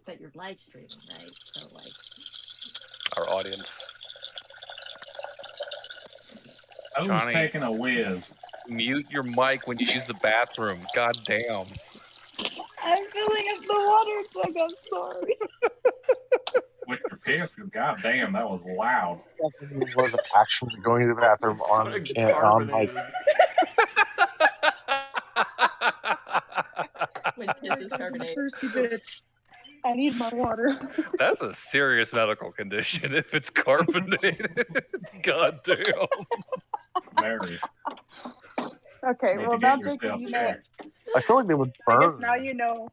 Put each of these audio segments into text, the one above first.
but you're live streaming, right? So like our audience. I was Johnny, taking a whiz. mute your mic when you use the bathroom. God damn. I'm filling up the water jug. I'm sorry. With your piss, god damn, that was loud. Was actually going to the bathroom It's on like mic. carbonated. when this is carbonated. Thirsty bitch. I need my water. That's a serious medical condition if it's carbonated. God damn. Very. Okay, Need well to now, get Jacob, yourself you know. checked. I feel like they would I burn. guess now you know.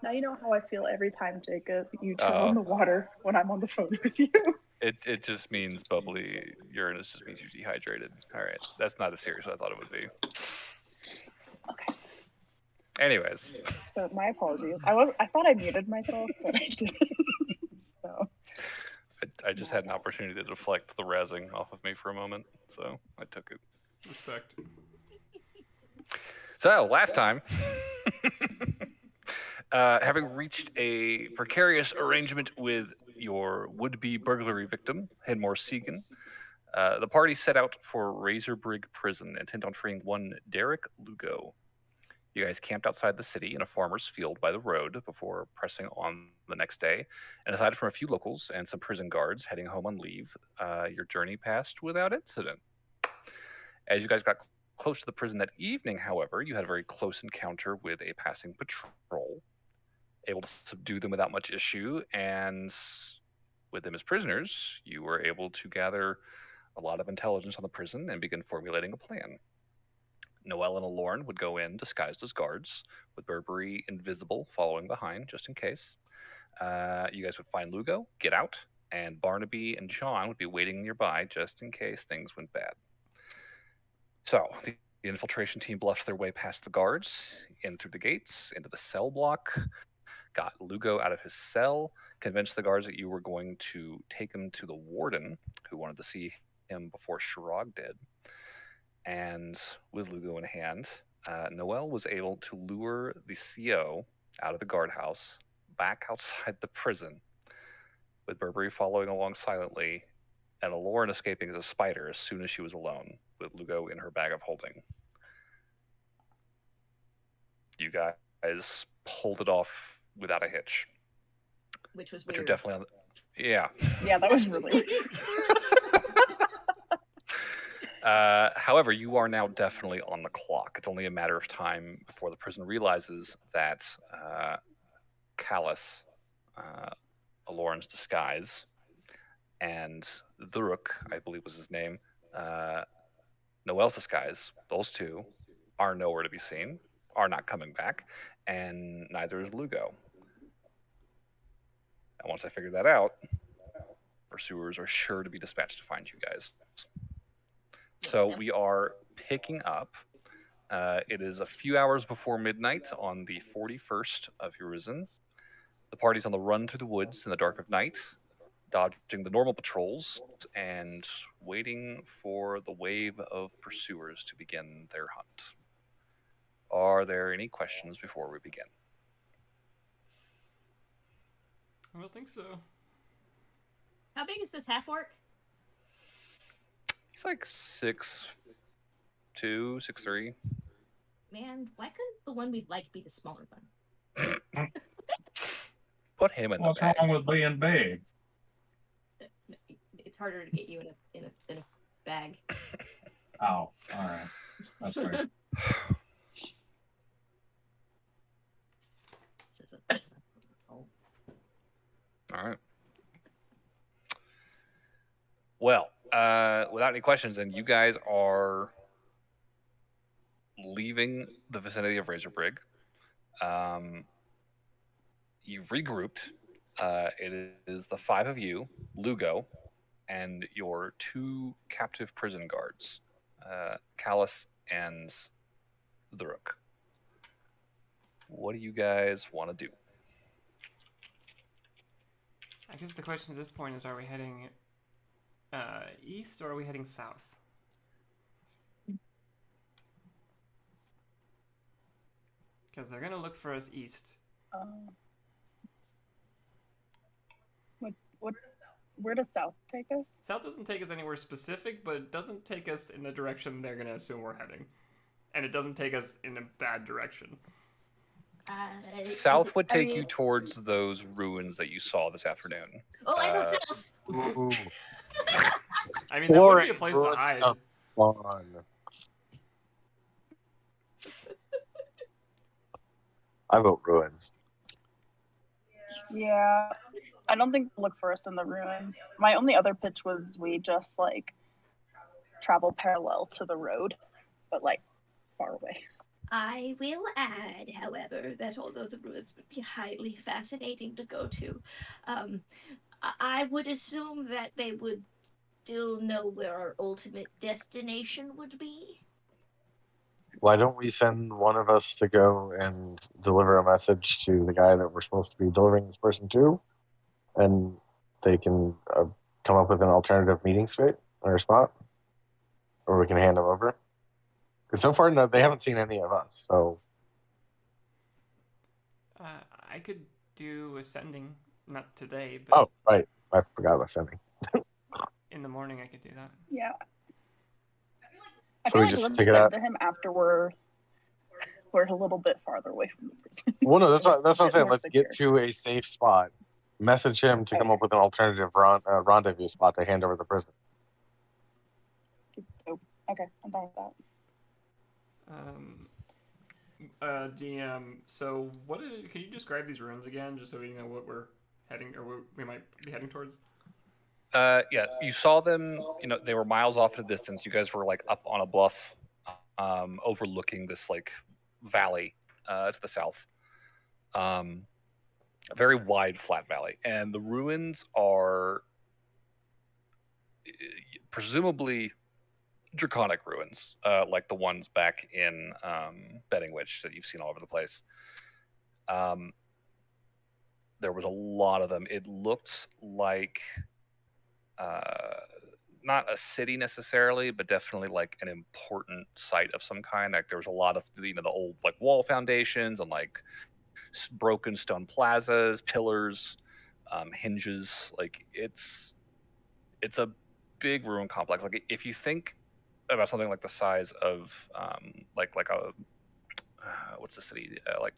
Now you know how I feel every time, Jacob. You turn on the water when I'm on the phone with you. It just means bubbly Uranus just means you're dehydrated. All right, that's not as serious as I thought it would be. Okay. Anyways, So my apologies. I thought I muted myself, but I didn't. So I just had an opportunity to deflect the razzing off of me for a moment, so I took it. Respect. So last time, having reached a precarious arrangement with your would-be burglary victim, Henmore Segan, the party set out for Razorbrig Prison, intent on freeing one Derek Lugo. You guys camped outside the city in a farmer's field by the road before pressing on the next day, and aside from a few locals and some prison guards heading home on leave, your journey passed without incident. As you guys got close to the prison that evening, however, you had a very close encounter with a passing patrol, able to subdue them without much issue, and with them as prisoners, you were able to gather a lot of intelligence on the prison and begin formulating a plan. Noelle and Alorn would go in disguised as guards, with Burberry invisible following behind, just in case. You guys would find Lugo, get out, and Barnaby and John would be waiting nearby just in case things went bad. So, the infiltration team bluffed their way past the guards, in through the gates, into the cell block, got Lugo out of his cell, convinced the guards that you were going to take him to the warden, who wanted to see him before Shirag did. And with Lugo in hand, Noelle was able to lure the CO out of the guardhouse, back outside the prison, with Burberry following along silently, and Alorn escaping as a spider as soon as she was alone, with Lugo in her bag of holding. You guys pulled it off without a hitch. Which was But weird. you're definitely on the... Yeah. yeah, that was really weird. However, you are now definitely on the clock. It's only a matter of time before the prison realizes that Callus, Alorn's disguise, and Thuruk, I believe was his name, Noelle's disguise, those two are nowhere to be seen, are not coming back, and neither is Lugo. And once I figure that out, pursuers are sure to be dispatched to find you guys. So we are picking up. It is a few hours before midnight on the 41st of Urizen. The party's on the run through the woods in the dark of night, dodging the normal patrols and waiting for the wave of pursuers to begin their hunt. Are there any questions before we begin? I don't think so. How big is this half orc? He's like 6'2", 6'3". Man, why couldn't the one we like be the smaller one? Put him in What's the bag. wrong with being big? It's harder to get you in a bag. Oh, all right. That's fair. All right. Well, without any questions, then you guys are leaving the vicinity of Razorbrig. You've regrouped. It is the five of you, Lugo, and your two captive prison guards, Callus and Thuruk. What do you guys want to do? I guess the question at this point is, are we heading east or are we heading south? Because they're gonna look for us east. Where does south take us? South doesn't take us anywhere specific, but it doesn't take us in the direction they're gonna assume we're heading. And it doesn't take us in a bad direction. South would take you towards those ruins that you saw this afternoon. Oh, I vote south. Ooh, I mean, that would be a place to hide. fun. I vote ruins. Yeah, I don't think they'll look for us in the ruins. My only other pitch was we just like travel parallel to the road, but like far away. I will add, however, that although the ruins would be highly fascinating to go to, I would assume that they would still know where our ultimate destination would be. Why don't we send one of us to go and deliver a message to the guy that we're supposed to be delivering this person to, and they can come up with an alternative meeting spot or spot, or we can hand them over. Because so far, no, they haven't seen any of us. So I could do ascending, not today, but oh right, I forgot about sending. in the morning I could do that. Yeah. I So feel we like just let's take it send out. to him after we're a little bit farther away from the prison. Well, no, that's what I'm saying. More Let's get secure. to a safe spot. Message him to come up with an alternative rendezvous spot to hand over the prison. Okay, I'm done with that. DM. So, can you describe these ruins again, just so we know what we're heading, or what we might be heading towards? Yeah, you saw them. They were miles off in the distance. You guys were like up on a bluff, overlooking this like valley to the south. A very wide, flat valley, and the ruins are presumably draconic ruins, like the ones back in Betting Witch that you've seen all over the place. There was a lot of them. It looked like not a city necessarily, but definitely like an important site of some kind. Like there was a lot of the old like wall foundations and like broken stone plazas, pillars, hinges. Like it's a big ruin complex. Like if you think about something like the size of like a what's the city like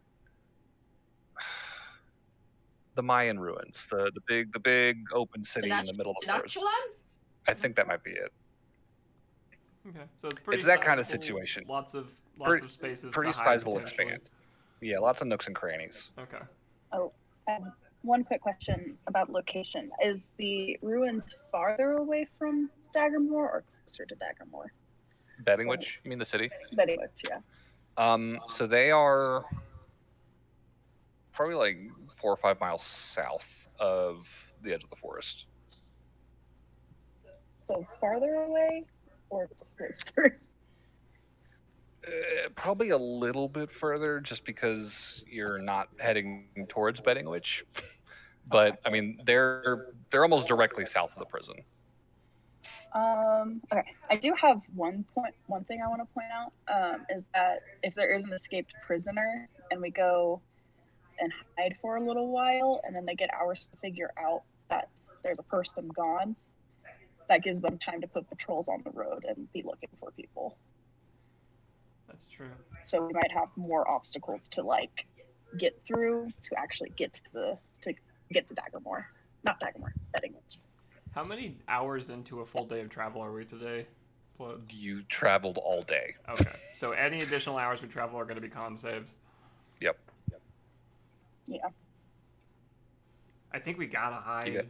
the Mayan ruins, the big open city in the middle of the forest. I think that might be it. Okay, so it's pretty. It's that kind of sizable, situation. Lots of spaces. Pretty to hide, sizable potentially. expanse. Yeah, lots of nooks and crannies. Okay. Oh, one quick question about location. Is the ruins farther away from Daggermore or closer to Daggermore? Betting Witch? You mean the city? Betting Witch, yeah. So they are probably like 4 or 5 miles south of the edge of the forest. So farther away or closer? Probably a little bit further, just because you're not heading towards Betting Witch. But I mean, they're almost directly south of the prison. Okay. I do have one thing I want to point out is that if there is an escaped prisoner and we go and hide for a little while and then they get hours to figure out that there's a person gone, that gives them time to put patrols on the road and be looking for people. That's true. So we might have more obstacles to like get through to actually get to Daggermore. Not Daggermore, Betting Witch. How many hours into a full day of travel are we today? You traveled all day. Okay, so any additional hours we travel are going to be con saves. Yep. Yeah. I think we gotta hide.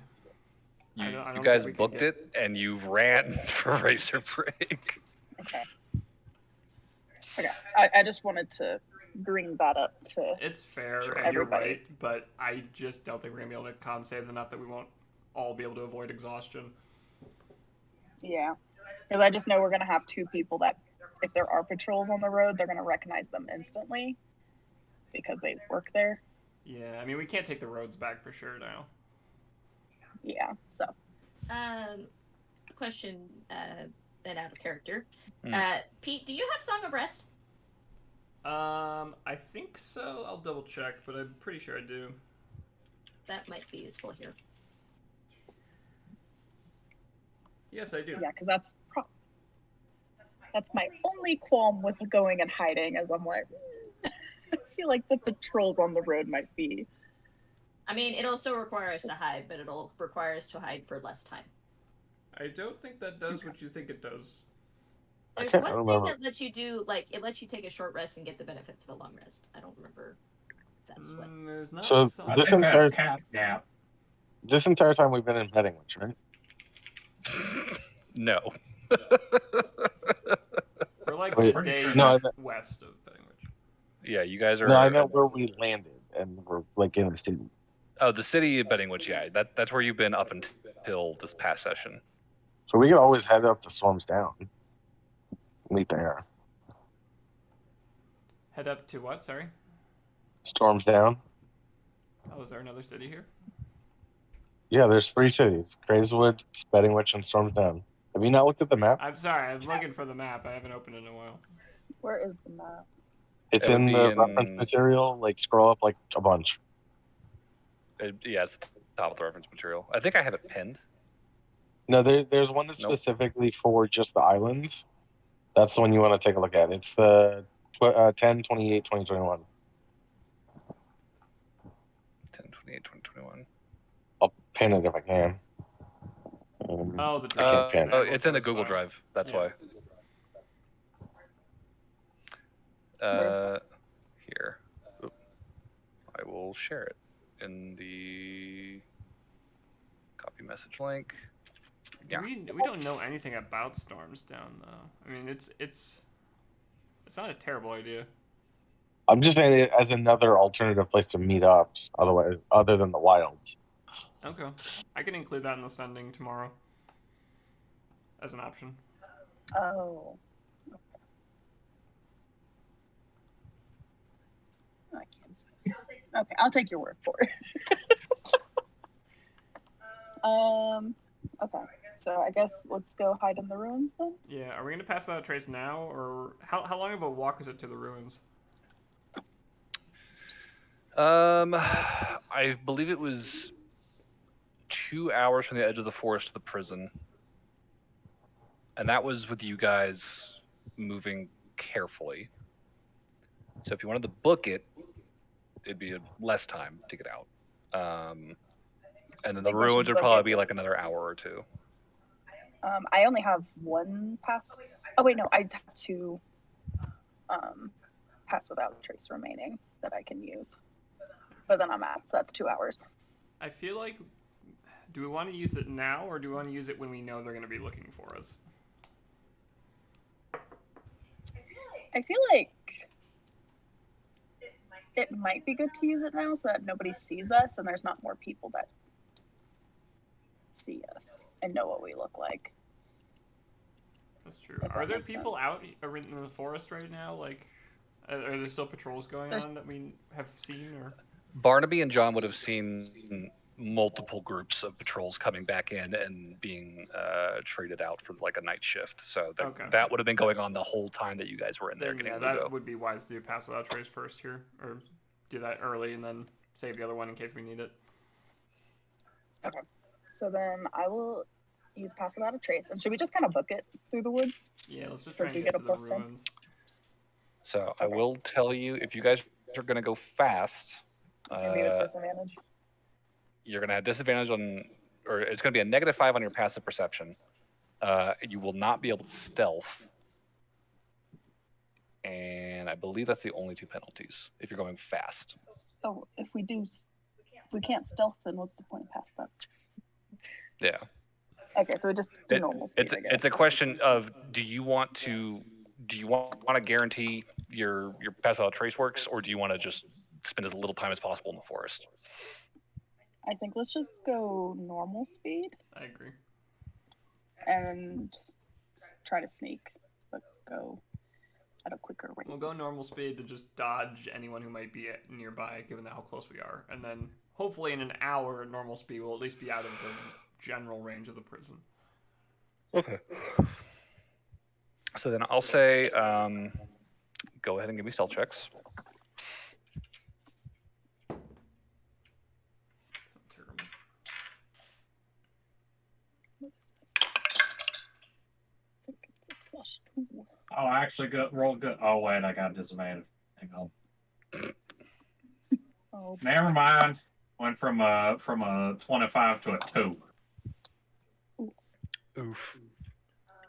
You guys booked it, and you've ran for Razor Break. Okay. I just wanted to bring that up to. It's fair, Sure. and you're Everybody. right, but I just don't think we're gonna be able to con saves enough that we won't all be able to avoid exhaustion. Yeah. Because I just know we're going to have two people that, if there are patrols on the road, they're going to recognize them instantly because they work there. Yeah, I mean, we can't take the roads back for sure now. Yeah, so. Question, then out of character. Pete, do you have Song of Rest? I think so. I'll double check, but I'm pretty sure I do. That might be useful here. Yes, I do. Yeah, because that's my only qualm with going and hiding, as I'm like, I feel like the patrols on the road might be. I mean, it also requires us to hide, but it'll require us to hide for less time. I don't think that does what you think it does. There's can't one thing remember. that lets you do, like, it lets you take a short rest and get the benefits of a long rest. I don't remember if that's what. There's not So some... I this think that's entire cat nap. this entire time we've been in Betting Witch, right? No. We're like Wait, a day no, west of Betting Witch. Yeah, you guys are. No, I know where we landed, and we're like in the city. Oh, the city of Betting Witch. Yeah, that's where you've been up until this past session. So we can always head up to Storms Down. Meet there. Head up to what? Sorry. Storms Down. Oh, is there another city here? Yeah, there's 3 cities: Crazewood, Betting Witch, and Storms Down. Have you not looked at the map? I'm sorry. I'm looking for the map. I haven't opened it in a while. Where is the map? It's It would in be the in- reference material. Like scroll up like a bunch. Yeah, it's the top of the reference material. I think I have it pinned. No, there's one that's Nope. specifically for just the islands. That's the one you want to take a look at. It's the 10, 28, 2021. 10/28/2021. I'll pin it if I can. Oh, the I can't pin. Oh, it's in the Google Drive. That's Yeah. why. Here. Oop. I will share it in the copy message link. Yeah. We don't know anything about Storms Down though. I mean, it's not a terrible idea. I'm just saying it as another alternative place to meet up. Otherwise, other than the wilds. Okay, I can include that in the sending tomorrow as an option. Oh. I can't see. Okay, I'll take your word for it. Okay. So I guess let's go hide in the ruins then. Yeah, are we gonna pass out traits now, or how long of a walk is it to the ruins? I believe it was 2 hours from the edge of the forest to the prison, and that was with you guys moving carefully. So if you wanted to book it, it'd be less time to get out. And then the think we should ruins would book probably it. be like another hour or two. I only have one pass. Oh wait, no, I have 2 pass without trace remaining that I can use. But then I'm at, so that's 2 hours. I feel like, do we want to use it now, or do we want to use it when we know they're going to be looking for us? I feel like it might be good to use it now so that nobody sees us and there's not more people that see us and know what we look like. That's true. If Are that there makes people sense. out in the forest right now? Like, are there still patrols going on that we have seen, or? Barnaby and John would have seen multiple groups of patrols coming back in and being traded out for like a night shift. So Okay. that would have been going on the whole time that you guys were in there Then, getting yeah, Lugo. that would be wise to do pass without trace first here, or do that early and then save the other one in case we need it. Okay. So then I will use pass without a trace. And should we just kind of book it through the woods? Yeah, let's just try Once and we get get to a the plus 10? ruins. So I Okay. will tell you, if you guys are going to go fast, Can be with disadvantage. you're going to have disadvantage on, or it's going to be a -5 on your passive perception. You will not be able to stealth. And I believe that's the only 2 penalties if you're going fast. Oh, if we can't stealth, then what's the point of pass without? Yeah. Okay, so we just do normal speed, I guess. It's a question of do you want to guarantee your pass without trace works, or do you want to just spend as little time as possible in the forest? I think let's just go normal speed I agree. and try to sneak, but go at a quicker rate. We'll go normal speed to just dodge anyone who might be nearby, given how close we are. And then, hopefully in an hour, at normal speed, we'll at least be out of the general range of the prison. Okay. So then I'll say Go ahead and give me stealth checks. It's not terrible. I think it's a +2. Oh, I actually rolled good. Oh wait, I got disadvantage. Hang on. Oh, Never mind. Went from a 25 to a 2. Oof.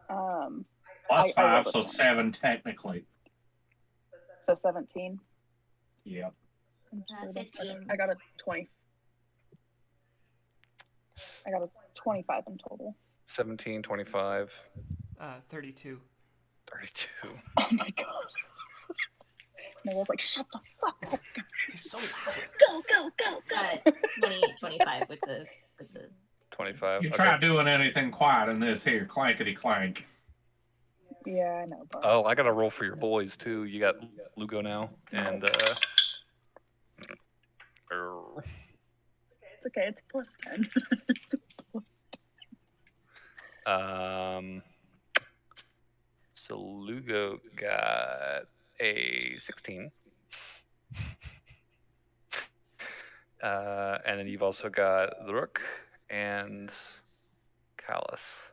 Plus I 5, rolled a so 20. 7 technically. So 17. Yep. 15. I got a 20. I got a 25 in total. 17, 25, 32. 32. Oh my god. And I was like, shut the fuck up. He's so loud. Go, go, go, go. 25 with the 25. You Okay. try doing anything quiet in this here, clankety clank. Yeah, I know, but Oh, I got to roll for your boys too. You got Lugo now, and it's okay. It's +10. So Lugo got a 16. And then you've also got the Rook and Callus.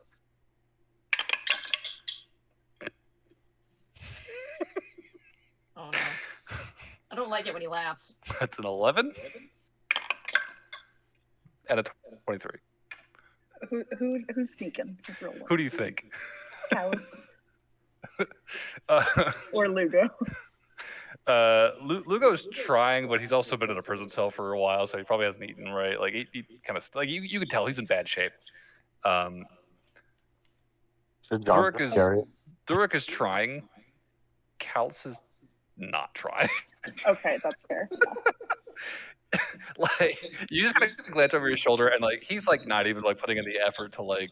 Oh no. I don't like it when he laughs. That's an 11 and a 23. Who's sneaking? Who's rolling? Who do you think? Callus Uh, or Lugo? Lugo's trying, but he's also been in a prison cell for a while, so he probably hasn't eaten right. Like he kind of like you can tell he's in bad shape. Should John just carry it? Durek is trying. Callus is not trying. Okay, that's fair. Like you just kind of glance over your shoulder, and like he's like not even like putting in the effort to like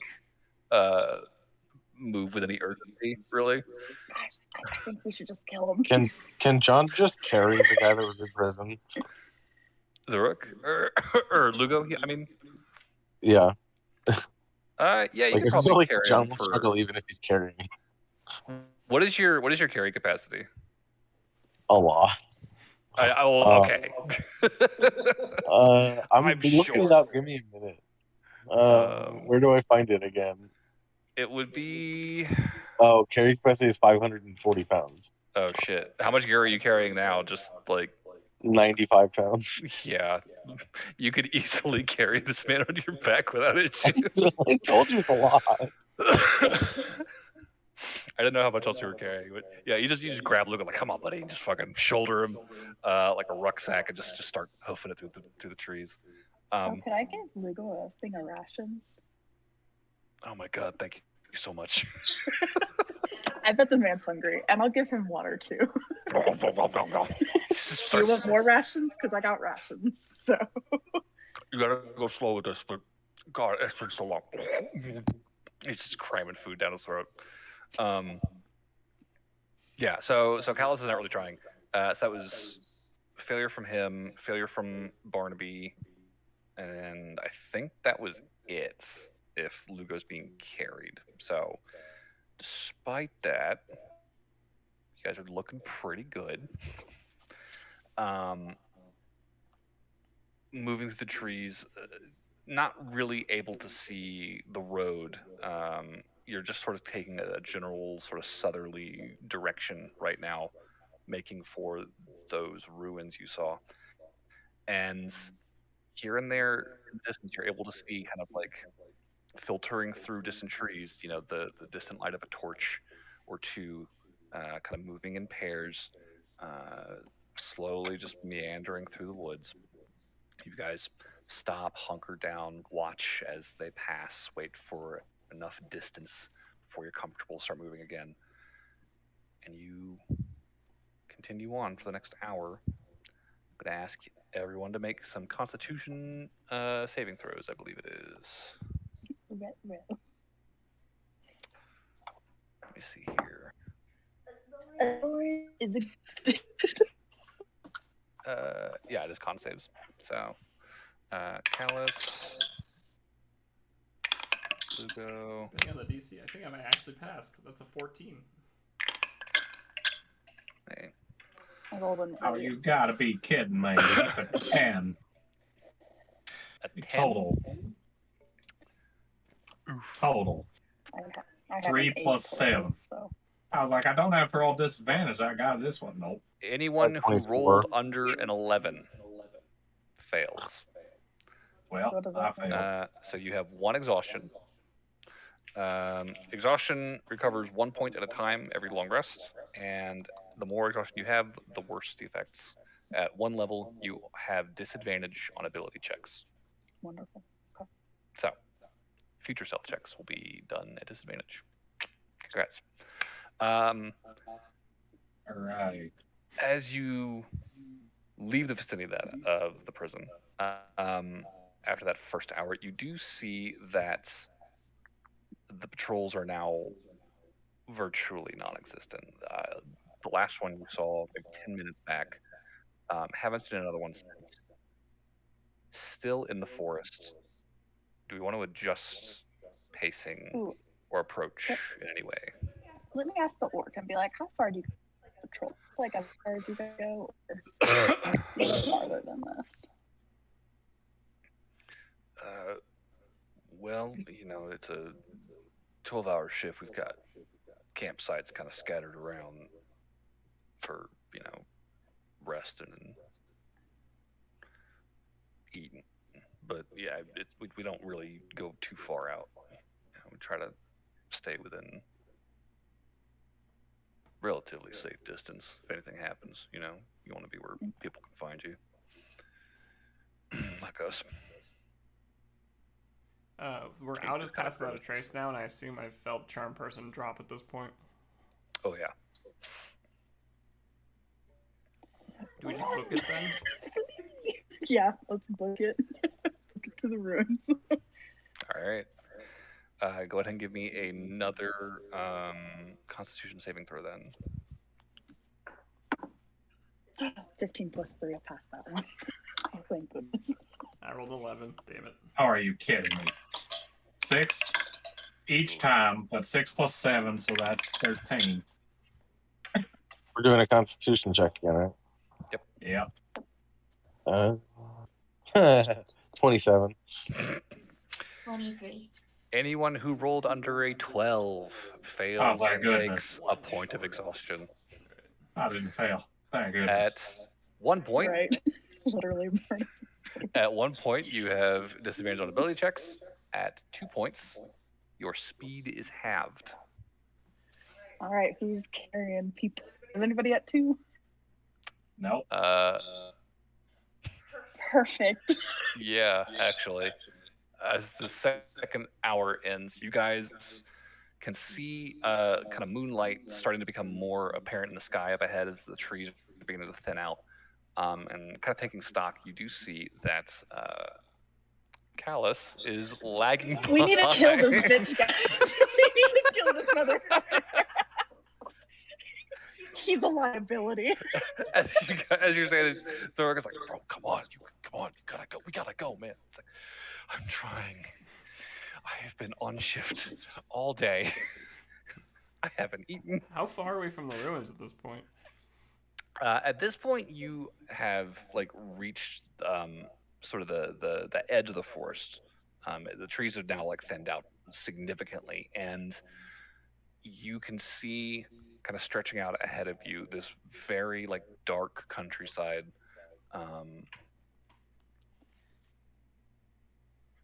move with any urgency, really. Gosh, I think we should just kill him. Can John just carry the guy that was in prison? The Rook or Lugo? I mean, Yeah. yeah, you Like, can I probably feel like carry John him will for. struggle even if he's carrying. What is your carry capacity? A lot. Okay. I'm I'm looking sure. it up. Give me a minute. Where do I find it again? It would be. Oh, carry capacity is 540 pounds. Oh shit! How much gear are you carrying now? Just like 95 pounds. yeah, you could easily carry this man on your back without issue. I told you it's a lot. I didn't know how much else you were carrying, but yeah, you just grab Luke and like, come on, buddy, and just fucking shoulder him like a rucksack and just start hoofing it through the trees. Can I give Lugo a thing of rations? Oh my god, thank you so much. I bet this man's hungry, and I'll give him water too. Do you want more rations? Because I got rations. So you gotta go slow with this, but God, it's been so long. He's just cramming food down his throat. Yeah, so Callus is not really trying. So that was failure from him, failure from Barnaby, and I think that was it. If Lugo's being carried, so despite that, you guys are looking pretty good. Moving through the trees, not really able to see the road. You're just sort of taking a general sort of southerly direction right now, making for those ruins you saw. And here and there in the distance, you're able to see kind of like filtering through distant trees, the distant light of a torch or two, kind of moving in pairs, slowly just meandering through the woods. You guys stop, hunker down, watch as they pass, wait for enough distance before you're comfortable, start moving again. And you continue on for the next hour. I'm going to ask everyone to make some constitution saving throws, I believe it is. Let me see here. is it? Yeah, it is con saves. So, Callus, Lugo. Depending on the DC, I think I might actually passed. That's a 14. Hey, I rolled an Oh, 8. you gotta be kidding me. That's a 10 a 10. total. Total. I had 3 an 8 plus total, 7. so I was like, I don't have to roll disadvantage. I got this one. Nope. Anyone who 24. rolled under an 11 fails. Well, what does I that mean? failed. So you have 1 exhaustion. Exhaustion recovers 1 point at a time every long rest, and the more exhaustion you have, the worse the effects. At 1 level, you have disadvantage on ability checks. Wonderful. Okay. So, future stealth checks will be done at disadvantage. Congrats. All right. As you leave the vicinity of the prison, after that first hour, you do see that the patrols are now virtually non-existent. The last one you saw maybe 10 minutes back. Haven't seen another one since. Still in the forest. Do we want to adjust pacing Ooh, or approach in any way? let me ask the orc and be like, how far do you patrol? It's like as far as you can go, or even farther than this. Well, it's a 12-hour shift. We've got campsites kind of scattered around for, resting and eating. But yeah, we don't really go too far out. We try to stay within relatively safe distance. If anything happens, you want to be where people can find you, like us. We're out of Pass Without a Trace now, and I assume I felt Charm Person drop at this point. Oh yeah. Do we just book it then? Yeah, let's book it. Book it to the ruins. All right. Go ahead and give me another Constitution saving throw then. 15 plus 3, I passed that one. Oh, thank goodness. I rolled 11. Damn it. How are you kidding me? 6 each time, but 6 plus 7, so that's 13. We're doing a Constitution check again, right? Yep. 27. 23. Anyone who rolled under a 12 fails Oh, my and goodness. takes a point of exhaustion. I didn't fail. Thank goodness. At one point, Right. Literally. at one point, you have disadvantage on ability checks. At 2 points, your speed is halved. All right, who's carrying people? Is anybody at 2? Nope. Perfect. Yeah, actually. As the second hour ends, you guys can see kind of moonlight starting to become more apparent in the sky up ahead as the trees are beginning to thin out. And kind of taking stock, you do see that Callus is lagging behind. We need to kill this bitch, guys. We need to kill this motherfucker. He's a liability. As you're saying this, the worker's like, bro, come on, you gotta go. We gotta go, man. It's like, I'm trying. I have been on shift all day. I haven't eaten. How far are we from the ruins at this point? At this point, you have reached sort of the edge of the forest. The trees have now thinned out significantly, and you can see kind of stretching out ahead of you this very dark countryside.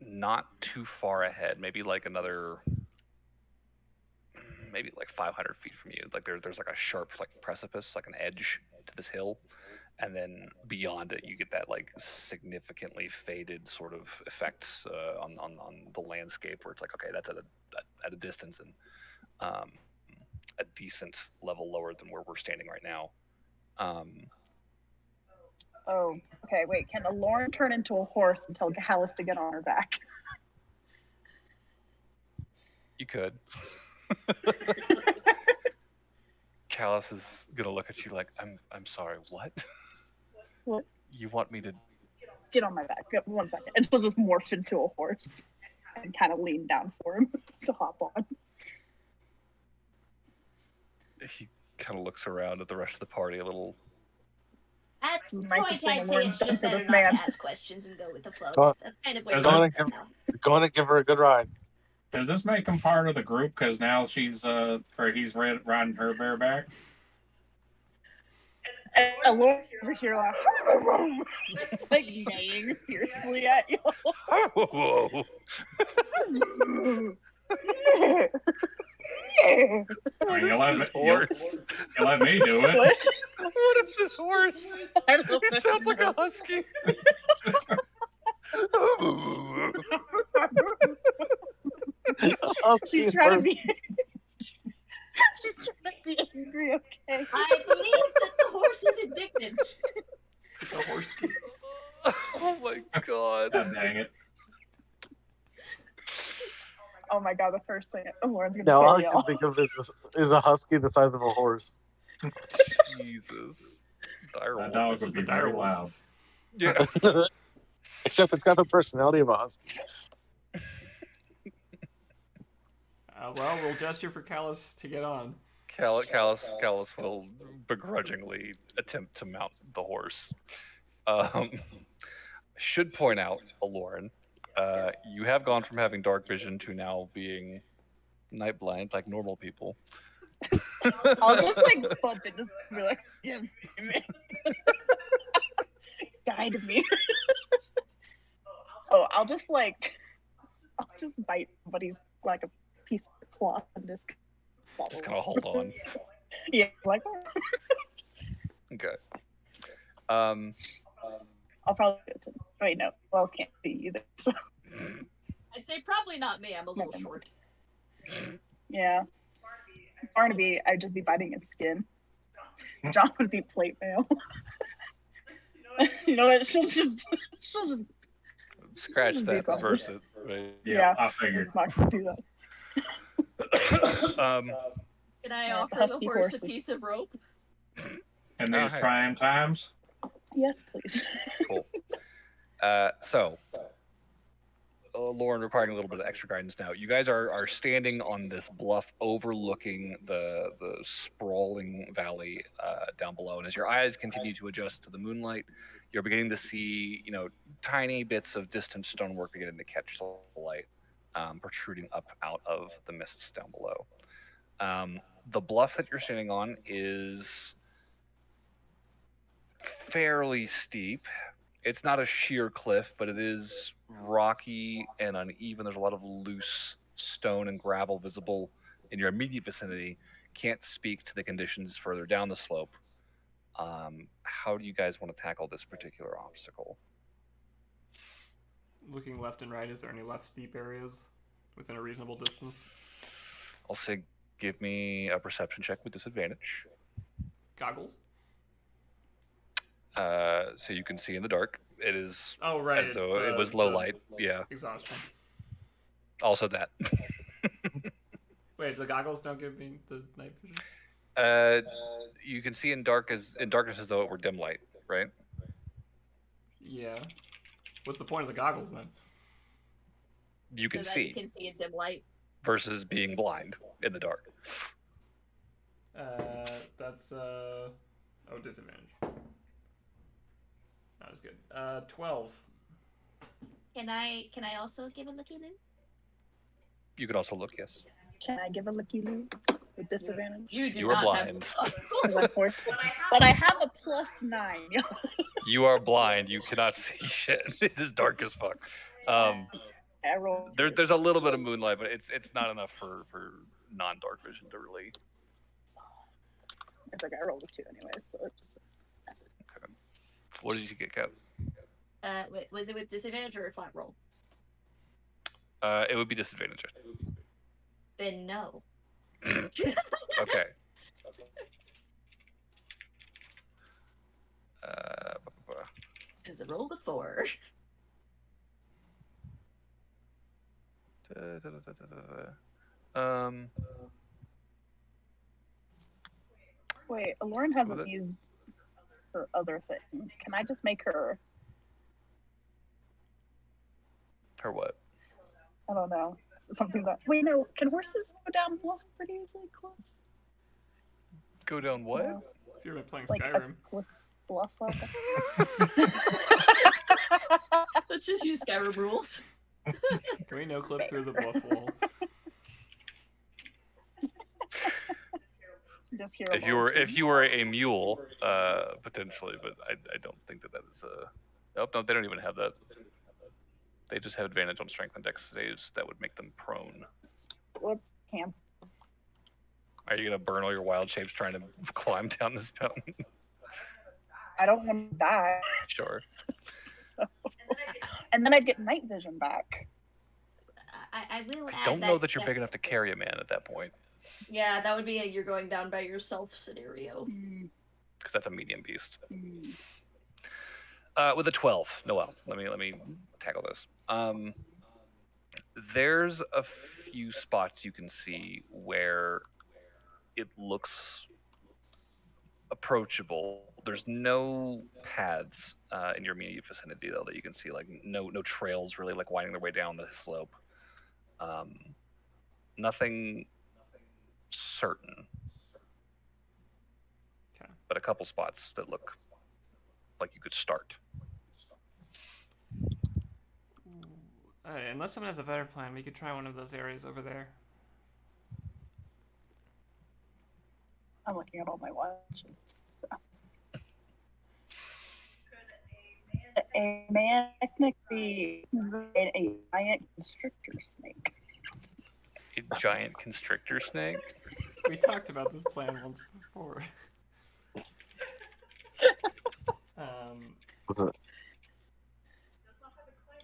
Not too far ahead, maybe another, maybe 500 feet from you. There's a sharp precipice, an edge to this hill, and then beyond it you get that significantly faded sort of effect on the landscape where it's okay, that's at a distance and a decent level lower than where we're standing right now. Oh, okay, wait. Can a Lauren turn into a horse and tell Callus to get on her back? You could. Callus is gonna look at you like, I'm sorry, what? What? You want me to Get on my back. 1 second. And she'll just morph into a horse and kind of lean down for him to hop on. He Kind of looks around at the rest of the party a little. At It's the this nicest point, thing I'd a say Lord's it's done just for better this not to man. ask questions and go with the flow. Well, That's kind of where Is we're it? at now. Going to give her a good ride. Does this make him part of the group? Because now she's or he's riding her bareback. And Lord over here like neighing fiercely at you. Whoa! Or you let me, Horse. you let me do it. What? What is this horse? I don't know. It sounds like a husky. She's trying to be. She's trying to be angry. Okay. I believe that the horse is indignant. It's a horse key. Oh my god. God dang it. Oh my god! The first thing Lauren's gonna Now all say, I y'all. can think of is a husky the size of a horse. Jesus. That Direwolf. dog This would is be the very direwolf. loud. Yeah. Except it's got the personality of a husky. Well, we'll gesture for Callus to get on. Callus will begrudgingly attempt to mount the horse. Should point out, Lauren, you have gone from having dark vision to now being night blind like normal people. I'll just like bump it, just be like, yeah, man. Guide me. Oh, I'll just bite somebody's like a piece of cloth and just follow. Just kind of hold on. Yeah, like Okay. I'll probably go to. Wait, no. Well, can't be either. So I'd say probably not me. I'm a little short. yeah, Barnaby, I'd just be biting his skin. John would be plate mail. You know what? She'll just Scratch Just do that, something. reverse it. Right? Yeah, I I'm figured. just not gonna do that. Can I Yeah, offer the husky horse a horses. piece of rope? In Oh, these hey. trying times. Yes, please. Cool. So, Lauren, requiring a little bit of extra guidance now. You guys are standing on this bluff overlooking the sprawling valley down below, and as your eyes continue to adjust to the moonlight, you're beginning to see, tiny bits of distant stonework beginning to catch the light, protruding up out of the mists down below. The bluff that you're standing on is fairly steep. It's not a sheer cliff, but it is rocky and uneven. There's a lot of loose stone and gravel visible in your immediate vicinity. Can't speak to the conditions further down the slope. How do you guys want to tackle this particular obstacle? Looking left and right, is there any less steep areas within a reasonable distance? I'll say give me a perception check with disadvantage. Goggles? So you can see in the dark. It is Oh, right. as though it was low light. Yeah, Exhaustion. also that. Wait, the goggles don't give me the night vision? You can see in darkness as though it were dim light, right? Yeah. What's the point of the goggles then? You can so that see you can see in dim light. versus being blind in the dark. That's disadvantage. Not as good. 12. Can I also give a looky loo? You can also look, yes. Can I give a looky loo with disadvantage? You do You are not blind. have. That's worth it. But I have a +9. You are blind. You cannot see shit. It is dark as fuck. I rolled. There's a little bit of moonlight, but it's not enough for non-dark vision to really. It's like I rolled a 2 anyways, so it just. Okay. What did you get, Cap? Was it with disadvantage or a flat roll? It would be disadvantage. Then no. Okay. Because I rolled a 4. Wait, Lauren hasn't used her other thing. Can I just make her? Her what? I don't know. Something that. Wait, no. Can horses go down bluff pretty easily, close? Go down what? Well, If you've been playing like Skyrim. a cliff bluff up. Let's just use Skyrim rules. Can we no clip through the bluff wall? Just hear If you were a mule, potentially, but I don't think that is a. Nope, no, they don't even have that. They just have advantage on strength and dex saves that would make them prone. What's camp? Are you gonna burn all your wild shapes trying to climb down this mountain? I don't want to die. Sure. So, and then I'd get night vision back. I will add I don't know that you're big enough to carry a man at that point, Yeah, that would be a you're going down by yourself scenario. because that's a medium beast. Mm. With a 12, Noel, let me tackle this. There's a few spots you can see where it looks approachable. There's no paths in your immediate vicinity though that you can see, like no trails really like winding their way down the slope. Nothing certain, Okay. but a couple spots that look like you could start. Unless someone has a better plan, we could try one of those areas over there. I'm looking at all my wild shapes. So. A man technically a giant constrictor snake. A giant constrictor snake. We talked about this plan once before.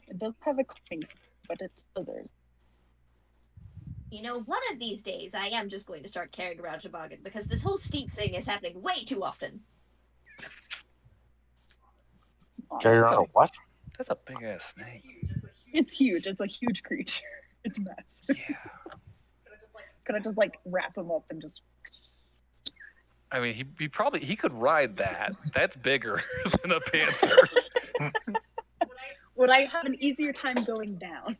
It does have a clipping, but it still there's. You know, one of these days I am just going to start carrying around Toboggan because this whole steep thing is happening way too often. Carry around a what? That's a big ass snake. It's huge. It's a huge creature. It's nuts. Yeah. Could I just like wrap him up and just? I mean, he could ride that. That's bigger than a panther. Would I have an easier time going down?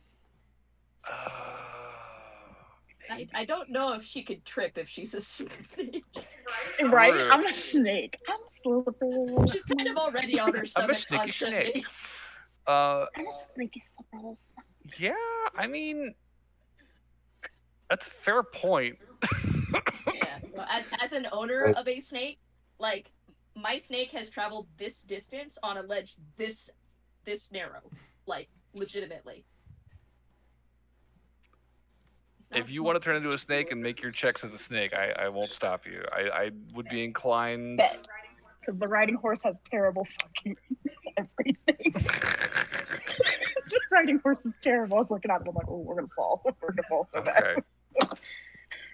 I don't know if she could trip if she's a snake. Right? Or- I'm a snake. I'm slippery. She's kind of already on her I'm a stomach sneaky constantly. snake. I'm a sneaky slippery. Yeah, I mean, that's a fair point. Yeah. Well, as an owner of a snake, like my snake has traveled this distance on a ledge this narrow, like legitimately. It's not If a you small want to turn snake. into a snake and make your checks as a snake, I won't stop you. I would be inclined. Because the riding horse has terrible fucking everything. The riding horse is terrible. I was looking at it, I'm like, oh, we're gonna fall. We're gonna fall so bad. Okay.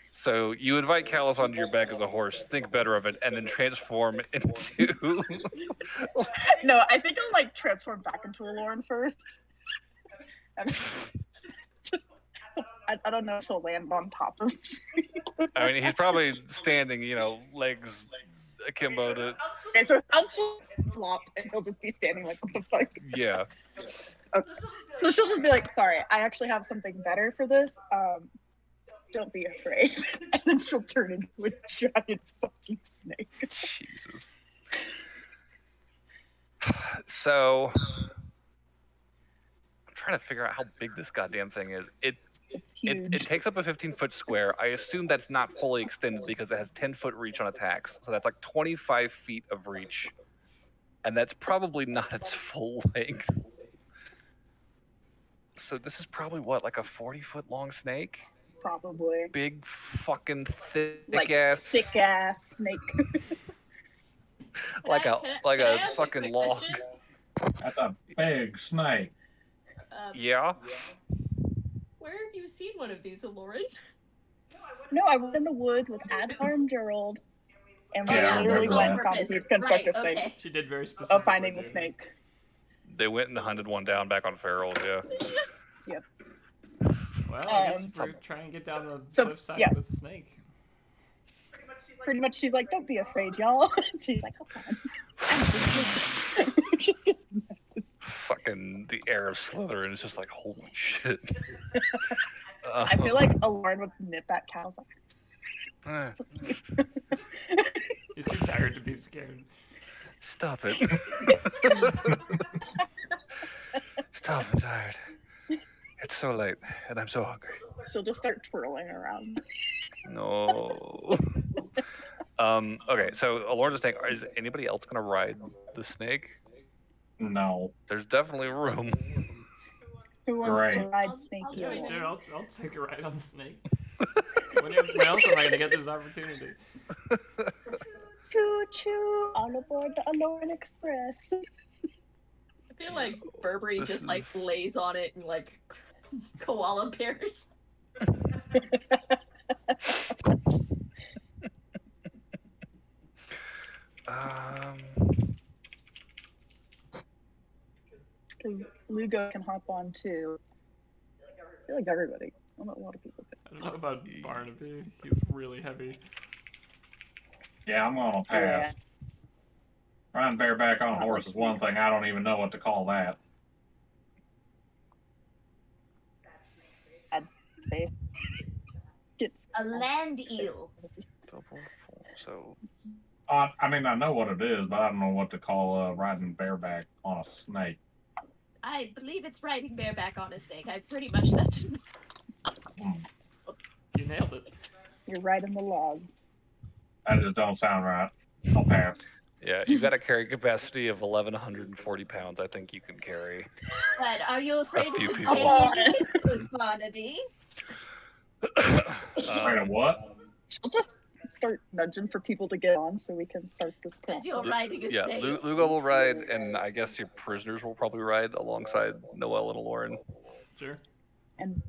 So you invite Callus onto your back as a horse, think better of it, and then transform into. No, I think I'll like transform back into a Lauren first. And just, I don't know if he'll land on top of me. I mean, he's probably standing, legs akimbo to. Okay, so I'll just flop and he'll just be standing like, what the fuck? Yeah. Okay. So she'll just be like, sorry, I actually have something better for this. Don't be afraid. And then she'll turn into a giant fucking snake. Jesus. So, I'm trying to figure out how big this goddamn thing is. It's huge. It takes up a 15-foot square. I assume that's not fully extended because it has 10-foot reach on attacks. So that's like 25 feet of reach. And that's probably not its full length. So this is probably what, like a 40-foot long snake? Probably. Big fucking thick Like, ass. thick ass snake. Like Can a I ask a fucking quick log. question? That's a big snake. Yeah. Where have you seen one of these, Lauren? No, I went in the woods with Adhar and Gerald, and we Yeah, literally that's went all and found purpose. the constructor Right, snake. okay. She did very specific. Of finding the snake. They went and hunted one down back on Ferals, yeah. Well, I guess Um, we're trying to get down the so, cliffside yeah. with the snake. Pretty much, she's like, don't be afraid, y'all. She's like, hold on. She gets mad. Fucking the air of Slytherin is just like, holy shit. I feel like a Lauren would nip at Cal's like, He's too tired to be scared. Stop it. Stop, I'm tired. It's so late, and I'm so hungry. She'll just start twirling around. No. Okay, so Alorn's a snake. Is anybody else going to ride the snake? No. There's definitely room. Who wants to Great. ride Snake I'll Yeah, join sure, in. I'll take a ride on the snake. When else am I gonna get this opportunity? Choo choo! All aboard the Alorn Express. I feel like Burberry This just like is- lays on it and like koala bears. Because Lugo can hop on too. I feel like everybody. Well, not a lot of people. I don't know about Barnaby. He's really heavy. Yeah, I'm gonna pass. Riding bareback on a horse is one thing. I don't even know what to call that. I'd say it's A land eel. Double four, so I mean, I know what it is, but I don't know what to call riding bareback on a snake. I believe it's riding bareback on a snake. I pretty much that's You nailed it. You're riding the log. That just don't sound right. I'll pass. yeah, you've got a carry capacity of 1,140 pounds. I think you can carry. But are you afraid few of the people. Miss Barnaby? Wait, a what? She'll just start nudging for people to get on so we can start this Because process. you're riding a Yeah, snake. Lugo will ride, and I guess your prisoners will probably ride alongside Noel and Aloran Sure. And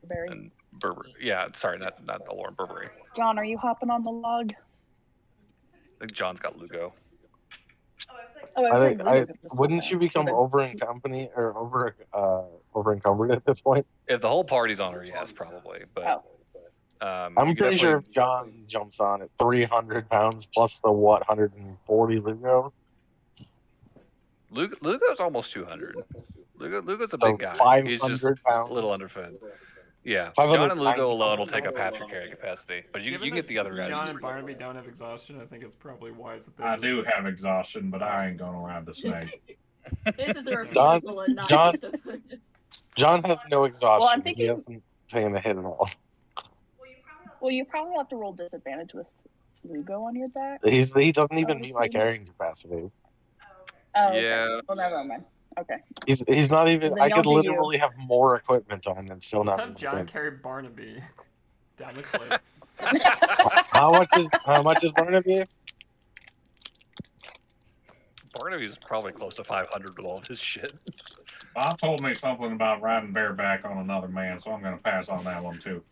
Barry. and Burberry. Yeah, sorry, not Aloran, Burberry. John, are you hopping on the log? I think John's got Lugo. Oh, I saying think Lugo can just wouldn't hop you on. become Okay. over encumbered at this point? If the whole party's on her, yes, probably. But I'm you pretty could sure definitely- if John jumps on at 300 pounds plus the 140 Lugo, Lugo's almost 200. Lugo's a so big guy. He's just 500 pounds. a little underfed. Yeah, 590 John and Lugo alone will take up half your carry capacity, but you Given get that the other guys. John and Barnaby don't have exhaustion, I think it's probably wise that they I just... do have exhaustion, but I ain't gonna ride the snake. This is a refusal and not John- just a. John has no exhaustion. Well, I'm He thinking- hasn't taken the hit at all. Well, you probably have to roll disadvantage with Lugo on your back. He doesn't even meet my Obviously. carrying capacity. Oh, okay. Yeah. Well, never mind. Okay. He's not even. Then I y'all could do you. literally have more equipment on and still Let's not. have be John able to- carry Barnaby down the cliff. How much is Barnaby? Barnaby's probably close to 500 with all of his shit. Bob told me something about riding bareback on another man, so I'm gonna pass on that one too.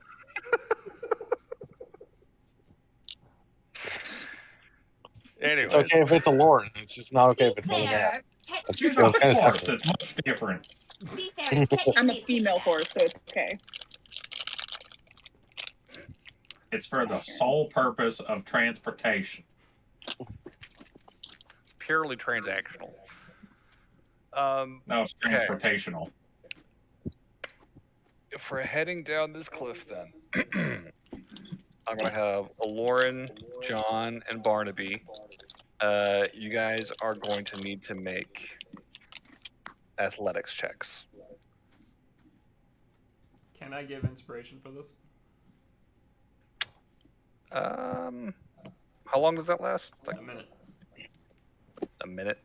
Anyways, It's okay if it's a Lauren. It's just not okay if Be it's another man. fair. That's She's That's a kinda horse. separate. It's much different. Be fair. It's technically I'm a a female piggyback. horse, so it's okay. It's for the sole purpose of transportation. it's purely transactional. No, it's Okay. transportational. If we're heading down this cliff, then I'm gonna have Aloran, John, and Barnaby. You guys are going to need to make athletics checks. Can I give inspiration for this? How long does that last? Like A minute. a minute.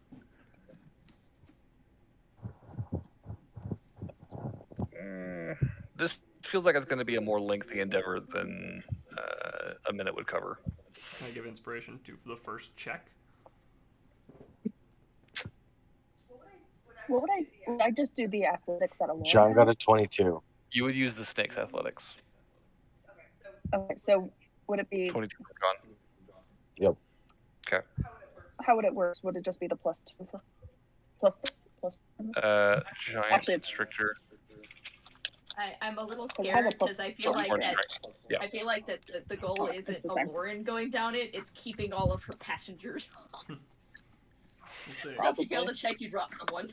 This feels like it's going to be a more lengthy endeavor than a minute would cover. Can I give inspiration to the first check? What would I just do the athletics at a Lauren? John got a 22. You would use the snake's athletics. Okay, so would it be? 22 for John. How would it work? Would it just be the +2 for plus? Giant Actually, constrictor. I'm a little So it has scared a plus because I feel like More that. strength. Yeah. I feel like that the goal Oh, isn't it's the same. Aloran going down it; it's keeping all of her passengers. We'll see. So if you fail the check, you drop someone.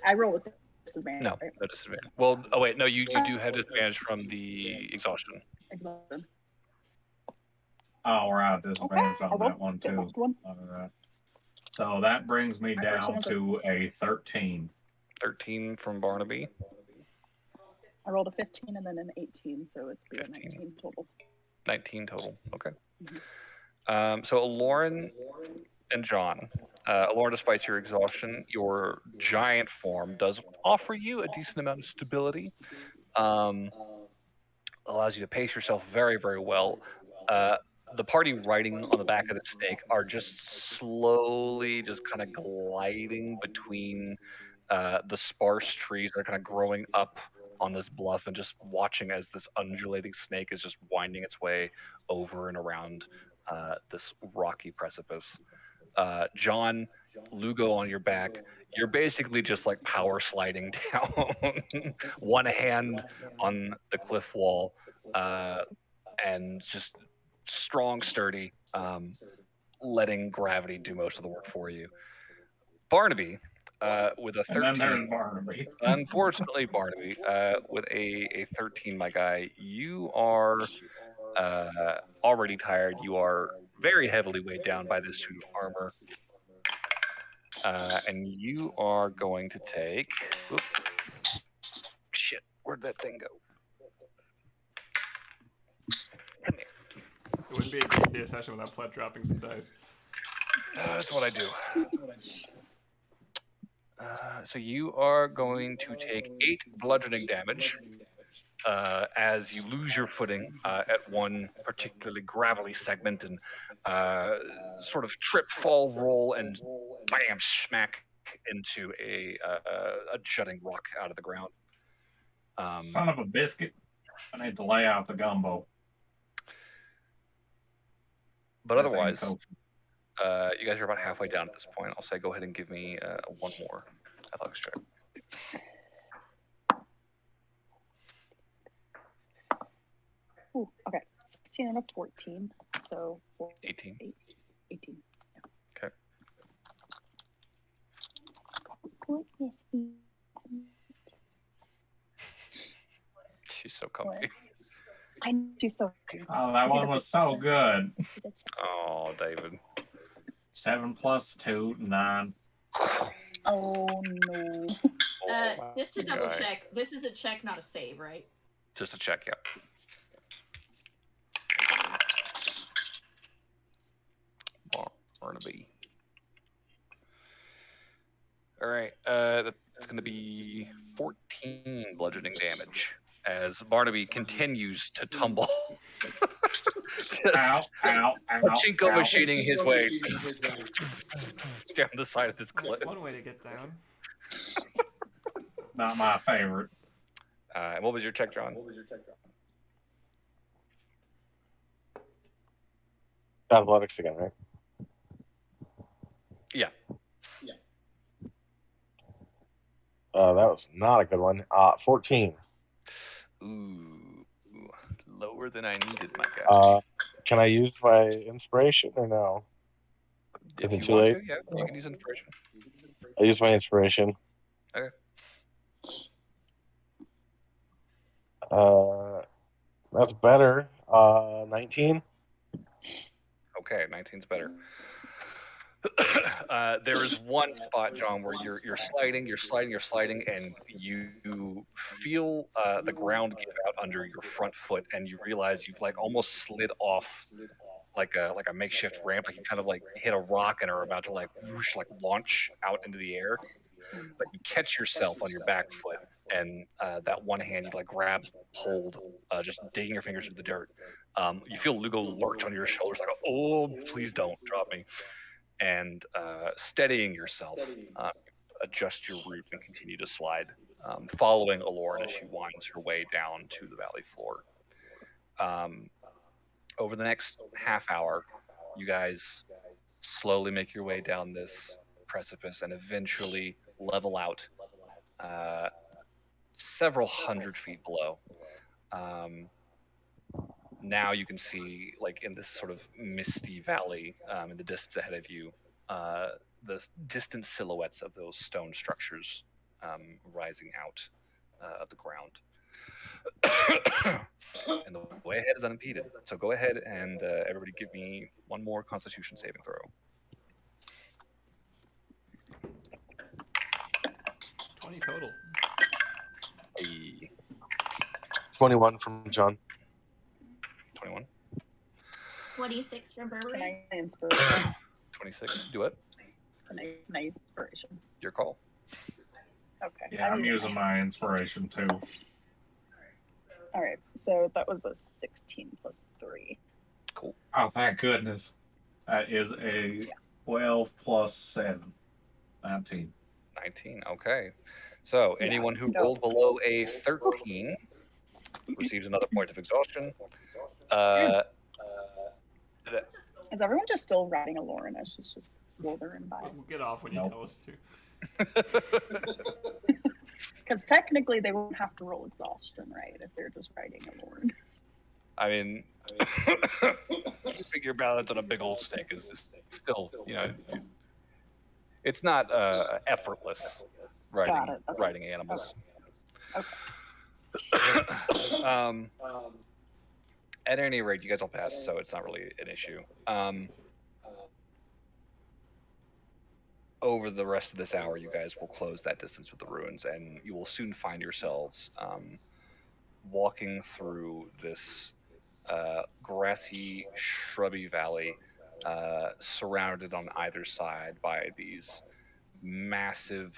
I roll with disadvantage. No, Right? no disadvantage. Well, oh wait, no, you do have disadvantage from the exhaustion. Exhausted. All right, disadvantage I on rolled that one the too. last one. All right. So that brings me My first one down was to a 13. 13 from Barnaby. I rolled a 15 and then an 18, so it'd be 15. a 19 total. 19 total. Okay. Mhm. So Lauren and John. Lauren, despite your exhaustion, your giant form does offer you a decent amount of stability. Allows you to pace yourself very, very well. The party riding on the back of the snake are just slowly just kind of gliding between the sparse trees that are kind of growing up on this bluff and just watching as this undulating snake is just winding its way over and around this rocky precipice. John, Lugo on your back, you're basically just like power sliding down, one hand on the cliff wall, and just strong, sturdy, letting gravity do most of the work for you. Barnaby, with a And then 13. there's Barnaby. Unfortunately, Barnaby, with a 13, my guy, you are already tired. You are very heavily weighed down by this suit of armor. And you are going to take. Oop, shit, where'd that thing go? Come here. It wouldn't be a D&D session without Plet dropping some dice. That's what I do. So you are going to take 8 bludgeoning damage as you lose your footing at one particularly gravelly segment and sort of trip, fall, roll, and bam, smack into a jutting rock out of the ground. Son of a biscuit. I need to lay out the gumbo. But This ain't otherwise, coaching. you guys are about halfway down at this point. I'll say go ahead and give me one more athletics check. Ooh, okay. 16 and a 14, so 18. 18. Okay. She's so comfy. I know she's so. Oh, that one was so good. Oh, David. 7 plus 2, 9. Oh no. Just to my double guy. check, this is a check, not a save, right? Just a check, yeah. Barnaby. All right, that's going to be 14 bludgeoning damage as Barnaby continues to tumble. Just Ow, ow, ow, pachinko ow. machining his way down the side of this cliff. That's one way to get down. Not my favorite. And what was your check, John? Athletics again, right? Yeah. That was not a good one. 14. Ooh, lower than I needed, my guy. Can I use my inspiration or no? If Is it you too want late? to, yeah, you can use inspiration. I use my inspiration. Okay. That's better. 19. Okay, 19's better. There is one spot, John, where you're sliding, and you feel the ground give out under your front foot, and you realize you've like almost slid off like a makeshift ramp, like you kind of like hit a rock and are about to like whoosh, like launch out into the air, but you catch yourself on your back foot, and that one hand you like grab hold, just digging your fingers into the dirt. You feel Lugo lurch on your shoulders, like, oh, please don't drop me. And steadying yourself, adjust your route and continue to slide, following Aloran as she winds her way down to the valley floor. Over the next half hour, you guys slowly make your way down this precipice and eventually level out several hundred feet below. Now you can see, like in this sort of misty valley in the distance ahead of you, the distant silhouettes of those stone structures rising out of the ground. And the way ahead is unimpeded. So go ahead and everybody give me one more Constitution saving throw. 20 total. Hey, 21 from John. 21, 26 from Can Burberry. I inspiration? 26. Do it. Can I inspiration? Your call. Okay. Yeah, I'm using my inspiration too. All right. So that was a 16 plus 3. Cool. Oh, thank goodness. That is a 12 plus 7. 19. 19. Okay. So Yeah, anyone who go. rolled below a 13 receives another point of exhaustion. Uh, Is everyone just still riding a Lauren as she's just slithering by? We'll get off when you Nope. tell us to. Because technically they won't have to roll exhaustion, right? If they're just riding a Lauren. I mean, keeping your balance on a big old snake is still, it's not effortless riding Got it. Okay. riding animals. Okay. At any rate, you guys all passed, so it's not really an issue. Over the rest of this hour, you guys will close that distance with the ruins, and you will soon find yourselves walking through this grassy, shrubby valley, surrounded on either side by these massive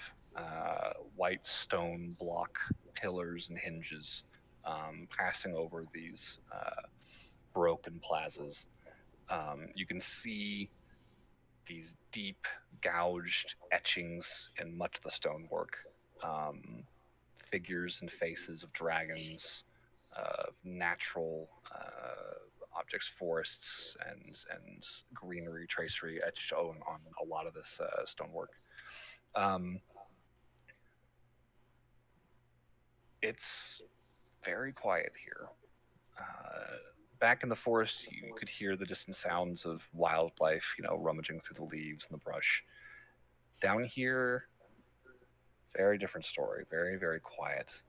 white stone block pillars and hinges, passing over these broken plazas. You can see these deep, gouged etchings in much of the stonework, figures and faces of dragons, of natural objects, forests, and greenery, tracery etched on a lot of this stonework. It's very quiet here. Back in the forest, you could hear the distant sounds of wildlife, rummaging through the leaves and the brush. Down here, very different story. Very, very quiet,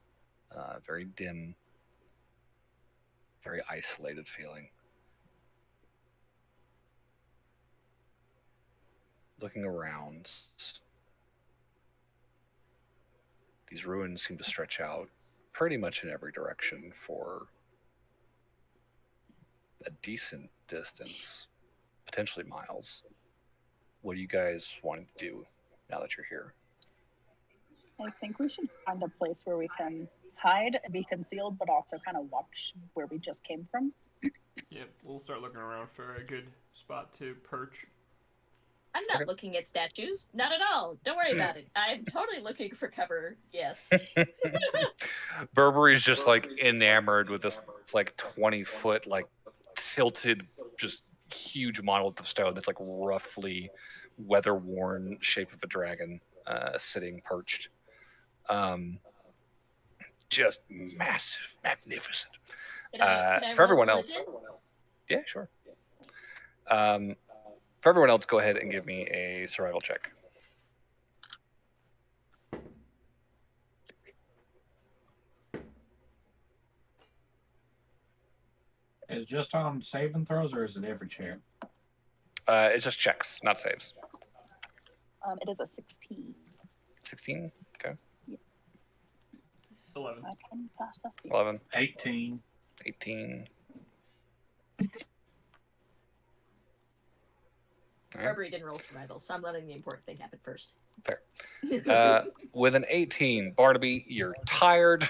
very dim, very isolated feeling. Looking around, these ruins seem to stretch out pretty much in every direction for a decent distance, potentially miles. What do you guys want to do now that you're here? I think we should find a place where we can hide and be concealed, but also kind of watch where we just came from. Yep, we'll start looking around for a good spot to perch. I'm not Okay. looking at statues. Not at all. Don't worry about it. I'm totally looking for cover. Yes. Burberry's just like enamored with this like 20-foot like tilted just huge monolith of stone that's like roughly weather worn shape of a dragon sitting perched. Just massive, magnificent. Can I For roll everyone else, religion? yeah, sure. For everyone else, go ahead and give me a survival check. Is it just on saving throws or is it every check? It's just checks, not saves. It is a 16. 16? Okay. 11. I can pass that. 11, 18. 18. Right. Burberry didn't roll survival, so I'm letting the important thing happen first. Fair. With an 18, Barnaby, you're tired.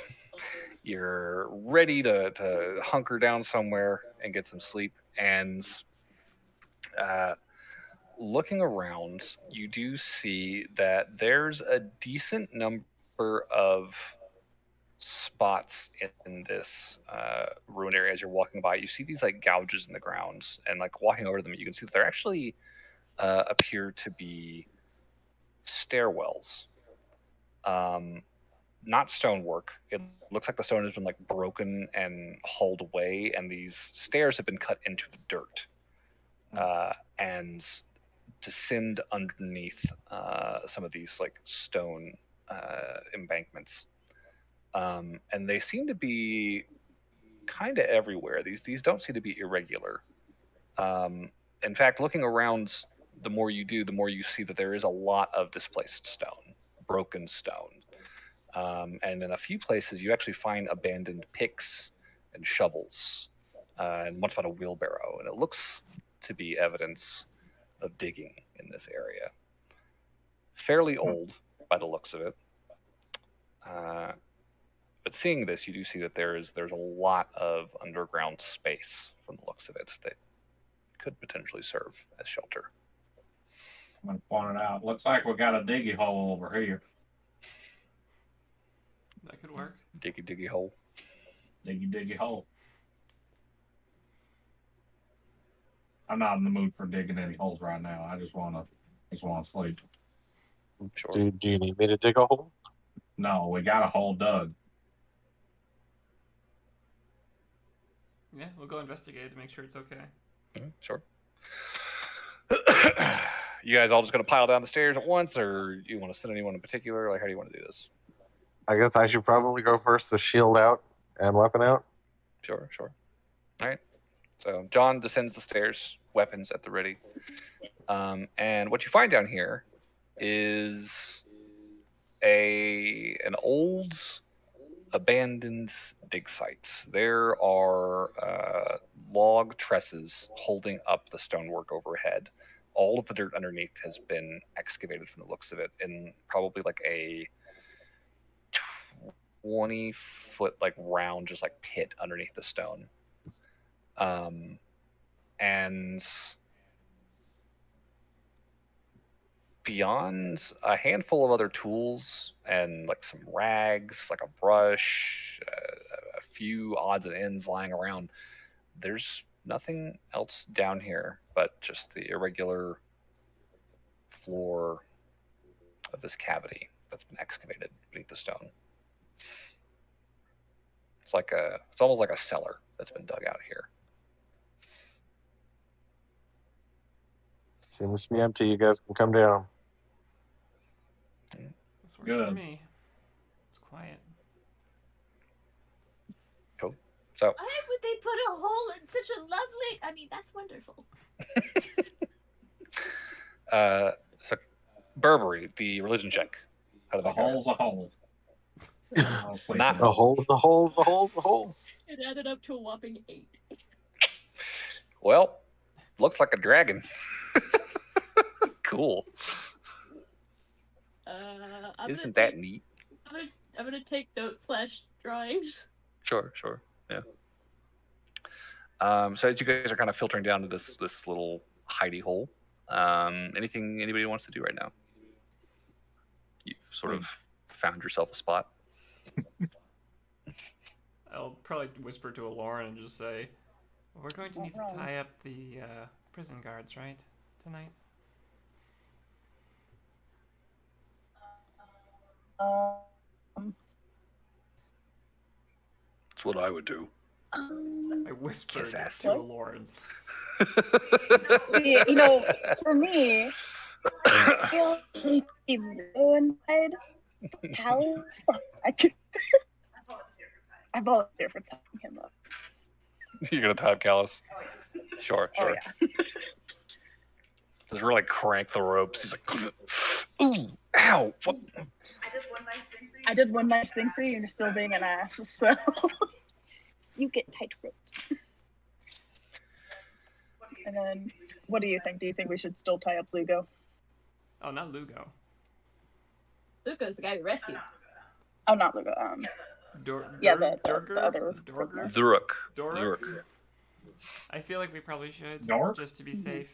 You're ready to hunker down somewhere and get some sleep. And looking around, you do see that there's a decent number of spots in this ruined area as you're walking by. You see these like gouges in the ground, and like walking over them, you can see that they're actually appear to be stairwells. Not stonework. It looks like the stone has been like broken and hauled away, and these stairs have been cut into the dirt and descend underneath some of these like stone embankments. and they seem to be kind of everywhere. These don't seem to be irregular. In fact, looking around, the more you do, the more you see that there is a lot of displaced stone, broken stone. And in a few places, you actually find abandoned picks and shovels, and once about a wheelbarrow. And it looks to be evidence of digging in this area. Fairly old by the looks of it. But seeing this, you do see that there's a lot of underground space from the looks of it that could potentially serve as shelter. I'm going to point it out. Looks like we got a diggy hole over here. That could work. Diggy hole. Diggy hole. I'm not in the mood for digging any holes right now. I just want to sleep. Sure. Do you need me to dig a hole? No, we got a hole dug. Yeah, we'll go investigate to make sure it's okay. Sure. You guys all just going to pile down the stairs at once, or you want to send anyone in particular? Like, how do you want to do this? I guess I should probably go first to shield out and weapon out. Sure. All right. So John descends the stairs, weapons at the ready. And what you find down here is an old abandoned dig site. There are log trusses holding up the stonework overhead. All of the dirt underneath has been excavated from the looks of it in probably like a 20-foot like round, just like pit underneath the stone. And beyond a handful of other tools and like some rags, like a brush, a few odds and ends lying around, there's nothing else down here but just the irregular floor of this cavity that's been excavated beneath the stone. It's almost like a cellar that's been dug out here. Seems to be empty. You guys can come down. This works Good. for me. It's quiet. Cool. So Why would they put a hole in such a lovely? I mean, that's wonderful. so Burberry, the religion check. How did A that go? hole's a hole. I'll sleep Not- in it. The hole. It added up to a whopping 8. Well, looks like a dragon. Cool. Isn't that neat? I'm gonna take notes / drawings. Sure. Yeah. So as you guys are kind of filtering down to this little hidey hole, anything anybody wants to do right now? You've sort of found yourself a spot. I'll probably whisper to Lauren and just say, "We're going to need to tie up the prison guards, right, tonight?" That's what I would do. I whispered Kiss ass. to Lauren. See, for me, I feel like inside. How I volunteer for tying him up. You're gonna tie up Callus? Sure. Oh, yeah. Just really crank the ropes. He's like, ooh, ow. What? I did one nice thing for you, and you're still being an ass, so you get tight ropes. And then, what do you think? Do you think we should still tie up Lugo? Oh, not Lugo. Lugo's the guy we rescued. Oh, not Lugo. The other prisoner. Duruk. I feel like we probably should, Dork? just to be safe.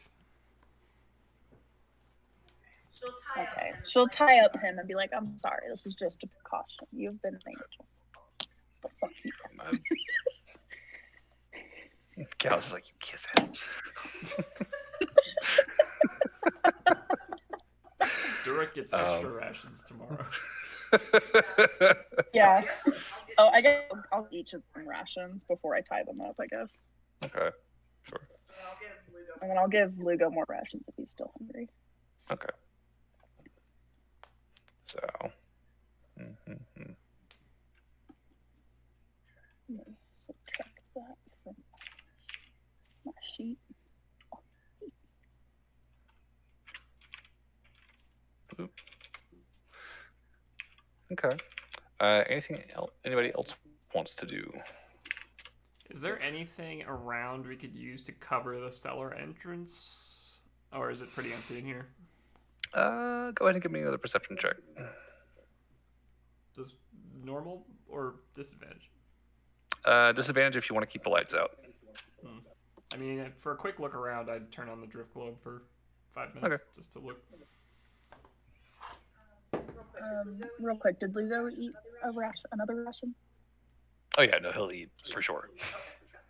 Okay. She'll tie up him and be like, "I'm sorry, this is just a precaution. You've been an angel." But fuck you. Callus is like, you kiss ass. Durek gets extra rations tomorrow. Yeah. Oh, I guess I'll each of them rations before I tie them up, I guess. Okay, sure. And then I'll give Lugo more rations if he's still hungry. Okay. So, Okay. Anything else? Anybody else wants to do? Is there anything around we could use to cover the cellar entrance? Or is it pretty empty in here? Go ahead and give me another perception check. Just normal or disadvantage? Disadvantage if you want to keep the lights out. I mean, for a quick look around, I'd turn on the drift globe for 5 minutes just to look. Real quick, did Lugo eat another ration? Oh yeah, no, he'll eat for sure.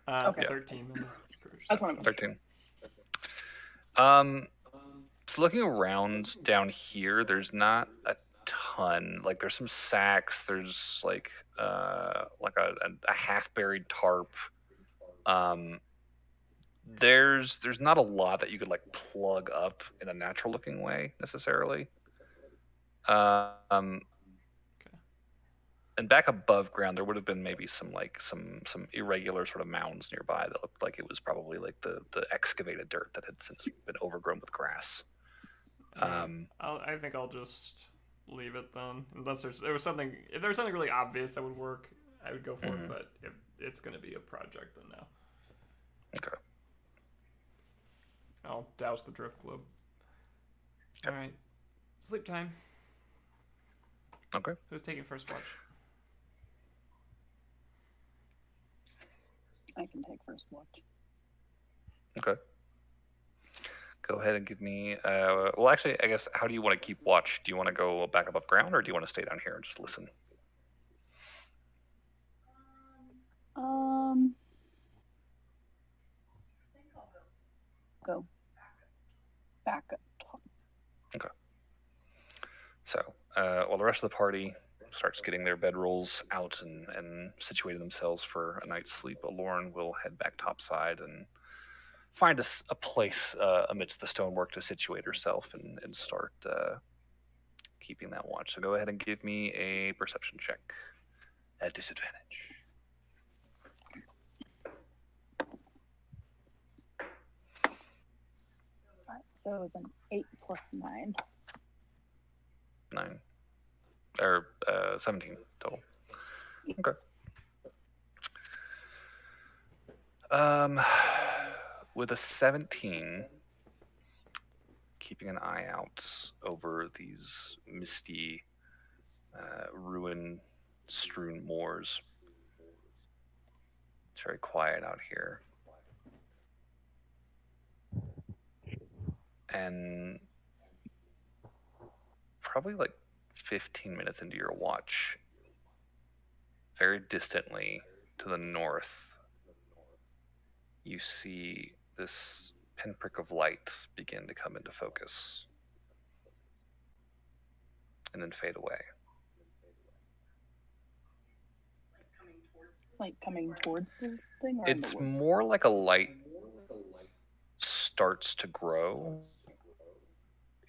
Okay. 13. That's one of them. 13. So looking around down here, there's not a ton. Like there's some sacks. There's like a half buried tarp. There's not a lot that you could like plug up in a natural looking way necessarily. And back above ground, there would have been maybe some irregular sort of mounds nearby that looked like it was probably like the excavated dirt that had since been overgrown with grass. I think I'll just leave it then, unless there was something. If there was something really obvious that would work, I would go for it. But if it's going to be a project, then no. Okay. I'll douse the drift globe. All right, sleep time. Okay. Who's taking first watch? I can take first watch. Okay. Go ahead and give me. Well, actually, I guess. How do you want to keep watch? Do you want to go back above ground, or do you want to stay down here and just listen? Go back up top. Okay. So, while the rest of the party starts getting their bedrolls out and situating themselves for a night's sleep, Alorn will head back topside and find a place amidst the stonework to situate herself and start keeping that watch. So go ahead and give me a perception check at disadvantage. So it was an 8 plus 9. 9. Or 17 total. Okay. With a 17, keeping an eye out over these misty, ruin-strewn moors. It's very quiet out here. And probably like 15 minutes into your watch, very distantly to the north, you see this pinprick of light begin to come into focus and then fade away. Like coming towards the thing? Or It's more like a light starts to grow.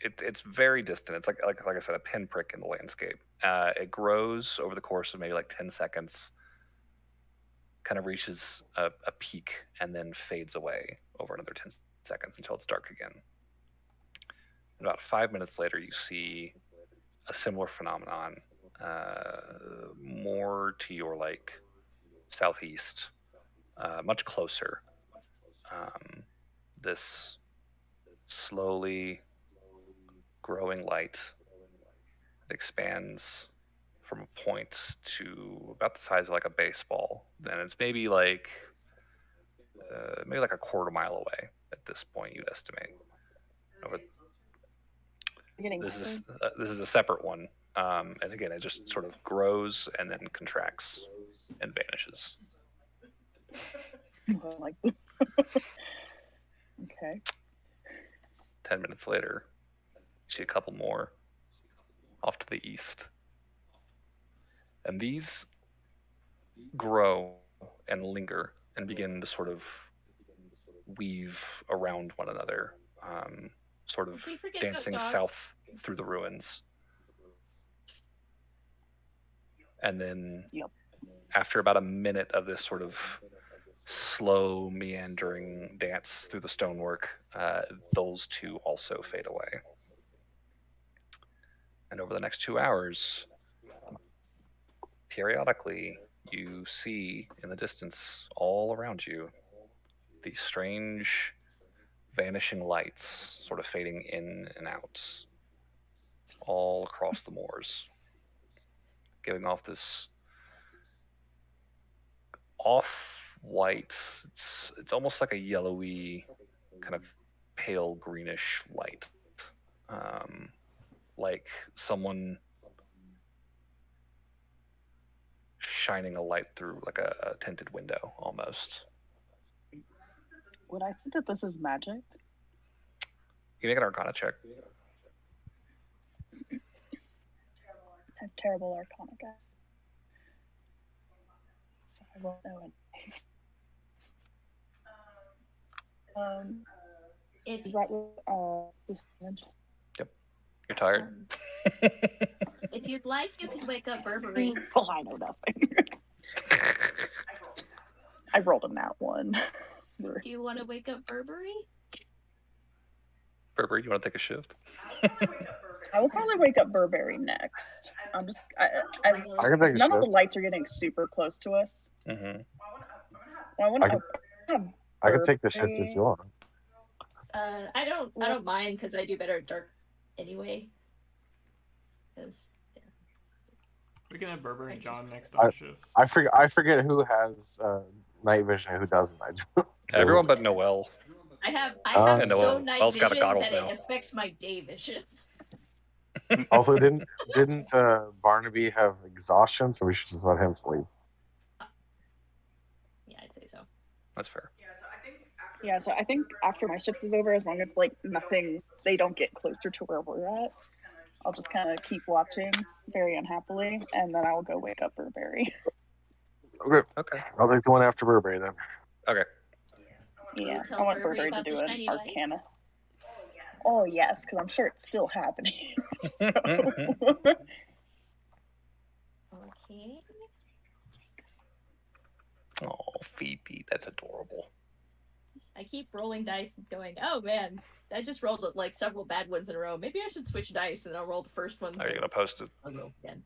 It's very distant. It's like I said, a pinprick in the landscape. It grows over the course of maybe like 10 seconds, kind of reaches a peak, and then fades away over another 10 seconds until it's dark again. And about 5 minutes later, you see a similar phenomenon, more to your like southeast, much closer. This slowly growing light expands from a point to about the size of like a baseball. And it's maybe like a quarter mile away at this point, you'd estimate. This is a separate one, and again, it just sort of grows and then contracts and vanishes. Like okay. 10 minutes later, you see a couple more off to the east. And these grow and linger and begin to sort of weave around one another, sort of dancing south through the ruins. And then after about a minute of this sort of slow, meandering dance through the stonework, those two also fade away. And over the next 2 hours, periodically you see in the distance all around you these strange vanishing lights sort of fading in and out all across the moors, giving off this off-white, it's almost like a yellowy kind of pale greenish light, like someone shining a light through like a tinted window almost. Would I think that this is magic? You make an Arcana check. I have terrible Arcana, guys. So I won't know it. If Is that what disadvantage? Yep. You're tired. if you'd like, you can wake up Burberry. Oh, I know nothing. I rolled a nat one. Do you want to wake up Burberry? Burberry, you want to take a shift? I will probably wake up Burberry next. I'm just I can take a none of shift. the lights are getting super close to us. Mm-hmm. Well, I want I can take the shift if you want. I don't mind because I do better at dark anyway. Because We can have Burberry and John next I- on shifts. I forget who has night vision and who doesn't. Everyone but Noel. I have And so Noel- night Noel's got vision goggles that now. it affects my day vision. Also, didn't Barnaby have exhaustion? So we should just let him sleep. Yeah, I'd say so. That's fair. Yeah, so I think after my shift is over, as long as like nothing, they don't get closer to where we're at, I'll just kind of keep watching very unhappily, and then I'll go wake up Burberry. Okay. I'll take the one after Burberry then. Okay. Yeah, tell I want Burberry Burberry to about do the an shiny Arcana. lights? Oh yes, because I'm sure it's still happening. So. Okay. Oh, Phoebe, that's adorable. I keep rolling dice and going, oh man, I just rolled like several bad ones in a row. Maybe I should switch dice and I'll roll the first one. Are you gonna post it? I'll roll again.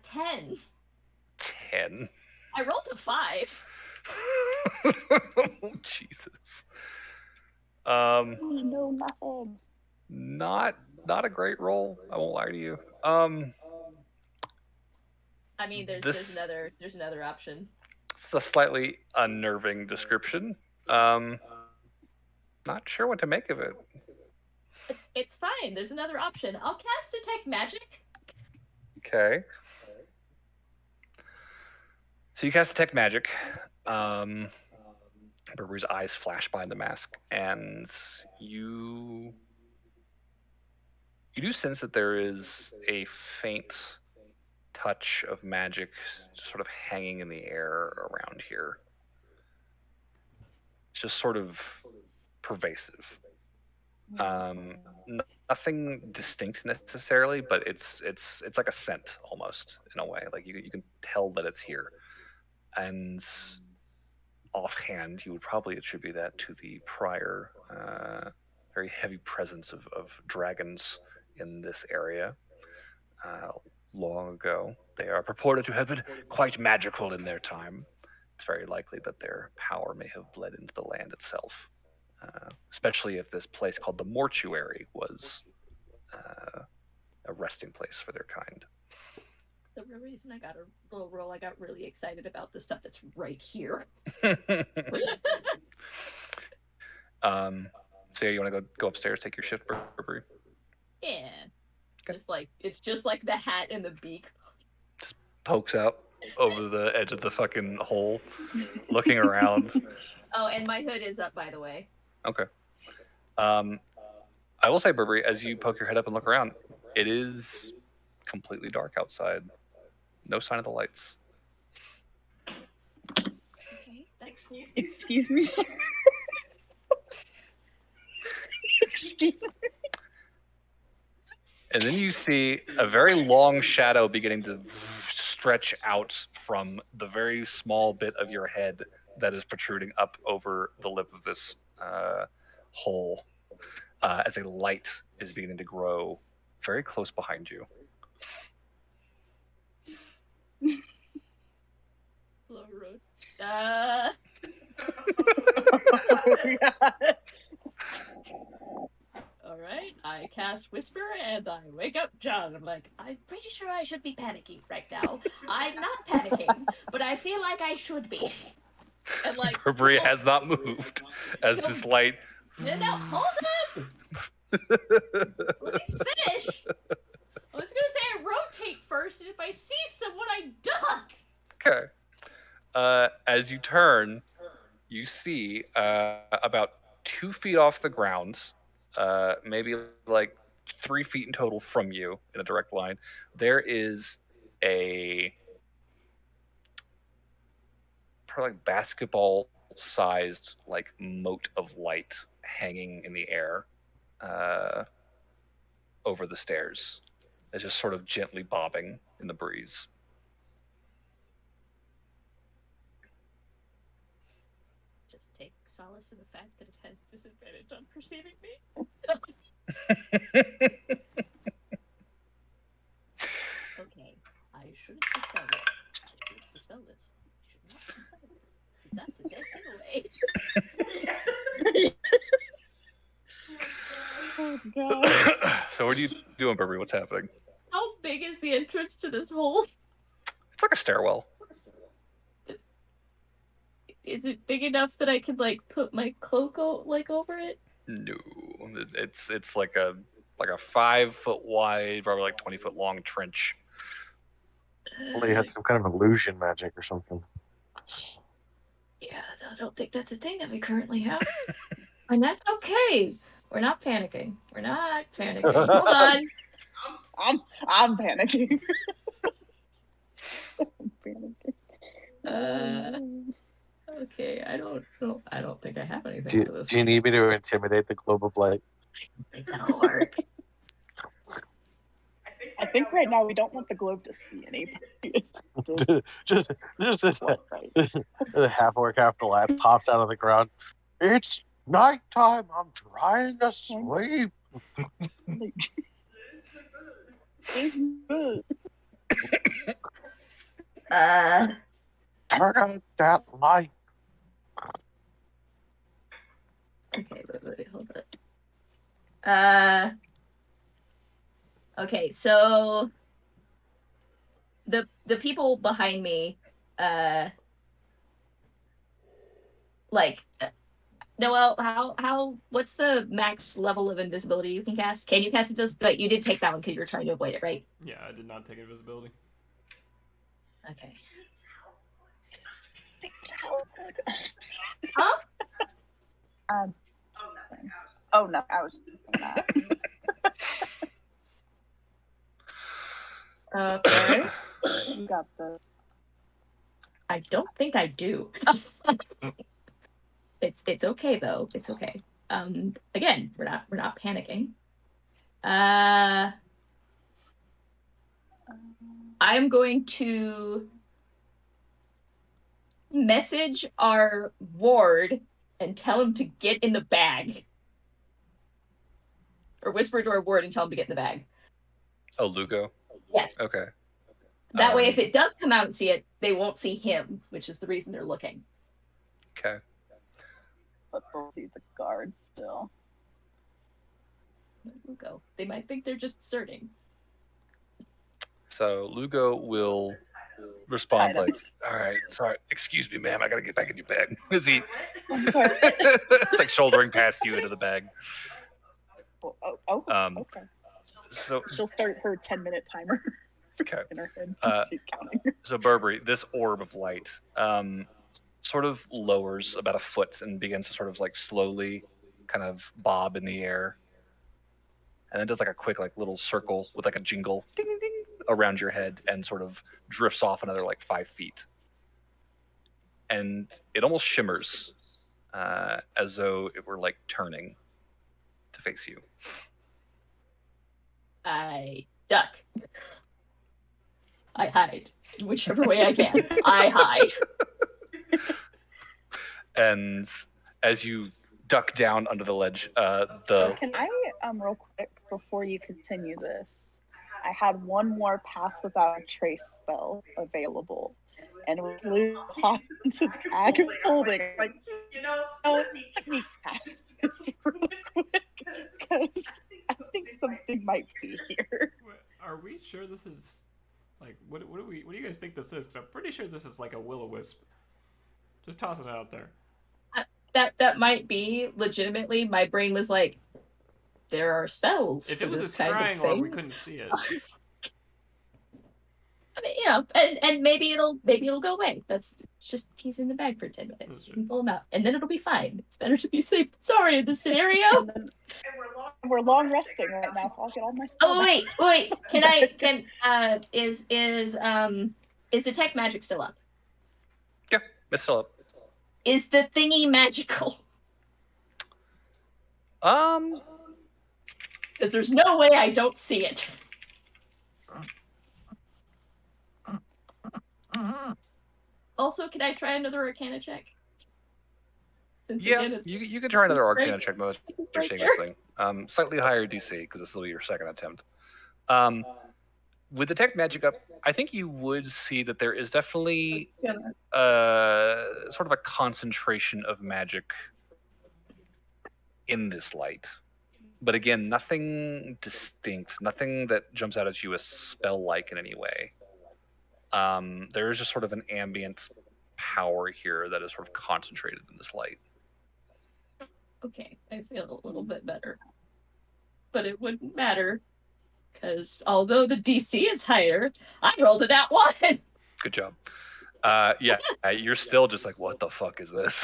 10. 10. I rolled a 5. Oh, Jesus. We know nothing. Not a great roll. I won't lie to you. I mean, there's another option. It's a slightly unnerving description. Not sure what to make of it. It's fine. There's another option. I'll cast Detect Magic. Okay. So you cast Detect Magic. Burberry's eyes flash behind the mask, and you do sense that there is a faint touch of magic just sort of hanging in the air around here. It's just sort of pervasive. Nothing distinct necessarily, but it's like a scent almost in a way. Like you can tell that it's here. And offhand, you would probably attribute that to the prior very heavy presence of dragons in this area long ago. They are purported to have been quite magical in their time. It's very likely that their power may have bled into the land itself, especially if this place called the mortuary was a resting place for their kind. The real reason I got a little roll, I got really excited about the stuff that's right here. So yeah, you want to go upstairs, take your shift, Burberry? Yeah. It's just like the hat and the beak. Just pokes out over the edge of the fucking hole, looking around. Oh, and my hood is up, by the way. Okay. I will say, Burberry, as you poke your head up and look around, it is completely dark outside. No sign of the lights. Okay, Excuse me, sir. Excuse me. And then you see a very long shadow beginning to stretch out from the very small bit of your head that is protruding up over the lip of this hole as a light is beginning to grow very close behind you. All right, I cast Whisper and I wake up John. I'm like, I'm pretty sure I should be panicking right now. I'm not panicking, but I feel like I should be. And like, Burberry has not moved as this light. No, hold on. Let me finish. I was gonna say I rotate first, and if I see someone, I duck. Okay. As you turn, you see about 2 feet off the ground, maybe like 3 feet in total from you in a direct line, there is a probably like basketball-sized like mote of light hanging in the air over the stairs. It's just sort of gently bobbing in the breeze. Just take solace in the fact that it has disadvantage on perceiving me. Okay, I shouldn't dispel it. I shouldn't dispel this. I should not dispel this, because that's a dead giveaway. Oh, God. So what are you doing, Burberry? What's happening? How big is the entrance to this hole? It's like a stairwell. Is it big enough that I could like put my cloak over it? No, it's like a 5 foot wide, probably like 20 foot long trench. Well, they had some kind of illusion magic or something. Yeah, I don't think that's a thing that we currently have. And that's okay. We're not panicking. We're not panicking. Hold on. I'm panicking. I'm panicking. Okay, I don't think I have anything Do for this. you need me to intimidate the globe of light? I think that'll work. I think right now we don't want the globe to see anybody. just the half orc, half the lad pops out of the ground. It's nighttime. I'm trying to sleep. Turn on that light. Okay, wait, hold on. Okay, so the people behind me, Noelle, what's the max level of invisibility you can cast? Can you cast invisibility? But you did take that one because you were trying to avoid it, right? Yeah, I did not take invisibility. Okay. Huh? Oh no, I was not. Okay. You got this. I don't think I do. It's okay though. It's okay. Again, we're not panicking. I'm going to message our ward and tell him to get in the bag. Or whisper to our ward and tell him to get in the bag. Oh, Lugo? Yes. Okay. That way, if it does come out and see it, they won't see him, which is the reason they're looking. Okay. But they'll see the guards still. Lugo. They might think they're just deserting. So Lugo will respond like, "All right, sorry, excuse me, ma'am, I gotta get back in your bag." Is he? I'm sorry. It's like shouldering past you into the bag. Okay. So she'll start her 10-minute timer. Okay. In her head, she's counting. So Burberry, this orb of light, sort of lowers about a foot and begins to sort of like slowly, kind of bob in the air, and then does like a quick like little circle with like a jingle, ding ding ding, around your head, and sort of drifts off another like 5 feet, and it almost shimmers, as though it were like turning to face you. I duck. I hide in whichever way I can. I hide. And as you duck down under the ledge, Can I real quick before you continue this? I had one more pass without a trace spell available. and we lose hop into the bag of holding. Like, let me pass this real quick because I think something might be here. Are we sure this is like what do you guys think this is? Because I'm pretty sure this is like a will-o-wisp. Just tossing it out there. That might be legitimately. My brain was like, there are spells. If for it was this a kind of scrying orb, thing. we couldn't see it. I mean, and maybe it'll go away. It's just he's in the bag for 10 minutes. You can pull him out, and then it'll be fine. It's better to be safe. Sorry, in this scenario. And we're long resting right now, so I'll get all my stuff. Oh wait. Is detect magic still up? Yeah, it's still up. Is the thingy magical? Because there's no way I don't see it. Also, can I try another Arcana check? Since Yeah, again, you can try another Arcana right, check mode. this is You're right seeing here. this thing. Slightly higher DC because this will be your second attempt. With detect magic up, I think you would see that there is definitely sort of a concentration of magic in this light. But again, nothing distinct, nothing that jumps out at you as spell-like in any way. There is just sort of an ambient power here that is sort of concentrated in this light. Okay, I feel a little bit better. But it wouldn't matter, because although the DC is higher, I rolled it at 1! Good job. Yeah, you're still just like, what the fuck is this?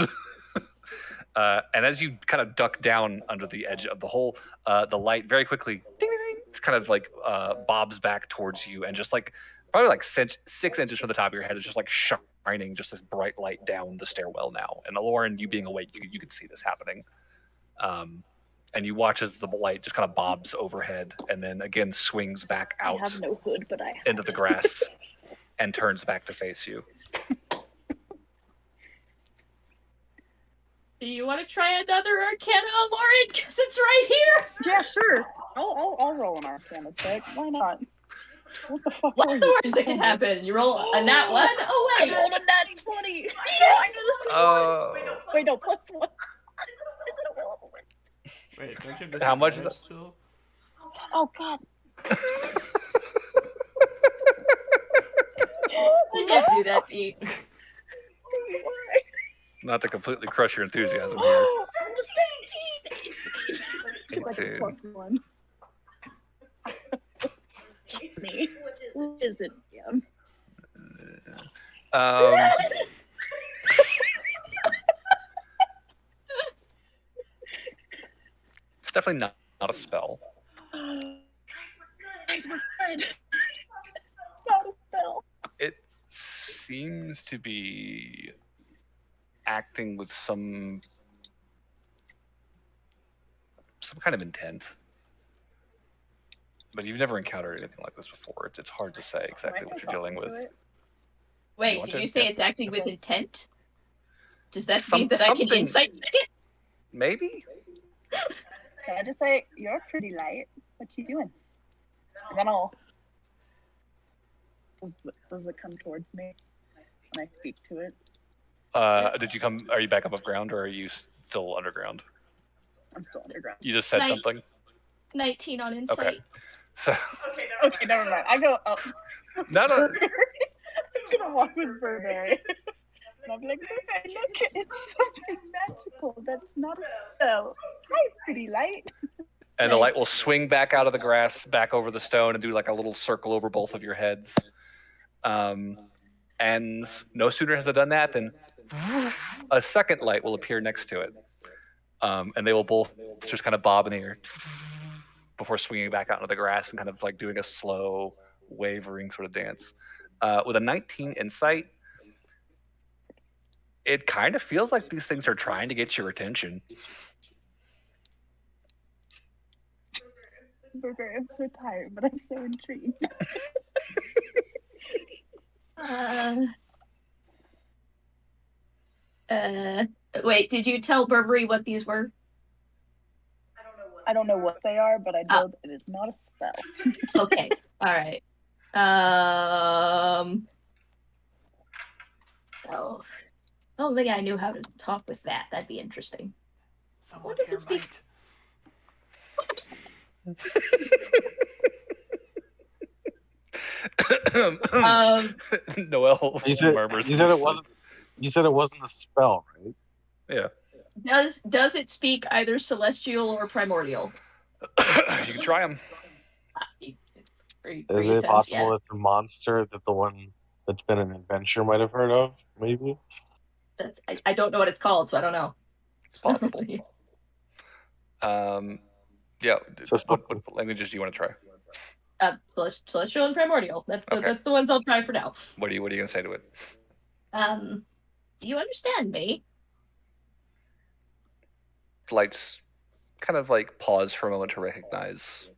And as you kind of duck down under the edge of the hole, the light very quickly ding, ding, ding, just kind of like bobs back towards you, and just like probably like 6 inches from the top of your head is just like shining just this bright light down the stairwell now. And Lauren, you being awake, you can see this happening. And you watch as the light just kind of bobs overhead and then again swings back out I have no hood, but I have into the grass and turns back to face you. Do you want to try another Arcana, Lauren? Because it's right here! Yeah, sure. I'll roll an Arcana check. Why not? What the fuck? What's the worst that can happen? You roll a nat 1? Oh, wait! I rolled a nat 20! Yes! Wait, no, plus 1. Wait, don't you have How much is disadvantage it? still? Oh, God. I can't do that, Pete. Not to completely crush your enthusiasm here. Oh, I'm 17! Like a 18. plus 1. Me. Which is it? Yeah. It's definitely not a spell. Guys, we're good. It's not a spell. It seems to be acting with some kind of intent. But you've never encountered anything like this before. It's hard to say exactly what you're dealing with. Wait, want did to- you say yeah. it's acting with intent? Does that mean that I can something- insight check it? Maybe? Can I just say, you're pretty light. What you doing? And then I'll... Does it come towards me when I speak to it? Did you come? Are you back above ground or are you still underground? I'm still underground. You just said Nice. something. 19 on insight. Okay. So Okay, never mind. I go up. no. I'm gonna walk with Burberry. And I'm like, Burberry, look, it's something magical. That's not a spell. Hi, pretty light. And the light will swing back out of the grass, back over the stone, and do like a little circle over both of your heads. And no sooner has it done that than a second light will appear next to it. And they will both just kind of bob in the air before swinging back out into the grass and kind of like doing a slow, wavering sort of dance. With a 19 insight, it kind of feels like these things are trying to get your attention. Burberry, I'm so tired, but I'm so intrigued. Wait, did you tell Burberry what these were? I don't know what they are, but I know that it is not a spell. Okay, all right. Only I knew how to talk with that. That'd be interesting. Someone What if here it speaks? might. Noel You said, murmurs. you said it wasn't. You said it wasn't a spell, right? Yeah. Does it speak either celestial or primordial? You can try them. Is it possible it's a monster that the one that's been an adventure might have heard of? Maybe. I don't know what it's called, so I don't know. It's possible. Yeah. What languages do you want to try? Celestial and primordial. That's the ones I'll try for now. What are you gonna say to it? Do you understand me? Lights kind of like pause for a moment to recognize,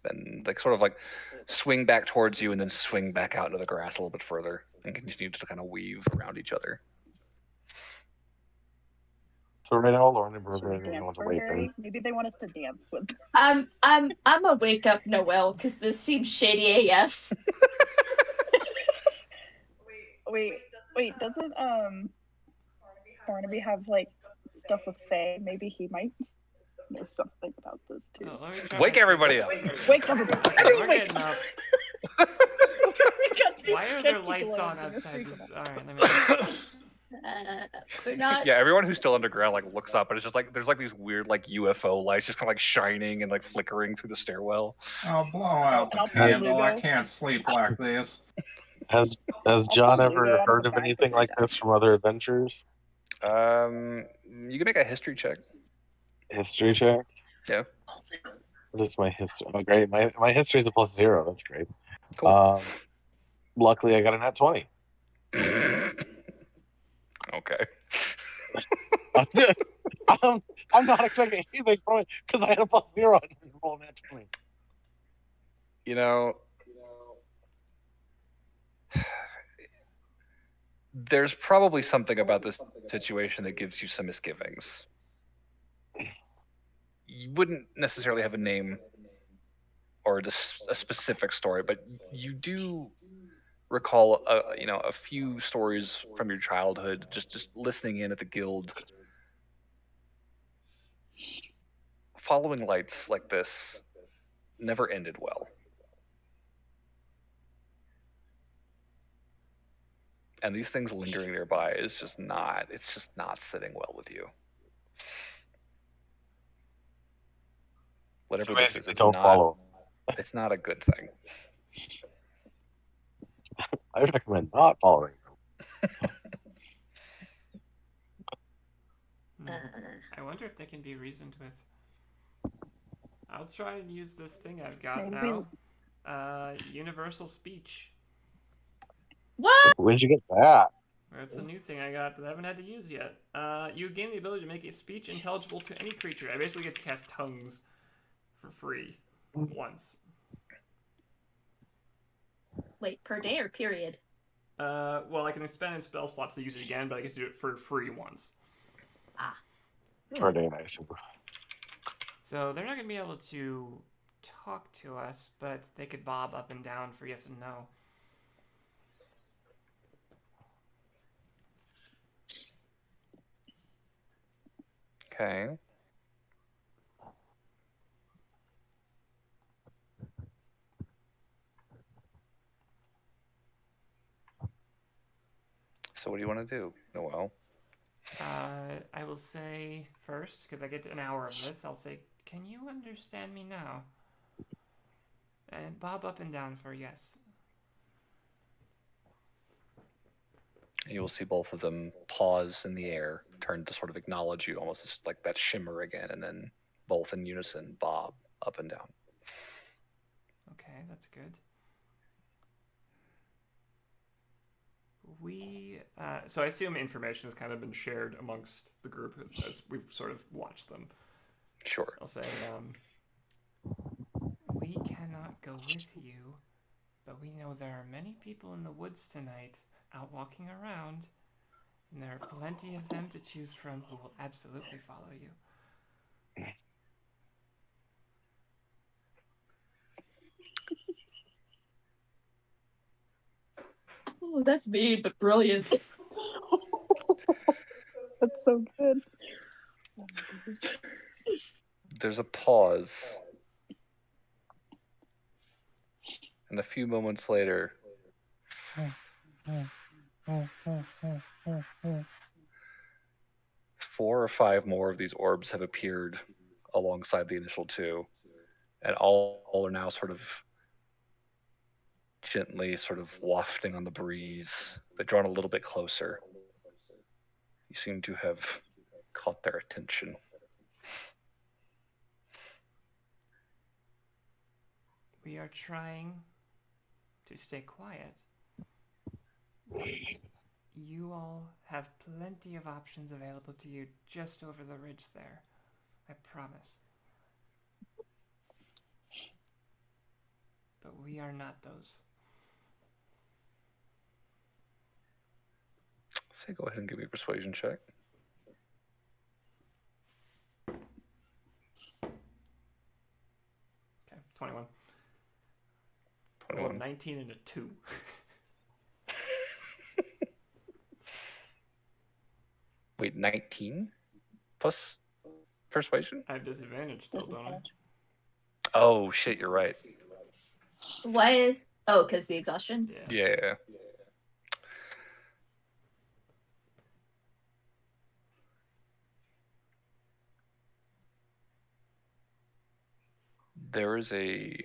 then like sort of like swing back towards you and then swing back out into the grass a little bit further and continue to kind of weave around each other. So right now, Lauren and Should Burger we dance want to for wait. Harry? Maybe they want us to dance with. I'm a wake up Noel because this seems shady AF. Wait, doesn't Barnaby have like stuff with Faye? Maybe he might know something about this too. Wake everybody up! Wake everybody! We're getting up. Why are there sketchy lights on globes outside? and All right, let me. We're not. Yeah, everyone who's still underground like looks up, and it's just like there's like these weird like UFO lights just kind of like shining and like flickering through the stairwell. I'll blow out the candle. I can't sleep like this. Has John ever heard of anything like this from other adventures? You can make a history check. History check? Yeah. What is my history? Oh, great. My history is a +0. That's great. Cool. Luckily, I got a nat 20. Okay. I'm not expecting anything from it because I had a +0 and rolled a nat 20. You know, there's probably something about this situation that gives you some misgivings. You wouldn't necessarily have a name or just a specific story, but you do recall a few stories from your childhood, just listening in at the guild. Following lights like this never ended well. And these things lingering nearby is just not sitting well with you. Whatever this is, it's not a good thing. I recommend not following them. I wonder if they can be reasoned with. I'll try and use this thing I've got Maybe. now. Universal speech. What? Where'd you get that? It's a new thing I got that I haven't had to use yet. You gain the ability to make a speech intelligible to any creature. I basically get to cast tongues for free once. Wait, per day or period? Well, I can expend in spell slots to use it again, but I get to do it for free once. Per day, I assume. So they're not going to be able to talk to us, but they could bob up and down for yes and no. Okay. So what do you want to do, Noel? I will say first, because I get an hour of this, I'll say, can you understand me now? And bob up and down for yes. You will see both of them pause in the air, turn to sort of acknowledge you, almost just like that shimmer again, and then both in unison bob up and down. Okay, that's good. So I assume information has kind of been shared amongst the group as we've sort of watched them. Sure. I'll say, we cannot go with you, but we know there are many people in the woods tonight out walking around, and there are plenty of them to choose from who will absolutely follow you. Oh, that's mean, but brilliant. That's so good. Oh, my goodness. There's a pause. And a few moments later, 4 or 5 more of these orbs have appeared alongside the initial 2, and all are now sort of gently sort of wafting on the breeze. They've drawn a little bit closer. You seem to have caught their attention. We are trying to stay quiet. You all have plenty of options available to you just over the ridge there. I promise. But we are not those. So go ahead and give me a persuasion check. Okay, 21. 21. 19 and a 2. Wait, 19 plus persuasion? I have disadvantage still, don't I? Oh shit, you're right. Why is... Oh, because the exhaustion? Yeah. There is a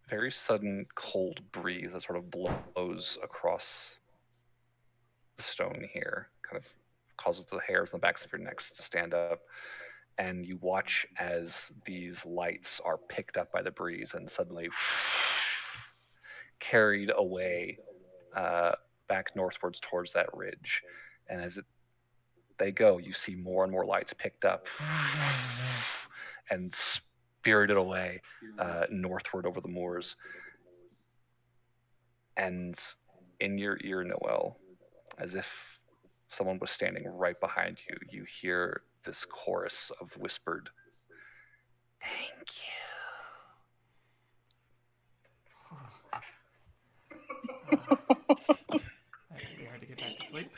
very sudden cold breeze that sort of blows across the stone here, kind of causes the hairs on the backs of your necks to stand up, and you watch as these lights are picked up by the breeze and suddenly carried away back northwards towards that ridge. And as they go, you see more and more lights picked up and spirited away northward over the moors. And in your ear, Noel, as if someone was standing right behind you, you hear this chorus of whispered, "Thank you." That's gonna be hard to get back to sleep.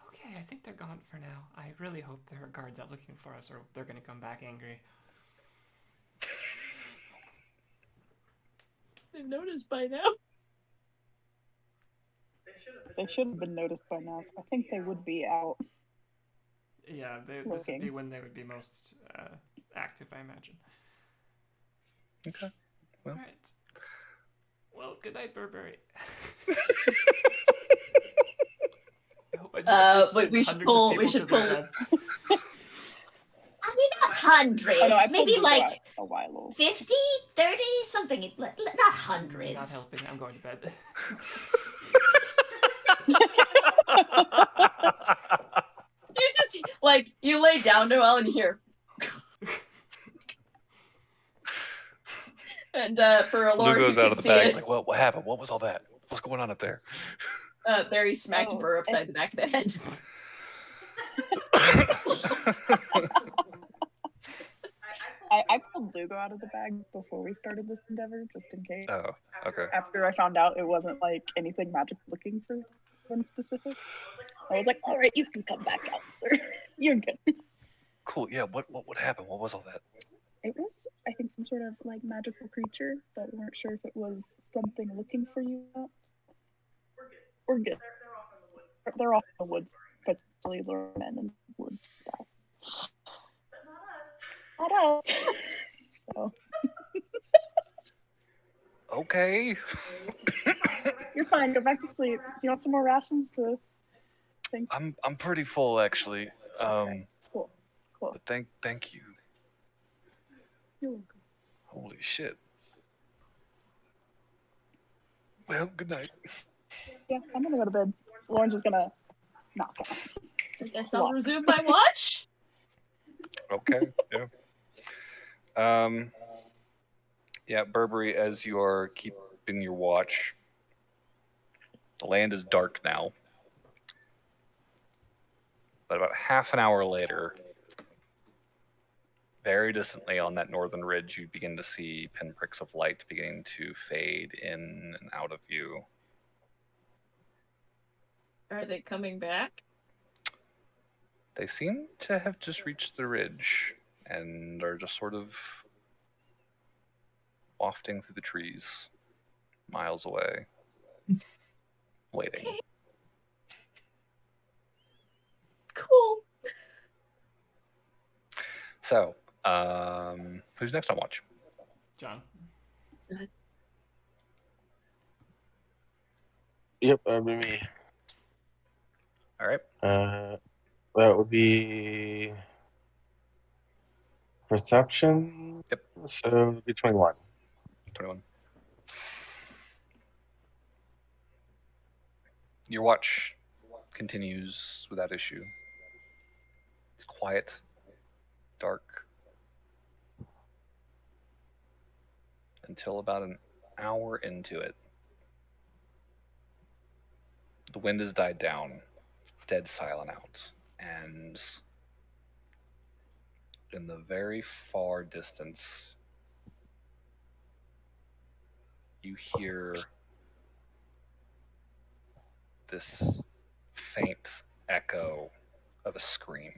Okay, I think they're gone for now. I really hope there are guards out looking for us, or they're gonna come back angry. They've noticed by now. They should have been noticed by now, so I think they would be out. Yeah, this would be when they would be most active, I imagine. Okay. Well. All right. Well, good night, Burberry. Wait, we should pull. We should pull. I mean, not hundreds. Oh, no, maybe like a while 50, 30, something. Not hundreds. Not helping. I'm going to bed. You just like you lay down, Noel, and you hear. And for a Lord, Lou goes you out can of the see bag it. like, what happened? What was all that? What's going on up there? Barry smacked Burr upside the back of the head. I pulled Lugo out of the bag before we started this endeavor, just in case. Oh, okay. After I found out it wasn't like anything magic looking for one specific, I was like, "All right, you can come back out, sir. You're good." Cool. Yeah. What happened? What was all that? It was, I think, some sort of like magical creature, but we weren't sure if it was something looking for you. We're good. They're off in the woods, potentially luring men in the woods. Not us. So. Okay. You're fine. Go back to sleep. You want some more rations to think? I'm pretty full actually. Okay. Cool. But thank you. You're welcome. Holy shit. Well, good night. Yeah, I'm gonna go to bed. Lauren's just gonna knock out. I guess I'll resume my watch. Okay. Yeah. Yeah, Burberry, as you are keeping your watch, the land is dark now. But about half an hour later, very distantly on that northern ridge, you begin to see pinpricks of light beginning to fade in and out of view. Are they coming back? They seem to have just reached the ridge and are just sort of wafting through the trees, miles away, waiting. Okay. Cool. So, who's next on watch? John. Yep, that'd be me. All right. That would be perception. Yep. So it'd be 21. 21. Your watch continues without issue. It's quiet, dark, until about an hour into it. The wind has died down, dead silent out, and in the very far distance, you hear this faint echo of a scream.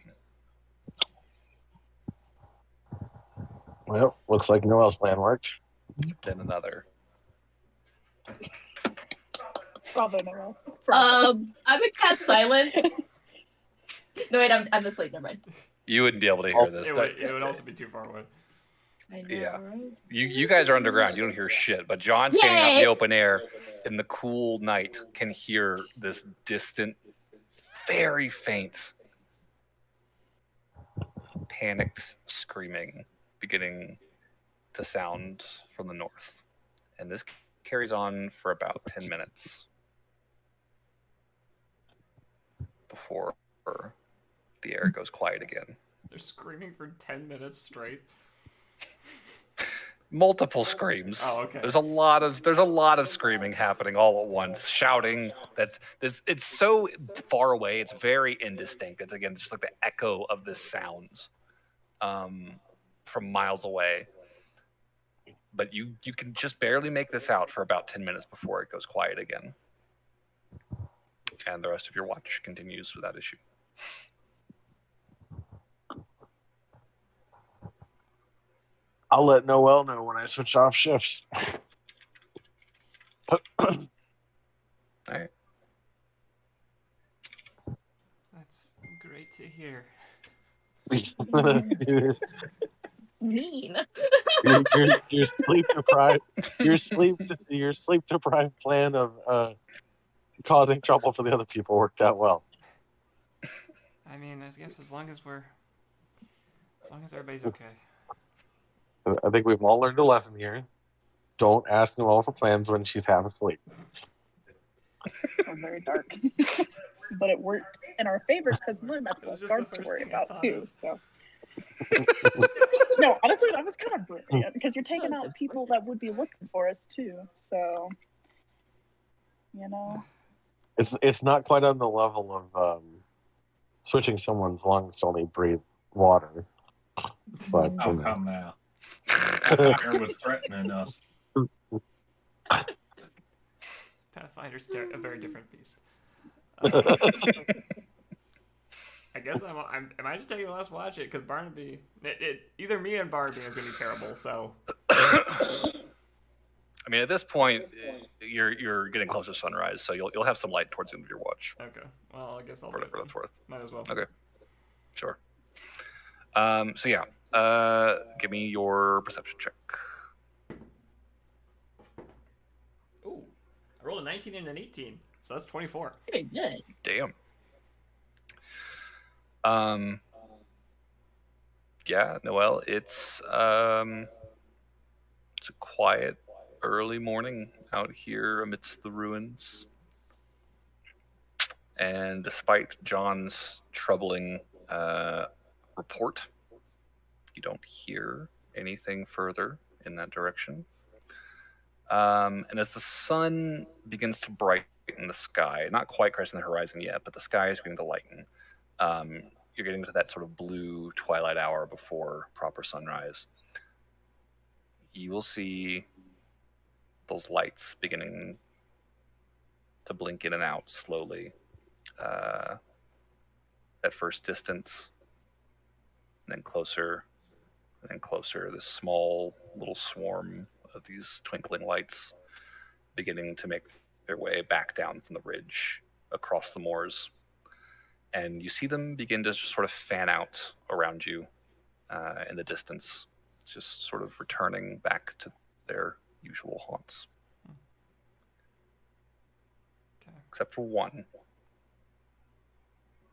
Well, looks like Noel's plan worked. Then another. Bravo, Noel. I'm gonna cast silence. No, wait, I'm asleep. Never mind. You wouldn't be able to hear this. It would also be too far away. I know, Yeah. right? You guys are underground. You don't hear shit. But John, standing out in the open air in the cool night, can hear this distant, very faint, panicked screaming beginning to sound from the north. And this carries on for about 10 minutes before the air goes quiet again. They're screaming for 10 minutes straight. Multiple screams. Oh, okay. There's a lot of screaming happening all at once, shouting. It's so far away. It's very indistinct. It's again just like the echo of this sound from miles away. But you can just barely make this out for about 10 minutes before it goes quiet again. And the rest of your watch continues without issue. I'll let Noel know when I switch off shifts. All right. That's great to hear. Mean. your sleep deprived plan of causing trouble for the other people worked out well. I mean, I guess as long as everybody's okay. I think we've all learned a lesson here. Don't ask Noelle for plans when she's half asleep. It was very dark. But it worked in our favor because one, that's less guards to worry about too. So no, honestly, that was kind of brilliant because you're taking out people that would be looking for us too. So It's not quite on the level of switching someone's lungs to only breathe water. But Oh, come now. Pathfinder was threatening us. Pathfinder's a very different beast. I guess am I just taking the last watch it because Barnaby? Either me and Barnaby is gonna be terrible. So. I mean, at this point, you're getting close to sunrise, so you'll have some light towards the end of your watch. Okay. Well, I guess I'll. Whatever that's worth. Might as well. Okay. Sure. So yeah, give me your perception check. Ooh, I rolled a 19 and an 18, so that's 24. Pretty good. Damn. Yeah, Noelle, it's a quiet early morning out here amidst the ruins. And despite John's troubling report, you don't hear anything further in that direction. And as the sun begins to brighten the sky, not quite cresting the horizon yet, but the sky is beginning to lighten, you're getting to that sort of blue twilight hour before proper sunrise. You will see those lights beginning to blink in and out slowly at first distance, and then closer, and then closer. This small little swarm of these twinkling lights beginning to make their way back down from the ridge across the moors. And you see them begin to just sort of fan out around you in the distance, just sort of returning back to their usual haunts. Okay. Except for one,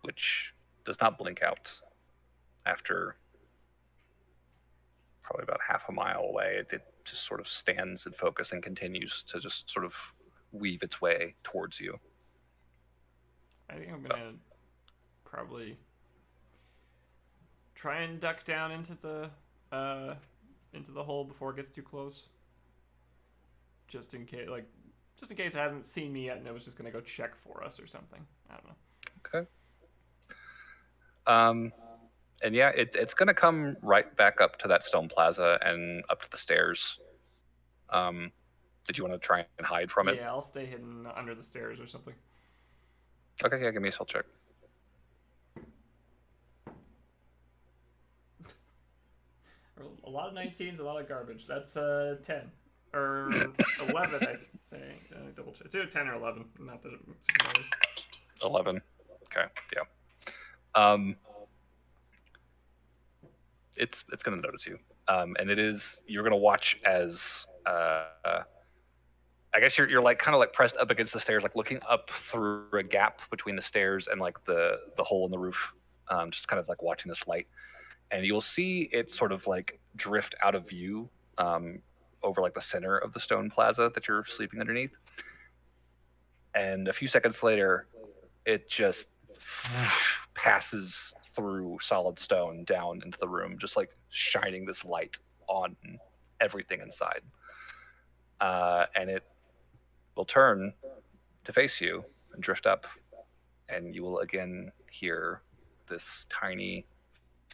which does not blink out after probably about half a mile away. It just sort of stands in focus and continues to just sort of weave its way towards you. I think I'm gonna probably try and duck down into the hole before it gets too close. Just in case it hasn't seen me yet and it was just gonna go check for us or something. I don't know. Okay. And yeah, it's gonna come right back up to that stone plaza and up to the stairs. Did you want to try and hide from it? Yeah, I'll stay hidden under the stairs or something. Okay, yeah, give me a stealth check. A lot of 19s, a lot of garbage. That's 10 or 11, I think. Let me double check. It's either 10 or 11. Not that it matters. 11. Okay, yeah. It's gonna notice you, and you're gonna watch as I guess you're like kind of like pressed up against the stairs, like looking up through a gap between the stairs and like the hole in the roof, just kind of like watching this light, and you will see it sort of like drift out of view over like the center of the stone plaza that you're sleeping underneath, and a few seconds later, it just passes through solid stone down into the room, just like shining this light on everything inside. And it will turn to face you and drift up, and you will again hear this tiny,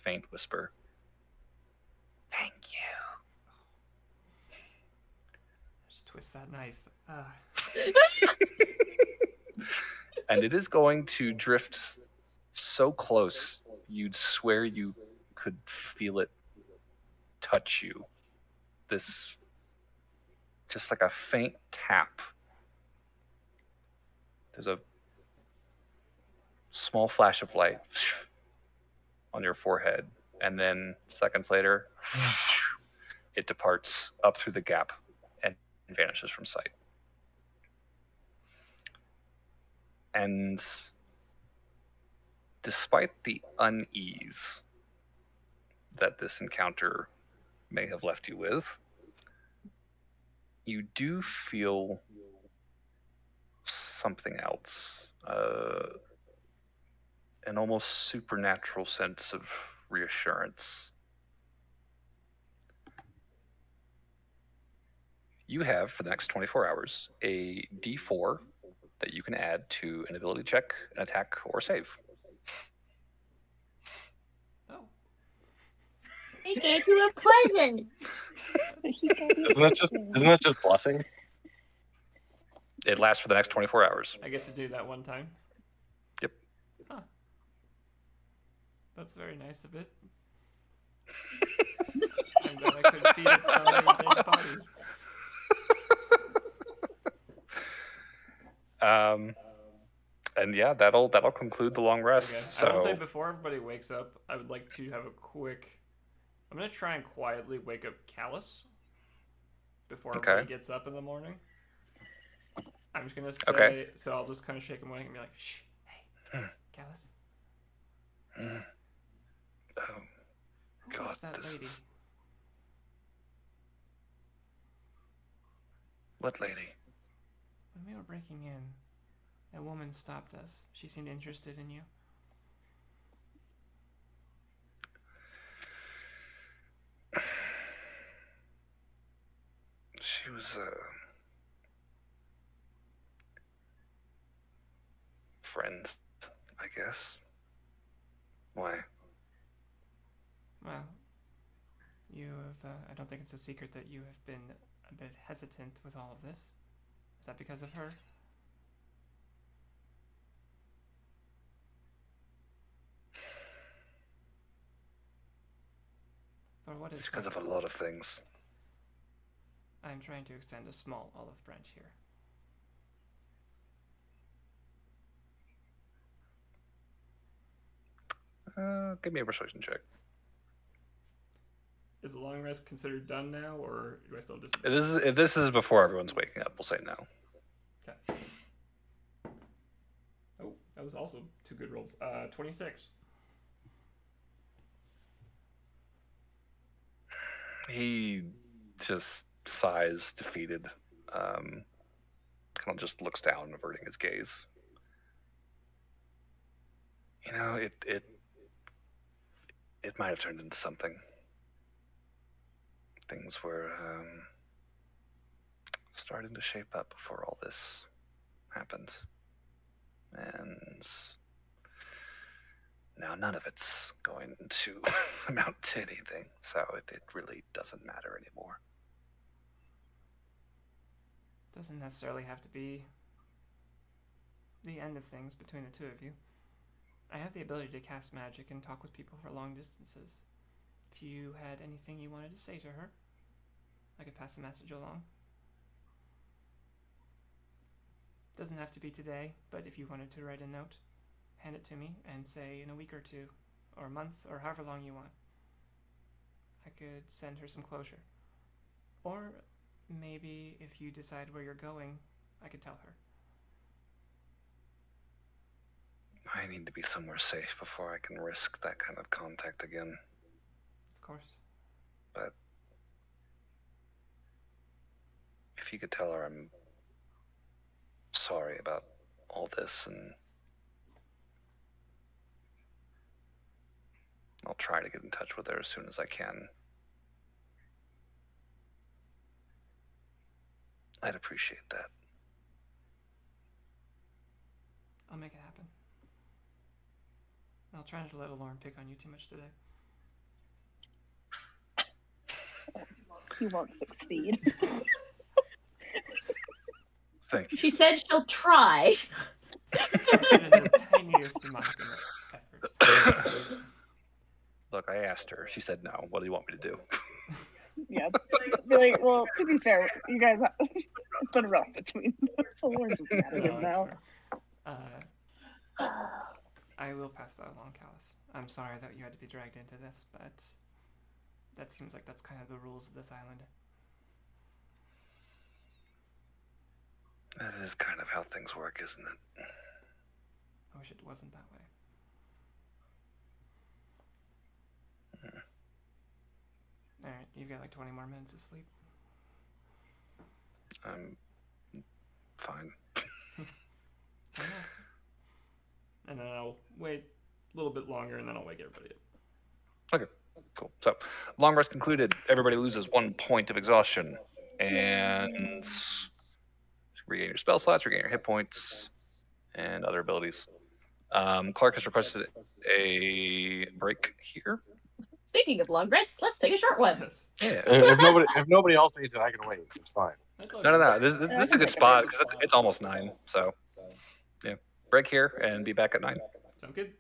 faint whisper. Thank you. Just twist that knife. And it is going to drift so close, you'd swear you could feel it touch you. This, just like a faint tap. There's a small flash of light on your forehead, and then seconds later, it departs up through the gap and vanishes from sight. And despite the unease that this encounter may have left you with, you do feel something else, an almost supernatural sense of reassurance. You have, for the next 24 hours, a D4 that you can add to an ability check, an attack, or save. Oh. I gave you a present. Isn't that just blessing? It lasts for the next 24 hours. I get to do that one time. Yep. Huh. That's very nice of it. I'm glad I could feed it so many dead bodies. And yeah, that'll conclude the long rest. Okay. So I will say before everybody wakes up, I would like to have a quick. I'm gonna try and quietly wake up Callus before everybody gets up in the morning. I'm just gonna say, so I'll just kind of shake him awake and be like, "Shh, hey, Callus." Who was that lady? What lady? When we were breaking in, a woman stopped us. She seemed interested in you. She was a friend, I guess. Why? Well, you have. I don't think it's a secret that you have been a bit hesitant with all of this. Is that because of her? For what is It's because of worth, a lot of things. I'm trying to extend a small olive branch here. Give me a persuasion check. Is the long rest considered done now, or do I still disadvantage? If this is before everyone's waking up, we'll say no. Okay. Oh, that was also 2 good rolls. 26. He just sighs, defeated. Kind of just looks down, averting his gaze. You know, it might have turned into something. Things were starting to shape up before all this happened. And now none of it's going to amount to anything, so it really doesn't matter anymore. Doesn't necessarily have to be the end of things between the two of you. I have the ability to cast magic and talk with people for long distances. If you had anything you wanted to say to her, I could pass the message along. Doesn't have to be today, but if you wanted to write a note, hand it to me and say in a week or 2, or a month, or however long you want, I could send her some closure. Or maybe if you decide where you're going, I could tell her. I need to be somewhere safe before I can risk that kind of contact again. Of course. But if you could tell her I'm sorry about all this, and I'll try to get in touch with her as soon as I can. I'd appreciate that. I'll make it happen. I'll try not to let Lauren pick on you too much today. He won't succeed. Thank you. She said she'll try. The tiniest amount of effort. Look, I asked her. She said no. What do you want me to do? Yeah. Be like, well, to be fair, you guys, it's been rough between Lauren's just mad at him now. I will pass that along, Callus. I'm sorry that you had to be dragged into this, but that seems like that's kind of the rules of this island. That is kind of how things work, isn't it? I wish it wasn't that way. Alright, you've got like 20 more minutes of sleep. I'm fine. And then I'll wait a little bit longer, and then I'll wake everybody up. Okay, cool. So, long rest concluded. Everybody loses 1 point of exhaustion. And regain your spell slots, regain your hit points, and other abilities. Clark has requested a break here. Speaking of long rests, let's take a short one. Yes. Yeah. If nobody else needs it, I can wait. It's fine. That's all No. good. This is a good spot because it's almost 9. So, yeah. Break here and be back at 9. Sounds good.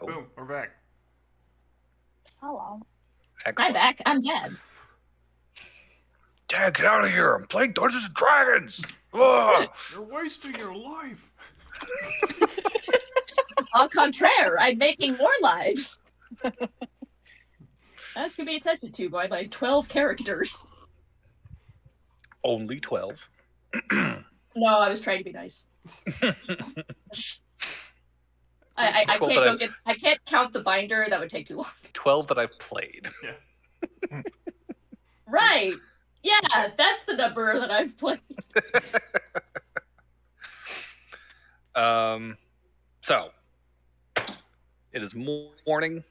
Cool. Boom, we're back. How long? I'm Excellent. back. I'm dead. Dad, get out of here! I'm playing Dungeons and Dragons. Ugh. You're wasting your life. Au contraire, I'm making more lives. That's gonna be attested to by my 12 characters. Only 12. No, I was trying to be nice. I Well, can't but go get. I can't count the binder. That would take too long. 12 that I've played. Yeah. Right. Yeah, that's the number that I've played. So it is morning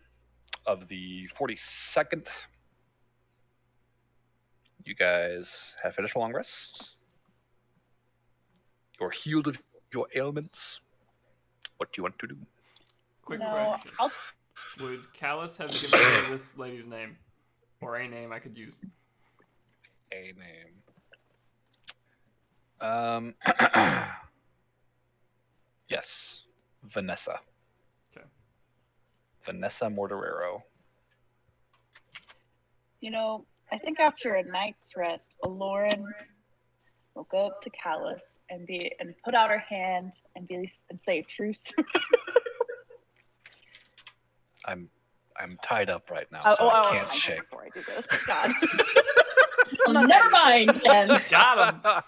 of the 42nd. You guys have finished a long rest. You're healed of your ailments. What do you want to do? Quick No, question. Would Callus have given me this lady's name? Or a name I could use? A name. Yes. Vanessa. Okay. Vanessa Mortarero. You know, I think after a night's rest, Lauren will go up to Callus and put out her hand and say truce. I'm tied up right now, so I can't shake. Before I do this. God. Well, never mind then. Got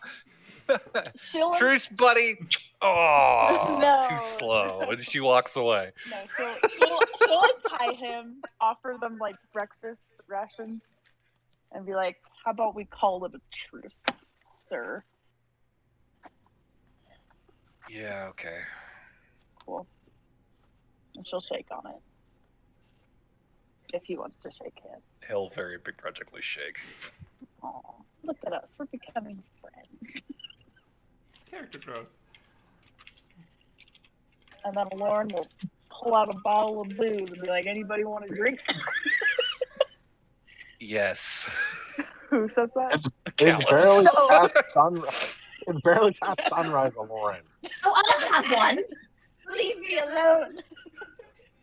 him. She'll Truce, buddy. Oh, No. too slow. And she walks away. No, she'll untie him, offer them like breakfast rations, and be like, "How about we call it a truce, sir?" Yeah, okay. Cool. And she'll shake on it if he wants to shake hands. He'll very begrudgingly shake. Aw, look at us. We're becoming friends. It's character growth. And then Lauren will pull out a bottle of booze and be like, "Anybody want a drink?" Yes. Who says that? It's Callus. barely No. past sunrise. It's barely past sunrise, Lauren. Oh, I'll have one. Leave me alone.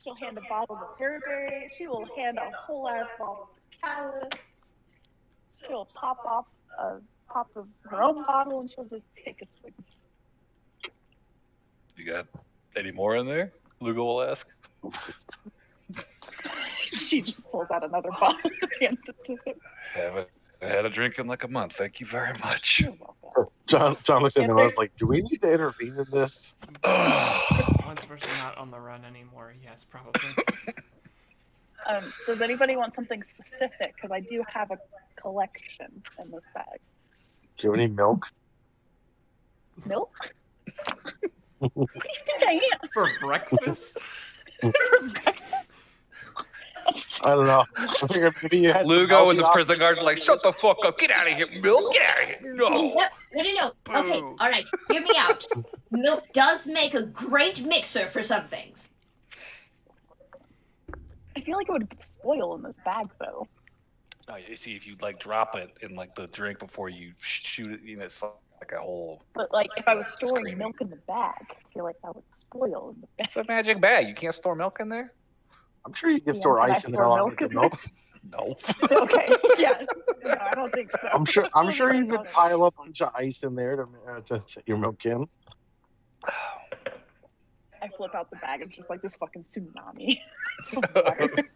She'll hand a bottle to Burberry. She will hand a whole ass bottle to Callus. She'll pop of her own bottle and she'll just take a swig. You got any more in there? Lugo will ask. She just pulls out another bottle and hands it to him. Haven't had a drink in like a month. Thank you very much. You're welcome. John looks at If him and was like, "Do we need to intervene in this?" Once we're not on the run anymore, yes, probably. Does anybody want something specific? Because I do have a collection in this bag. Do you have any milk? Milk? I For breakfast? I don't know. I figured maybe you had some Lugo healthy and the options. prison guards are like, shut the fuck up. Get out of here. Milk, get out of here. No. No. Okay, Boo. all right. Hear me out. Milk does make a great mixer for some things. I feel like it would spoil in this bag, though. No, you see, if you like drop it in like the drink before you shoot it, it's like a whole. But like, if I was storing Screaming. milk in the bag, I feel like that would spoil in the bag. It's a magic bag. You can't store milk in there? I'm sure you can Yeah, store can I ice in there store along milk with the in milk. No. Okay, yeah. No, I don't think so. I'm sure you could pile up a bunch of ice in there to set your milk in. I flip out the bag and it's just like this fucking tsunami. Could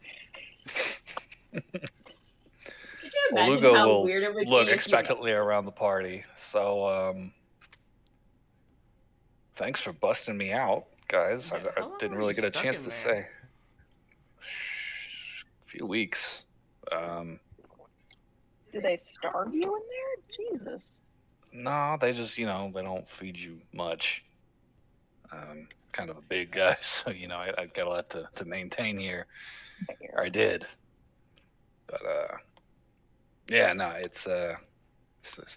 you Well, imagine Lugo how will weird it would look be if you... expectantly around the party. So, thanks for busting me out, guys. Yeah, I how long didn't were really you get a stuck chance in to there? say. A few weeks. Do they starve you in there? Jesus. No, they just, they don't feed you much. Kind of a big guy, so, I got a lot to maintain here. Or I did. But, yeah, no, it's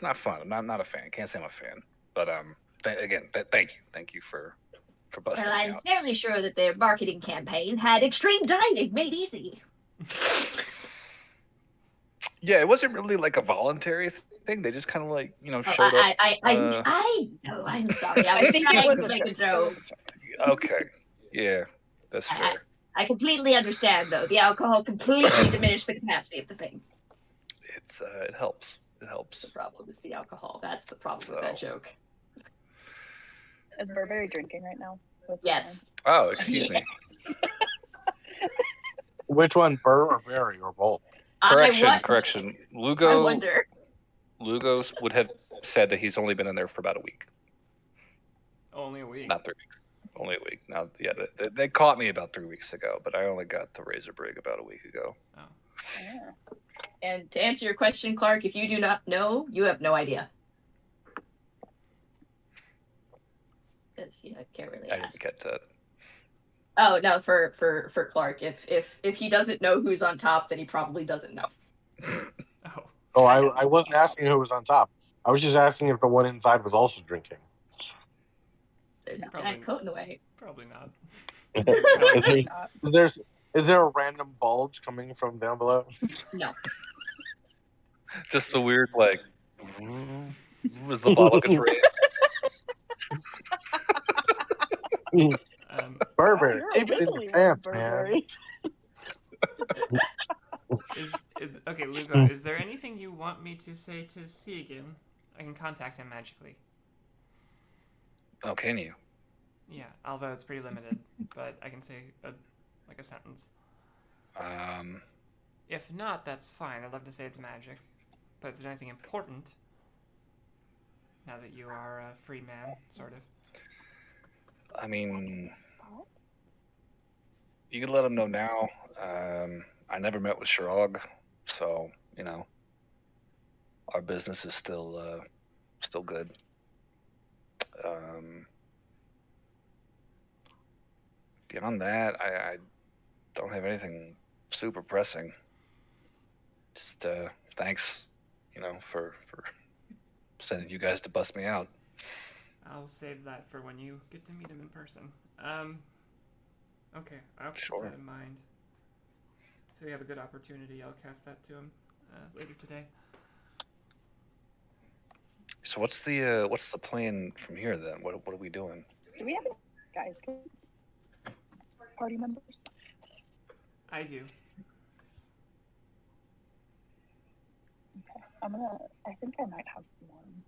not fun. I'm not a fan. Can't say I'm a fan. But, again, thank you. Thank you for busting Well, me I'm out. fairly sure that their marketing campaign had extreme dining made easy. Yeah, it wasn't really like a voluntary thing. They just kind of like, Oh, showed up. I know. I'm sorry. I I was think trying it was to a make a joke. joke. Okay. Yeah, that's fair. I completely understand, though. The alcohol completely diminished the capacity of the thing. It helps. It helps. The problem is the alcohol. That's the problem with that joke. Is Burberry drinking right now? Yes. Oh, excuse me. Which one, Burr or Barry or both? Correction. Lugo. I wonder. Lugo would have said that he's only been in there for about a week. Only a week. Not 3 weeks. Only a week. Now, yeah, they caught me about 3 weeks ago, but I only got the Razor Brig about a week ago. Oh. Yeah. And to answer your question, Clark, if you do not know, you have no idea. Because I can't really I ask. didn't get that. Oh no, for Clark, if he doesn't know who's on top, then he probably doesn't know. Oh, I wasn't asking who was on top. I was just asking if the one inside was also drinking. There's a giant coat in the way. Probably not. Is there a random bulge coming from down below? No. Just the weird, like, as the bottle gets raised. Burberry, keep it in your pants, man. Okay, Lugo, is there anything you want me to say to Segan? I can contact him magically. Oh, can you? Yeah, although it's pretty limited, but I can say a sentence. If not, that's fine. I'd love to say it's magic. But is there anything important? Now that you are a free man, sort of. I mean, you could let him know now. I never met with Shirog, so our business is still good. Beyond that, I don't have anything super pressing. Just thanks, for sending you guys to bust me out. I'll save that for when you get to meet him in person. Okay, I'll keep that in mind. If we have a good opportunity, I'll cast that to him later today. So what's the plan from here then? What are we doing? Do we have any guys party members? I do. Okay. I think I might have one.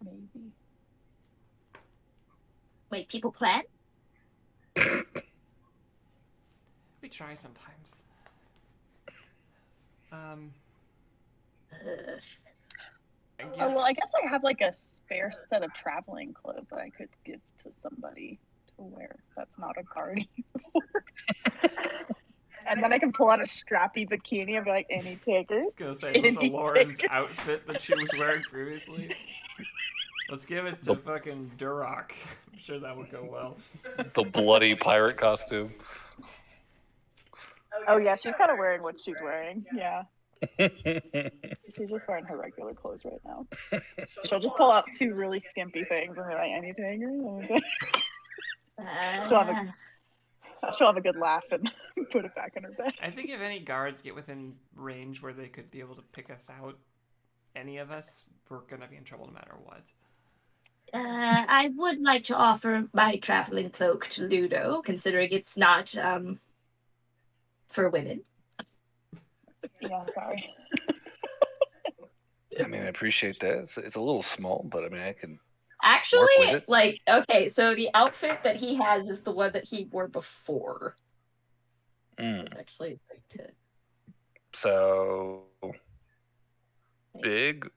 Maybe. Wait, people plan? We try sometimes. I guess I have like a spare set of traveling clothes that I could give to somebody to wear. That's not a guard uniform. And then I can pull out a strappy bikini and be like, any takers? I was gonna say, this is Lauren's outfit that she was wearing previously. Let's give it to fucking Duroc. I'm sure that would go well. The bloody pirate costume. Oh yeah, she's kind of wearing what she's wearing. Yeah. She's just wearing her regular clothes right now. She'll just pull out two really skimpy things and be like, any takers? She'll have a good laugh and put it back in her bed. I think if any guards get within range where they could be able to pick us out, any of us, we're gonna be in trouble no matter what. I would like to offer my traveling cloak to Ludo, considering it's not for women. Yeah, sorry. I mean, I appreciate that. It's a little small, but I mean, I can. Actually, okay, so the outfit that he has is the one that he wore before. Actually, so big.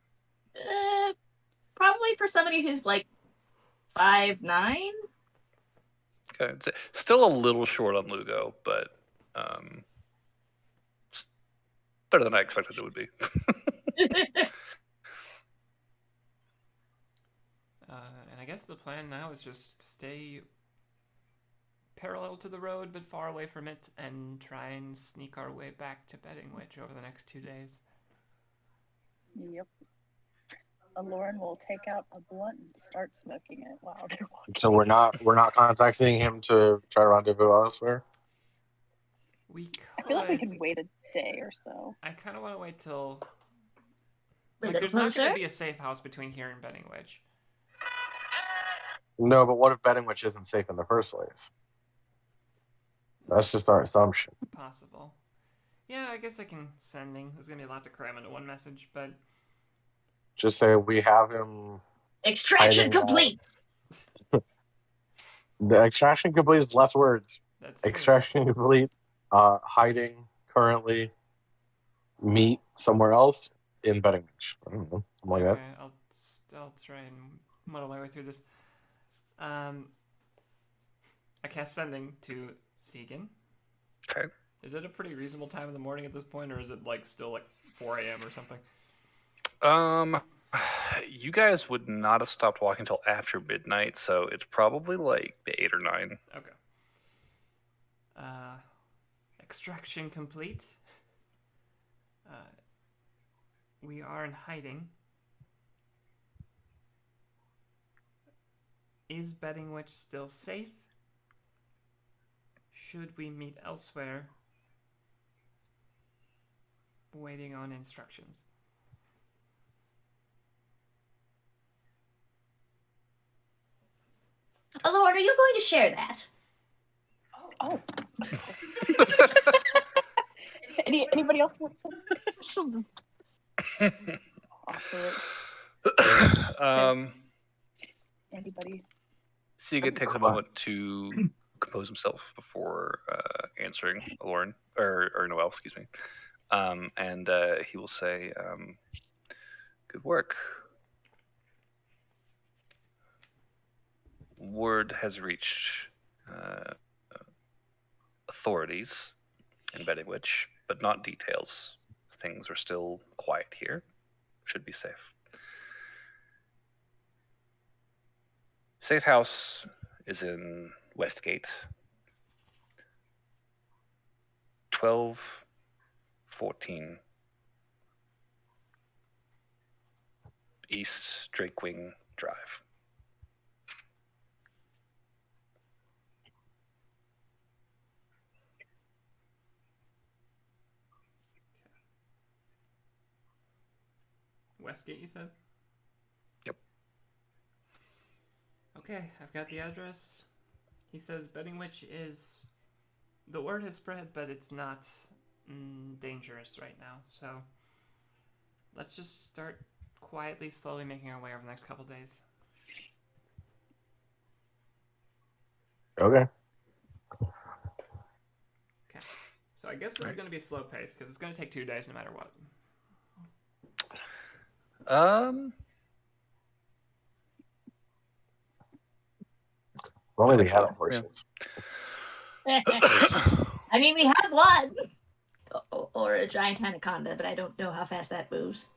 Probably for somebody who's like 5'9". Okay, it's still a little short on Lugo, but better than I expected it would be. And I guess the plan now is just stay parallel to the road but far away from it and try and sneak our way back to Betting Witch over the next 2 days. Yep. Lauren will take out a blunt and start smoking it while they're walking. So we're not contacting him to try to rendezvous elsewhere? We could. I feel like we can wait a day or so. I kind of want to wait till... There's not going to be a safe house between here and Betting Witch. No, but what if Betting Witch isn't safe in the first place? That's just our assumption. Possible. Yeah, I guess I can sending. There's gonna be a lot to cram into one message, but Just say we have him Extraction hiding complete. The extraction complete is less words. that's true. Extraction complete. Hiding currently. Meet somewhere else in Betting Beach. I don't know, something like Okay, I'll try and muddle my way through this. I cast sending to Segan. Okay. Is it a pretty reasonable time in the morning at this point, or is it like still like 4 a.m. or something? You guys would not have stopped walking until after midnight, so it's probably like 8 or 9. Okay. Extraction complete. We are in hiding. Is Betting Witch still safe? Should we meet elsewhere? Waiting on instructions. Lord, are you going to share that? Oh. Anybody else want some? She'll just offer it. Anybody? Segan takes a moment to compose himself before answering Lauren or Noel, excuse me, and he will say, "Good work. Word has reached authorities in Betting Witch, but not details. Things are still quiet here. Should be safe. Safe house is in Westgate. 1214 East Drakewing Drive." Westgate, you said? Yep. Okay, I've got the address. He says Betting Witch is... The word has spread, but it's not dangerous right now, so... Let's just start quietly, slowly making our way over the next couple days. Okay. Okay. So I guess this is going to be a slow pace, because it's going to take 2 days no matter what. If only we had horses. I mean, we have one. Or a giant anaconda, but I don't know how fast that moves.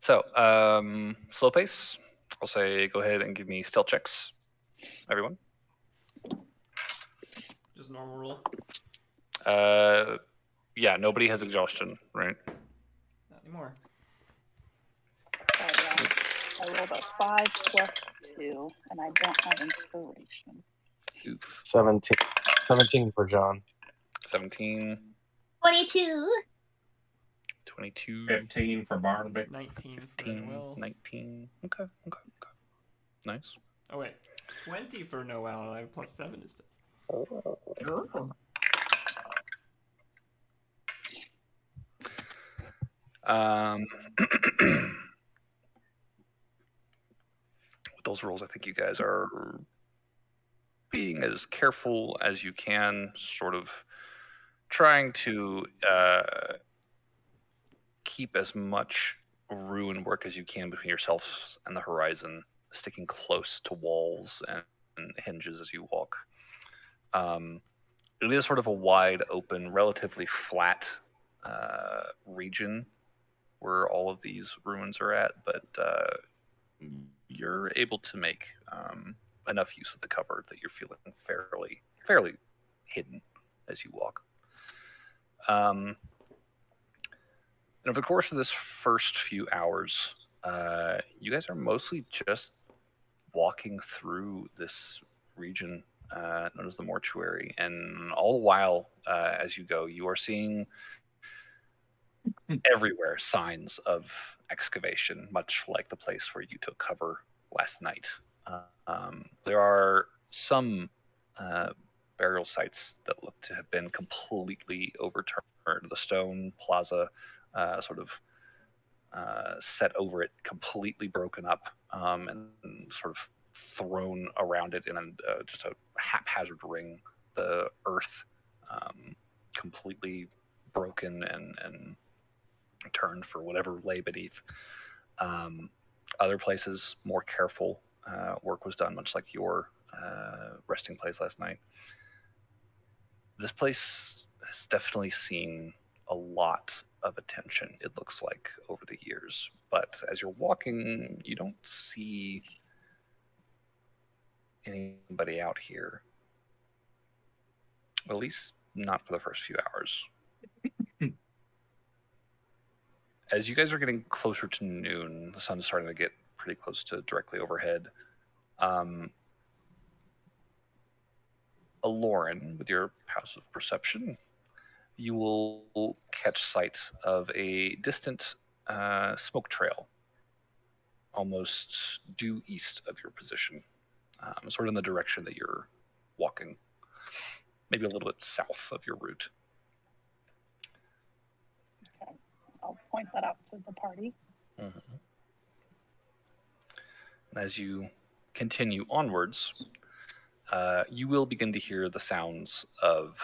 So, slow pace. I'll say go ahead and give me stealth checks, everyone. Just normal roll? Yeah, nobody has exhaustion, right? Not anymore. Yeah. I rolled a 5 plus 2, and I don't have inspiration. Oof. 17 for John. 17. 22. 22. 15 for Barnaby. 19 for 15, Noel. 19. Okay. Nice. Oh, wait. 20 for Noel. I have plus 7 instead. With those rolls, I think you guys are being as careful as you can, sort of trying to keep as much ruin work as you can between yourselves and the horizon, sticking close to walls and hinges as you walk. It is sort of a wide open, relatively flat region where all of these ruins are at, but you're able to make enough use of the cover that you're feeling fairly hidden as you walk. And over the course of this first few hours, you guys are mostly just walking through this region known as the mortuary, and all the while as you go, you are seeing everywhere signs of excavation, much like the place where you took cover last night. There are some burial sites that look to have been completely overturned. The stone plaza sort of set over it, completely broken up, and sort of thrown around it in just a haphazard ring. The earth completely broken and turned for whatever lay beneath. Other places, more careful work was done, much like your resting place last night. This place has definitely seen a lot of attention, it looks like, over the years. But as you're walking, you don't see anybody out here. At least not for the first few hours. As you guys are getting closer to noon, the sun's starting to get pretty close to directly overhead. Lauren, with your passive perception, you will catch sight of a distant smoke trail, almost due east of your position, sort of in the direction that you're walking, maybe a little bit south of your route. Okay. I'll point that out to the party. Mm-hmm. And as you continue onwards, you will begin to hear the sounds of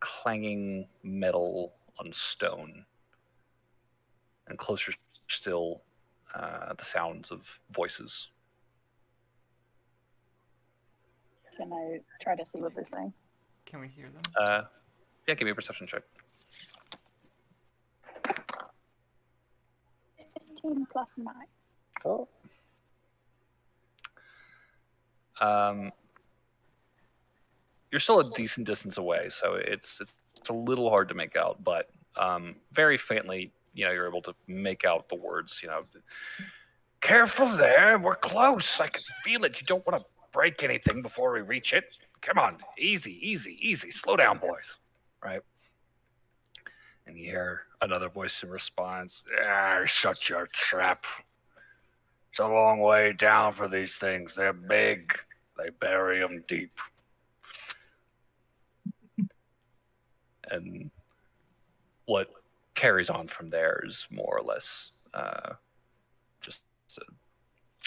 clanging metal on stone, and closer still, the sounds of voices. Can I try to see what they're saying? Can we hear them? Yeah, give me a perception check. 15 plus 9. Oh. You're still a decent distance away, so it's a little hard to make out, but very faintly, you're able to make out the words. Careful there, we're close. I can feel it. You don't want to break anything before we reach it. Come on, easy. Slow down, boys. Right? And you hear another voice in response. Shut your trap. It's a long way down for these things. They're big. They bury them deep. And what carries on from there is more or less just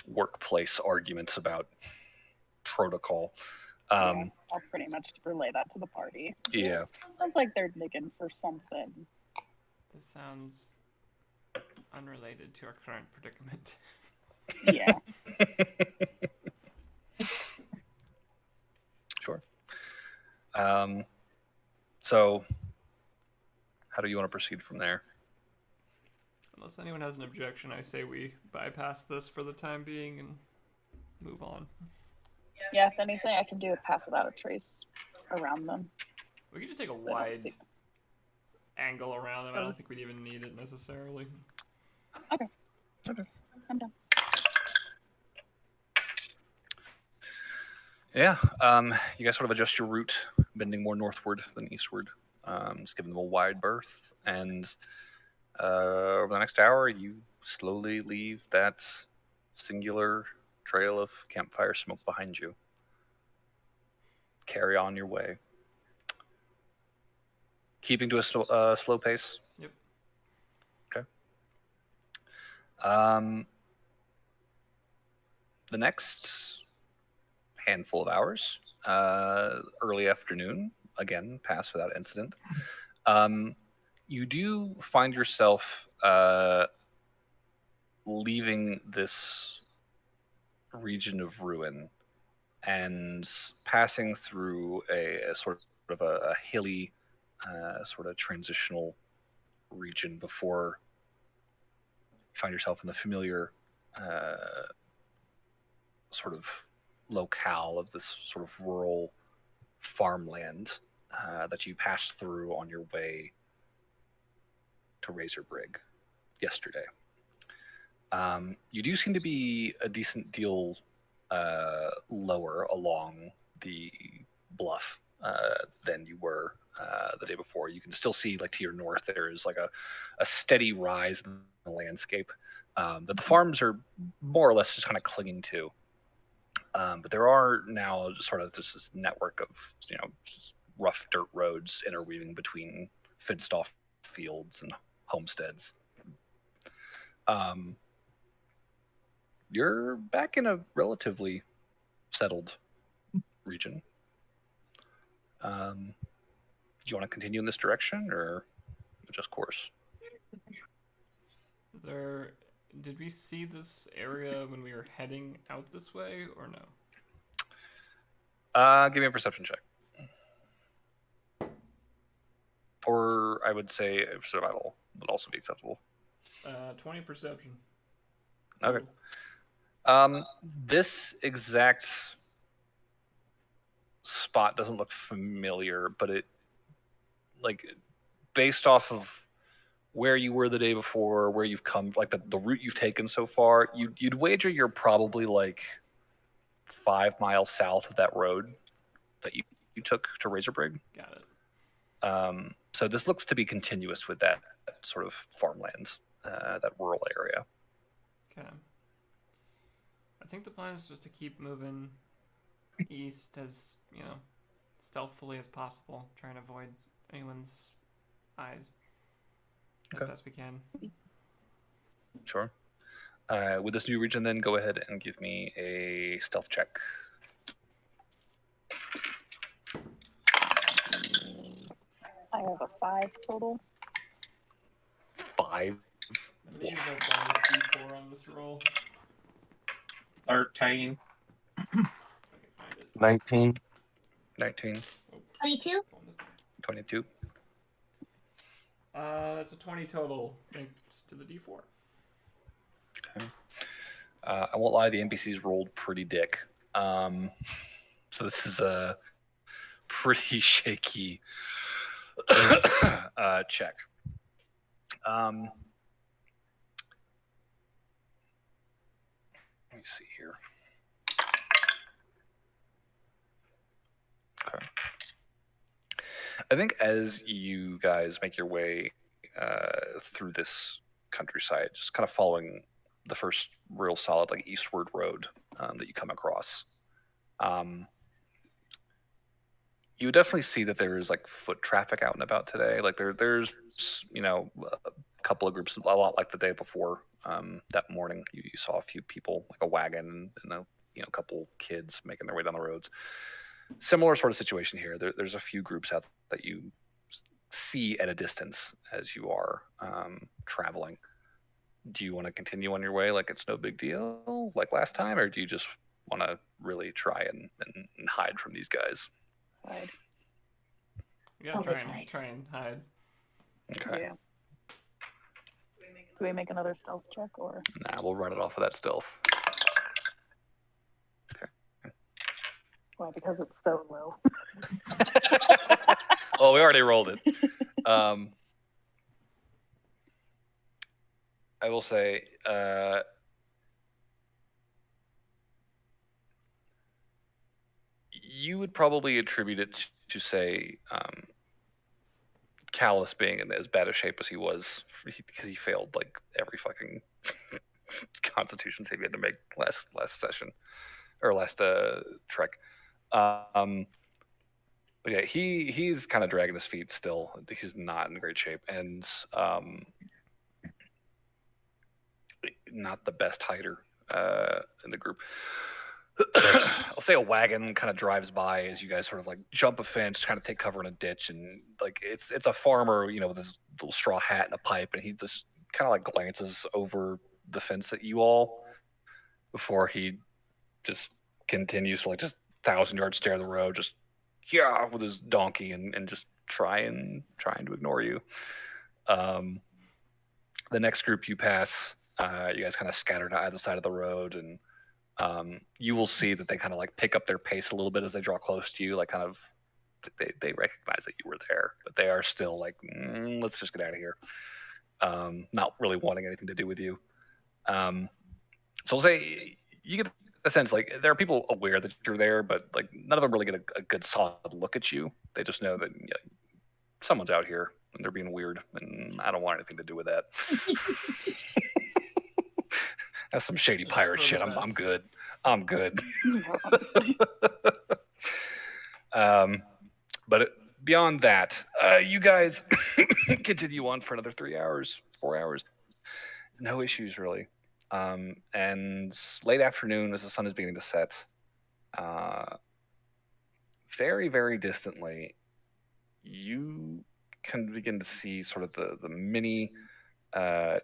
workplace arguments about protocol. I'll pretty much relay that to the party. Yeah. Sounds like they're digging for something. This sounds unrelated to our current predicament. Yeah. Sure. So, how do you want to proceed from there? Unless anyone has an objection, I say we bypass this for the time being and move on. Yeah, if anything, I can do a pass without a trace around them. We could just take a wide angle around them. I don't think we'd even need it necessarily. Okay. I'm done. Yeah, you guys sort of adjust your route, bending more northward than eastward, just giving them a wide berth. And over the next hour, you slowly leave that singular trail of campfire smoke behind you. Carry on your way. Keeping to a slow pace? Yep. Okay. The next handful of hours, early afternoon, again, pass without incident. You do find yourself leaving this region of ruin and passing through a sort of a hilly sort of transitional region before you find yourself in the familiar sort of locale of this sort of rural farmland that you passed through on your way to Razorbrig yesterday. You do seem to be a decent deal lower along the bluff than you were the day before. You can still see, like, to your north, there is like a steady rise in the landscape that the farms are more or less just kind of clinging to. But there are now sort of this network of just rough dirt roads interweaving between fenced-off fields and homesteads. You're back in a relatively settled region. Do you want to continue in this direction or just course? Did we see this area when we were heading out this way, or no? Give me a perception check. Or I would say survival would also be acceptable. 20 perception. Okay. This exact spot doesn't look familiar, but it, like, based off of where you were the day before, where you've come, like the route you've taken so far, you'd wager you're probably like 5 miles south of that road that you took to Razorbrig. Got it. So this looks to be continuous with that sort of farmland, that rural area. Okay. I think the plan is just to keep moving east as, stealthily as possible, trying to avoid anyone's eyes as best we can. Sure. With this new region, then go ahead and give me a stealth check. I have a 5 total. 5. I need a bonus D4 on this roll. 13. If I can find it. 19. 19. 22? 22. That's a 20 total, thanks to the D4. Okay. I won't lie, the NPCs rolled pretty dick. So this is a pretty shaky check. Let me see here. Okay. I think as you guys make your way through this countryside, just kind of following the first real solid like eastward road that you come across, you definitely see that there is like foot traffic out and about today. Like there's a couple of groups, a lot like the day before. That morning, you saw a few people, like a wagon and a couple kids making their way down the roads. Similar sort of situation here. There's a few groups out that you see at a distance as you are traveling. Do you want to continue on your way like it's no big deal like last time, or do you just want to really try and hide from these guys? Hide. Yeah, Always try and hide. Okay. Yeah. Do we make another stealth check or? Nah, we'll run it off of that stealth. Why? Because it's so low. Well, we already rolled it. I will say, you would probably attribute it to say, Callus being in as bad a shape as he was because he failed like every fucking Constitution save he had to make last session or last trek. But yeah, he's kind of dragging his feet still. He's not in great shape and not the best hider in the group. I'll say a wagon kind of drives by as you guys sort of like jump a fence, kind of take cover in a ditch, and like it's a farmer, with his little straw hat and a pipe, and he just kind of like glances over the fence at you all before he just continues to like just 1,000-yard stare at the road, just with his donkey and just trying to ignore you. The next group you pass, you guys kind of scatter to either side of the road, and you will see that they kind of like pick up their pace a little bit as they draw close to you, like kind of they recognize that you were there, but they are still like, let's just get out of here. Not really wanting anything to do with you. So I'll say you get a sense like there are people aware that you're there, but like none of them really get a good solid look at you. They just know that someone's out here and they're being weird, and I don't want anything to do with that. That's some shady pirate shit. I'm good. I'm good. Yeah, honestly. But beyond that, you guys continue on for another 3 hours, 4 hours. No issues really. And late afternoon, as the sun is beginning to set, uh, very, very distantly, you can begin to see sort of the mini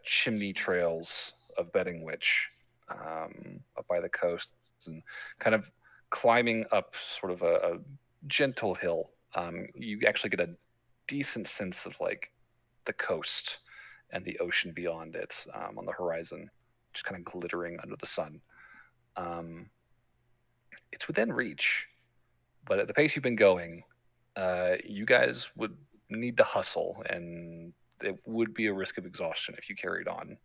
chimney trails of Bedding Witch up by the coast and kind of climbing up sort of a gentle hill. You actually get a decent sense of like the coast and the ocean beyond it on the horizon, just kind of glittering under the sun. Um, it's within reach, but at the pace you've been going, you guys would need to hustle, and it would be a risk of exhaustion if you carried on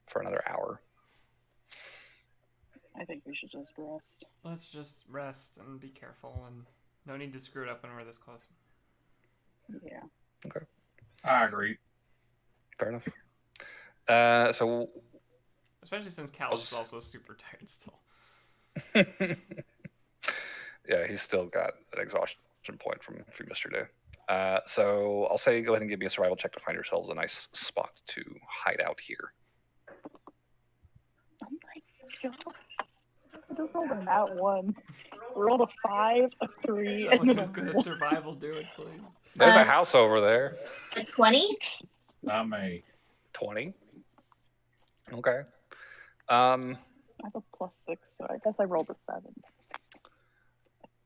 for another hour. I think we should just rest. Let's just rest and be careful, and no need to screw it up when we're this close. Yeah. Okay, I agree. fair enough. So, Especially since Cal's is also super tired still. yeah, he's still got an exhaustion point from yesterday. So I'll say go ahead and give me a survival check to find yourselves a nice spot to hide out here. Oh my god. I just rolled a nat 1. I rolled a 5, a 3, Someone and then who's a good at 1. survival, do it, please. There's a house over there. A 20? Not me. 20. Okay. I have a +6, so I guess I rolled a 7.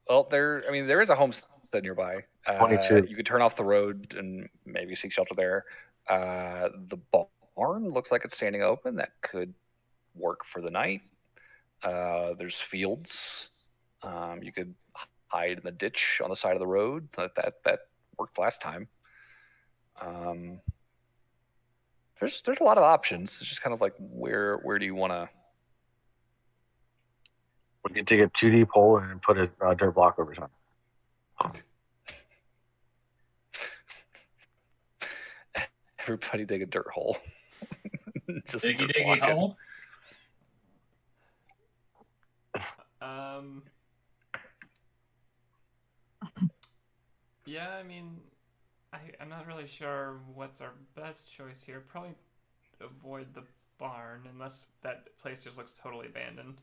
Well, there is a homestead nearby. 22. You could turn off the road and maybe seek shelter there. The barn looks like it's standing open. That could work for the night. There's fields. You could hide in the ditch on the side of the road. That worked last time. There's a lot of options. It's just kind of like where do you want to? We could take a 2D pole and put a dirt block over top. Everybody dig a dirt hole. Just Diggy dirt diggy block it. hole. Yeah, I mean, I'm not really sure what's our best choice here. Probably avoid the barn, unless that place just looks totally abandoned.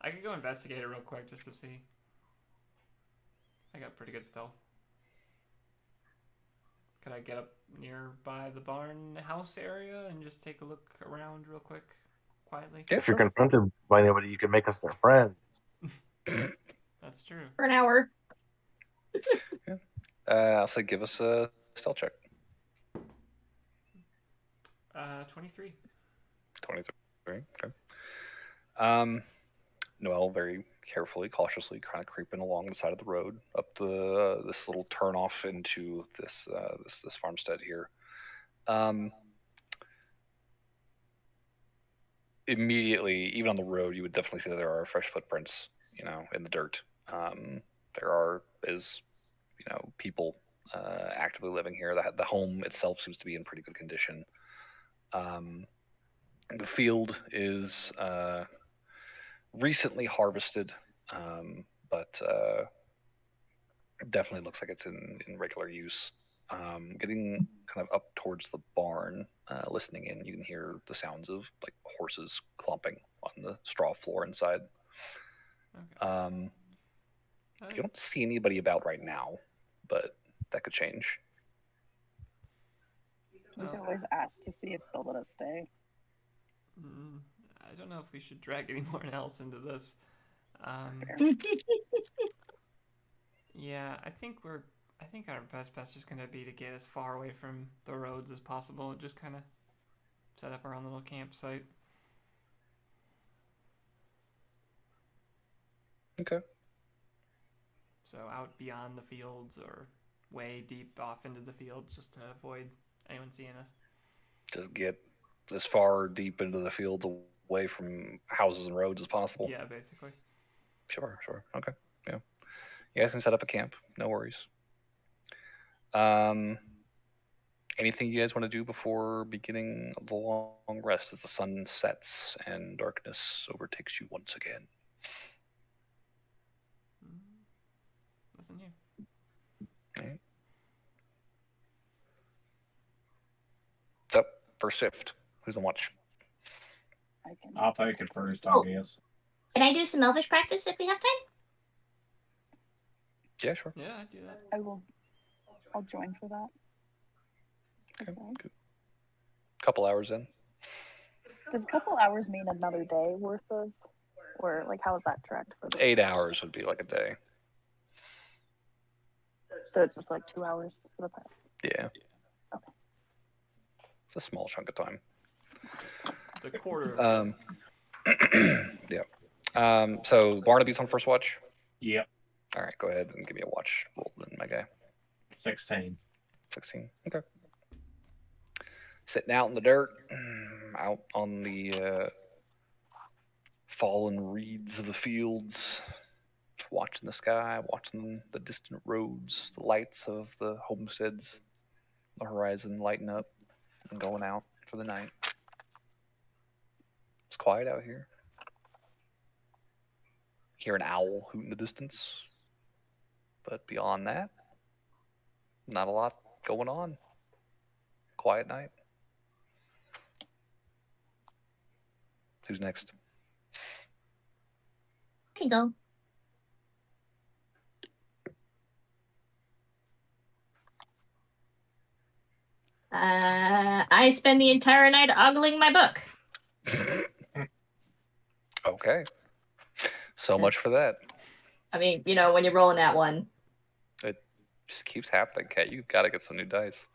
I could go investigate it real quick just to see. I got pretty good stealth. Could I get up nearby the barn house area and just take a look around real quick, quietly? Yeah, If you're sure. confronted by anybody, you can make us their friends. That's true. For an hour. I'll say give us a stealth check. 23. 23. Okay. Noel very carefully, cautiously, kind of creeping along the side of the road up this little turn off into this farmstead here. Immediately, even on the road, you would definitely see that there are fresh footprints, in the dirt. There is, people actively living here. The home itself seems to be in pretty good condition. The field is recently harvested, but definitely looks like it's in regular use. Getting kind of up towards the barn, listening in, you can hear the sounds of like horses clomping on the straw floor inside. Okay. You don't see anybody about right now, but that could change. We can always ask to see if they'll let us stay. I don't know if we should drag anyone else into this. Yeah, I think our best bet's just gonna be to get as far away from the roads as possible and just kind of set up our own little campsite. Okay. So out beyond the fields or way deep off into the fields just to avoid anyone seeing us. Just get as far deep into the fields away from houses and roads as possible. Yeah, basically. Sure. Okay. Yeah. You guys can set up a camp. No worries. anything you guys want to do before beginning the long rest as the sun sets and darkness overtakes you once again? Nothing new. Right. So, first shift. Who's on watch? I'll take it first, I Oh. guess. Can I do some Elvish practice if we have time? Yeah, sure. Yeah, I'd do that. I'll join for that. Okay. Good. Couple hours in. Does a couple hours mean another day worth of, or like how is that tracked for the? 8 hours would be like a day. So it's just like 2 hours for the prep. Yeah. Okay. It's a small chunk of time. It's a quarter. Yeah. So Barnaby's on first watch. Yep. All right, go ahead and give me a watch roll then, my guy. 16. 16. Okay. Sitting out in the dirt, out on the fallen reeds of the fields, watching the sky, watching the distant roads, the lights of the homesteads, the horizon lighting up and going out for the night. It's quiet out here. Hear an owl hoot in the distance. But beyond that, not a lot going on. Quiet night. Who's next? I can go. I spend the entire night ogling my book. Okay. So much for that. I mean, you know, when you're rolling that one. It just keeps happening, Kat. You've got to get some new dice.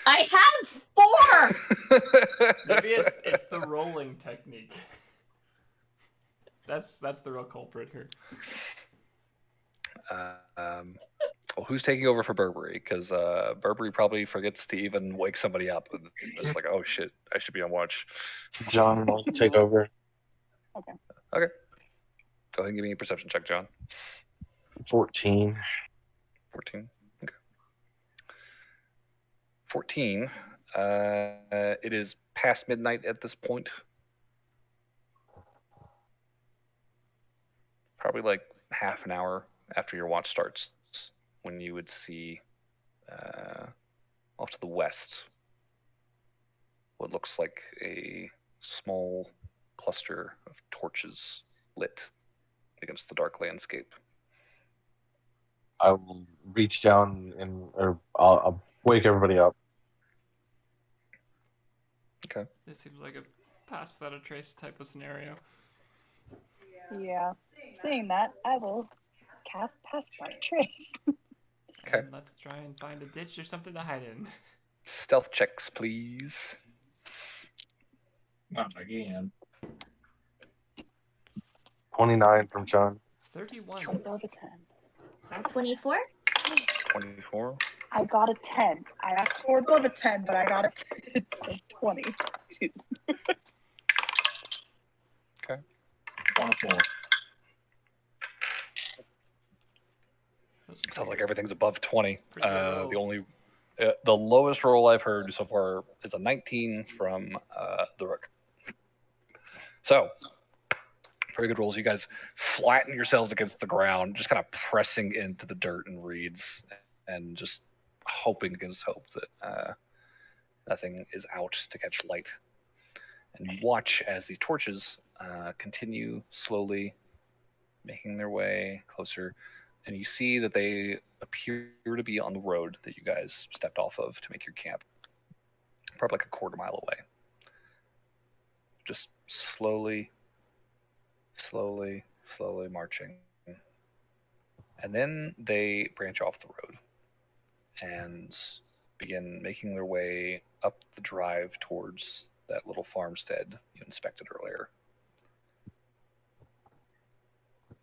I have 4! Maybe it's the rolling technique. That's the real culprit here. Well, who's taking over for Burberry? Because Burberry probably forgets to even wake somebody up. And it's like, oh shit, I should be on watch. John will take over. Okay. Go ahead and give me a perception check, John. 14. 14. Okay. 14. It is past midnight at this point. Probably like half an hour after your watch starts, when you would see off to the west what looks like a small cluster of torches lit against the dark landscape. I will reach down or I'll wake everybody up. Okay. This seems like a pass without a trace type of scenario. Yeah. Saying that, I will cast Pass by Trace. Okay. And let's try and find a ditch or something to hide in. Stealth checks, please. Not again. 29 from John. 31. Above a 10. 24? 24. I got a 10. I asked for above a 10, but I got a 10. So 22. Okay. 24. Sounds like everything's above 20. Pretty good The rolls. only, the lowest roll I've heard so far is a 19 from the Rook. So, very good rolls. You guys flatten yourselves against the ground, just kind of pressing into the dirt and reeds, and just hoping against hope that nothing is out to catch light. And you watch as these torches continue slowly making their way closer, and you see that they appear to be on the road that you guys stepped off of to make your camp, probably like a quarter mile away. Just slowly marching. And then they branch off the road and begin making their way up the drive towards that little farmstead you inspected earlier.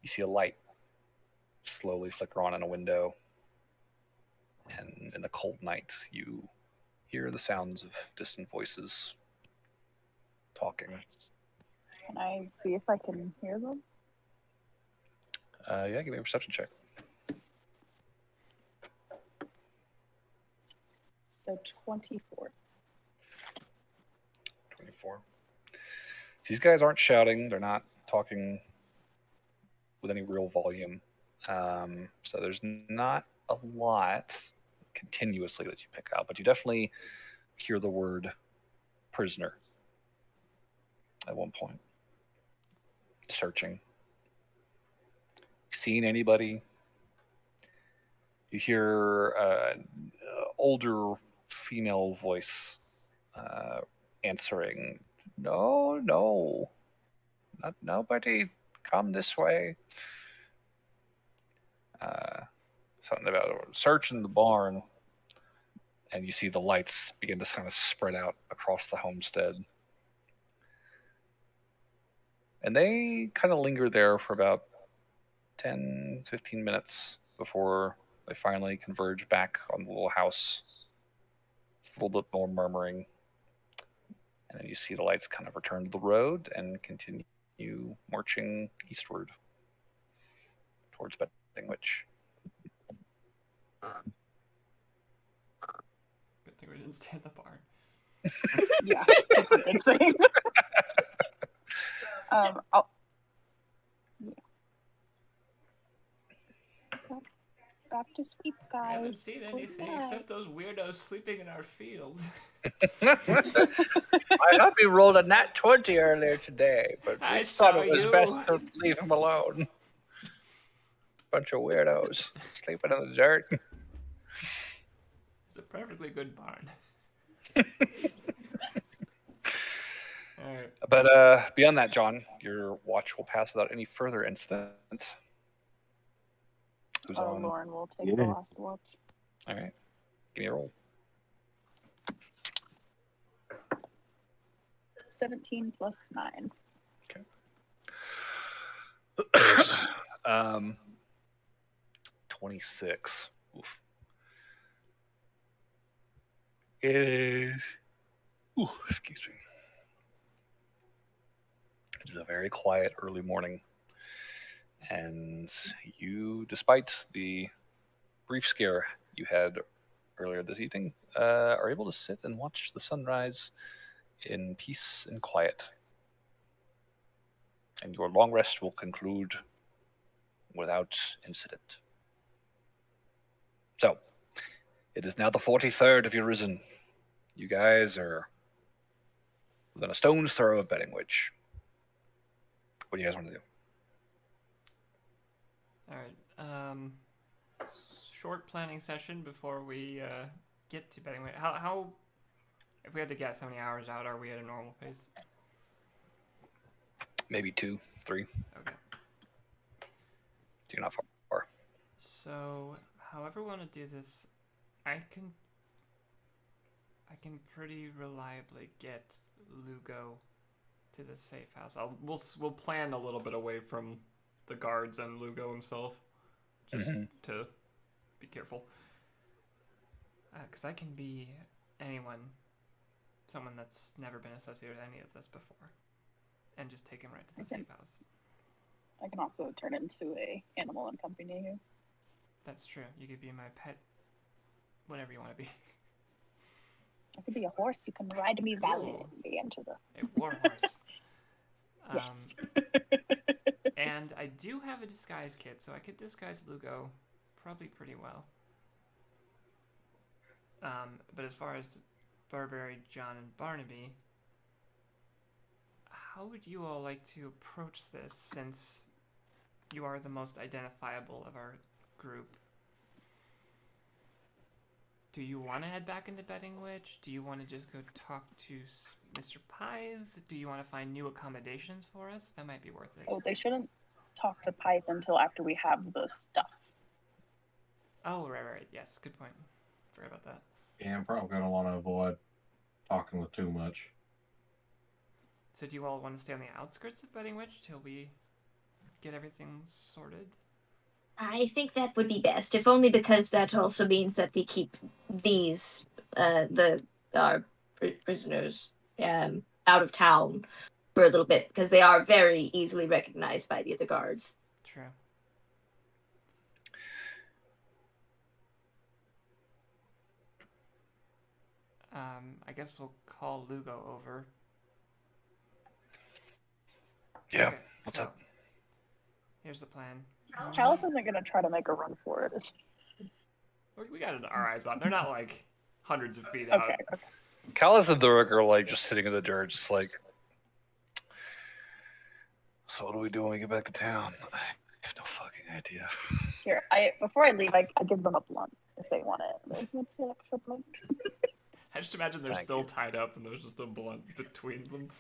You see a light slowly flicker on in a window, and in the cold night you hear the sounds of distant voices talking. Can I see if I can hear them? Yeah, give me a perception check. So So 24. 24. These guys aren't shouting. They're not talking with any real volume. So there's not a lot continuously that you pick up, but you definitely hear the word prisoner at one point. Searching. Seen anybody? You hear an older female voice answering, "No, no, not nobody. Come this way." Something about searching the barn, and you see the lights begin to kind of spread out across the homestead. And they kind of linger there for about 10, 15 minutes before they finally converge back on the little house. A little bit more murmuring. And then you see the lights kind of return to the road and continue marching eastward towards Betting Witch. Good thing we didn't stay at the barn. Yeah, super good thing. I'll, yeah. Back to sleep, We guys. haven't seen anything Goodbye. except those weirdos sleeping in our field. I thought we rolled a nat 20 earlier today, but I we thought saw it was you. best to leave him alone. Bunch of weirdos sleeping in the dirt. It's a perfectly good barn. All right. But beyond that, John, your watch will pass without any further incident. Who's on? Lauren will take the last watch. All right. Give me a roll. 17 plus 9. Okay. 26. Oof. It is. Ooh, excuse me. It is a very quiet early morning. And you, despite the brief scare you had earlier this evening, are able to sit and watch the sunrise in peace and quiet. And your long rest will conclude without incident. So, it is now the 43rd of your risen. You guys are within a stone's throw of Betting Witch. What do you guys want to do? All right. Short planning session before we get to Betting Witch. How? If we had to guess, how many hours out are we at a normal pace? Maybe 2, 3. Okay. You're not far. So, however we want to do this, I can pretty reliably get Lugo to the safe house. We'll plan a little bit away from the guards and Lugo himself, just to be careful. Because I can be someone that's never been associated with any of this before, and just take him right to the safe house. I can also turn into a animal and accompany you. That's true. You could be my pet, whatever you want to be. I could be a horse. You can ride me valiantly into the... A war horse. Yes. And I do have a disguise kit, so I could disguise Lugo probably pretty well. But as far as Barberry, John, and Barnaby, how would you all like to approach this, since you are the most identifiable of our group? Do you want to head back into Betting Witch? Do you want to just go talk to Mr. Pythe? Do you want to find new accommodations for us? That might be worth it. Oh, they shouldn't talk to Pythe until after we have the stuff. Oh, right. Yes, good point. Forgot about that. Yeah, I'm probably going to want to avoid talking with too much. So do you all want to stay on the outskirts of Betting Witch till we get everything sorted? I think that would be best, if only because that also means that we keep these our prisoners out of town for a little bit, because they are very easily recognized by the other guards. True. I guess we'll call Lugo over. Yeah. Okay, What's so up? here's the plan. Chalice isn't gonna try to make a run for it. We got our eyes on. They're not like hundreds of feet Okay. out. Callus and Thurek are like just sitting in the dirt, just like. So what do we do when we get back to town? I have no fucking idea. Here, before I leave, I give them a blunt if they want it. Like, what's the extra blunt? I just imagine they're Thank still you. tied up and there's just a blunt between them.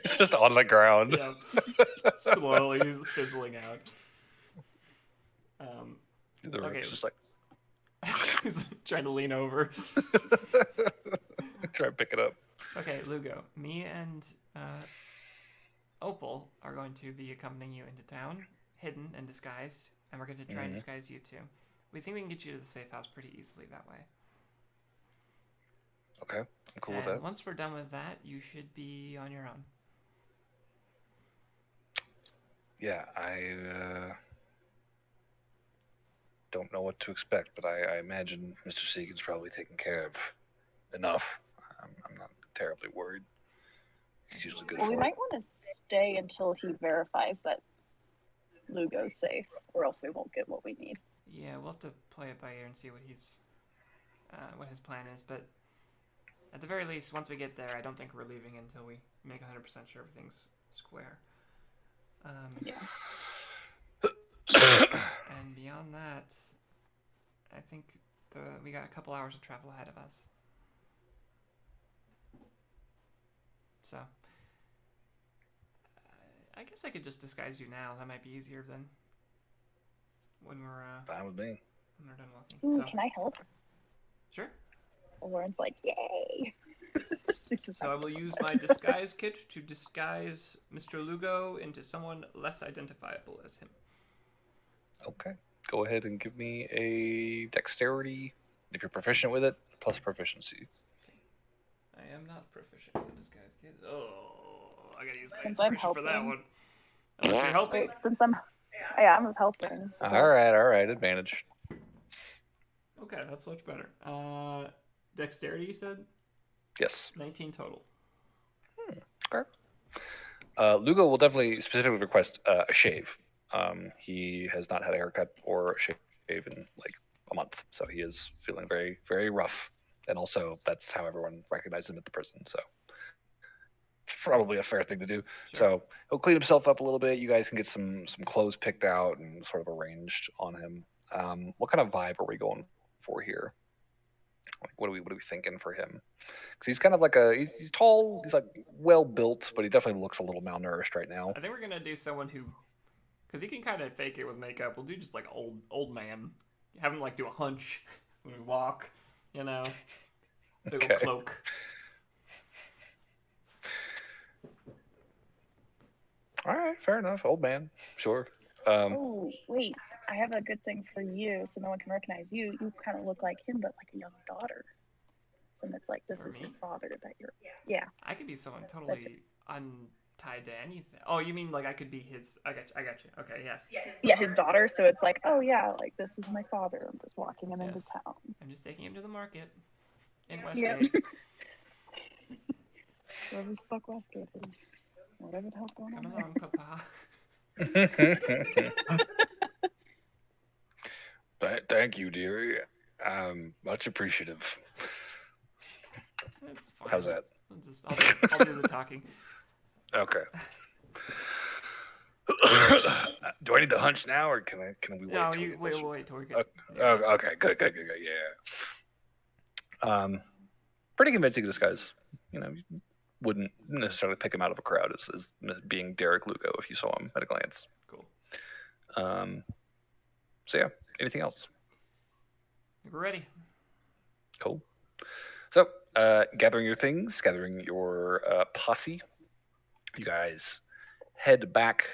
It's just on the ground. Yeah, slowly fizzling out. Thurek Okay. is just like He's trying to lean over. try and pick it up. Okay, Lugo, me and Opal are going to be accompanying you into town, hidden and disguised, and we're going to try and disguise you too. We think we can get you to the safe house pretty easily that way. Okay, I'm cool with And that. once we're done with that, you should be on your own. Yeah, I don't know what to expect, but I imagine Mr. Segan's probably taken care of enough. I'm not terribly worried. He's usually good Well, we for might it. want to stay until he verifies that Lugo's safe, or else we won't get what we need. Yeah, we'll have to play it by ear and see what what his plan is. But at the very least, once we get there, I don't think we're leaving until we make 100% sure everything's square. Yeah. And beyond that, I think we got a couple hours of travel ahead of us. So, I guess I could just disguise you now. That might be easier than when we're Fine with me. when we're done walking. Ooh, So, can I help? sure. Lauren's like, yay! So I will use my disguise kit to disguise Mr. Lugo into someone less identifiable as him. Okay. Go ahead and give me a dexterity, if you're proficient with it, plus proficiency. I am not proficient with the disguise kit. Oh, I gotta use my Since I'm inspiration for that helping. one. Unless you're helping. Wait, since I'm just helping. All right, advantage. Okay, that's much better. Dexterity, you said? Yes. 19 total. Okay. Lugo will definitely specifically request a shave. He has not had a haircut or a shave in like a month, so he is feeling very, very rough. And also, that's how everyone recognized him at the prison. So it's probably a fair thing to do. Sure. So he'll clean himself up a little bit. You guys can get some clothes picked out and sort of arranged on him. What kind of vibe are we going for here? Like, what are we thinking for him? Because he's kind of like he's tall, he's like well built, but he definitely looks a little malnourished right now. I think we're gonna do someone who, because he can kind of fake it with makeup. We'll do just like old man. Have him like do a hunch when we walk, you know, big old Okay. cloak. All right, fair enough, old man, sure. Oh, wait. I have a good thing for you, so no one can recognize you. You kind of look like him, but like a young daughter. And it's like, this For is your me? father that you're. Yeah. I could be someone totally untied to anything. Oh, you mean like I could be his? I got you. Okay, yes. Yeah, his daughter. So it's like, oh yeah, like this is my father. I'm just walking him into Yes. town. I'm just taking him to the market in Yep. Westgate. Wherever the fuck Westgate is. Whatever the hell's going Come on. along, Papa. Thank you, dearie. Much appreciative. That's fine. How's that? I'll do the talking. Okay. Do I need to hunch now, or can we wait? No, till we you get wait closer? till we get. Okay, good, yeah. Pretty convincing disguise. You know, you wouldn't necessarily pick him out of a crowd as being Derek Lugo if you saw him at a glance. Cool. So yeah, anything else? We're ready. Cool. So, gathering your things, gathering your posse, you guys head back,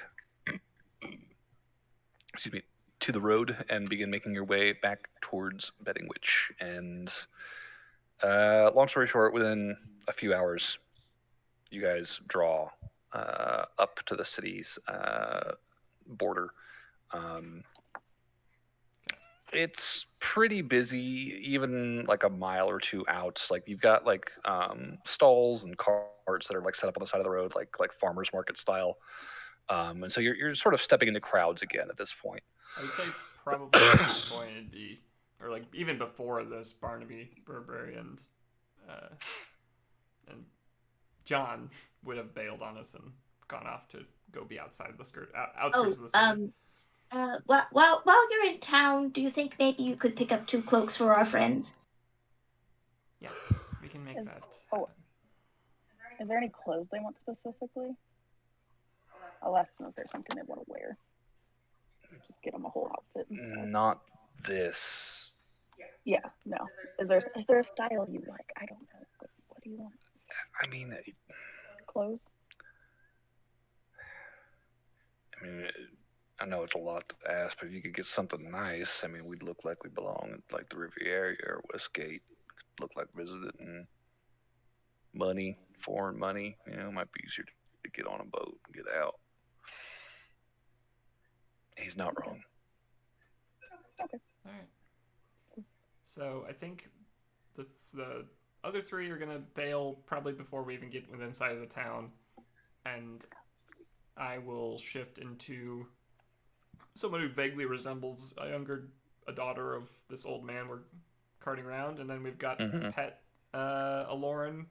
excuse me, to the road and begin making your way back towards Betting Witch. And long story short, within a few hours, you guys draw up to the city's border. It's pretty busy, even like a mile or two out. Like you've got like stalls and carts that are like set up on the side of the road, like farmers market style. And so you're sort of stepping into crowds again at this point. I would say probably at this point it'd be, or like even before this, Barnaby, Burberry, uh, and John would have bailed on us and gone off to go be outside the outskirts Oh, of the city. while you're in town, do you think maybe you could pick up 2 cloaks for our friends? Yes, we can make Is- that oh. happen. Is there any clothes they want specifically? I'll ask them if there's something they want to wear. Just get them a whole outfit and stuff. Not this. Yeah, no. Is there a style you like? I don't know. What do you want? I mean, Clothes? I know it's a lot to ask, but if you could get something nice, I mean, we'd look like we belong at like the Riviera or Westgate. Could look like visiting money, foreign money. Might be easier to get on a boat and get out. He's not wrong. Okay. All right. So I think the other three are gonna bail probably before we even get within sight of the town, and I will shift into someone who vaguely resembles a daughter of this old man we're carting around, and then we've got pet Aloran.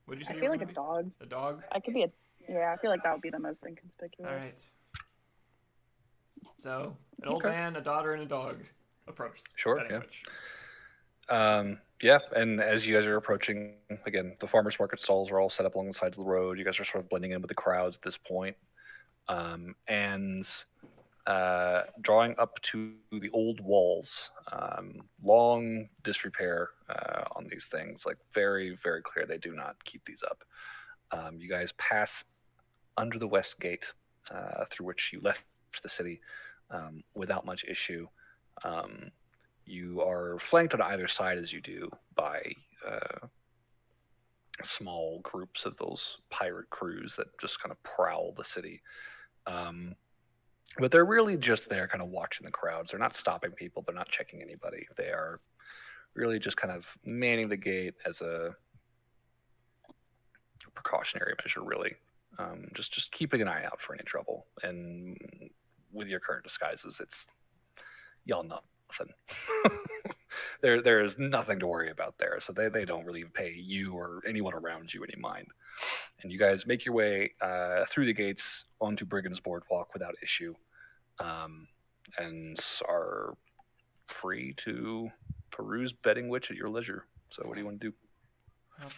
What did you say? I feel like a dog. A dog. I could be a. Yeah, I feel like that would be the most inconspicuous. All right. So an old man, a daughter, and a dog approach. Sure. Yeah. And as you guys are approaching, again, the farmers market stalls are all set up along the sides of the road. You guys are sort of blending in with the crowds at this point. And drawing up to the old walls, long disrepair on these things, like very, very clear they do not keep these up. You guys pass under the west gate, through which you left the city without much issue. You are flanked on either side as you do by small groups of those pirate crews that just kind of prowl the city. But they're really just there kind of watching the crowds. They're not stopping people. They're not checking anybody. They are really just kind of manning the gate as a precautionary measure, really. Just keeping an eye out for any trouble. And with your current disguises, it's y'all nothing. there is nothing to worry about there. So they don't really pay you or anyone around you any mind. And you guys make your way through the gates onto Brigand's Boardwalk without issue, and are free to peruse Betting Witch at your leisure. So what do you want to do? Well,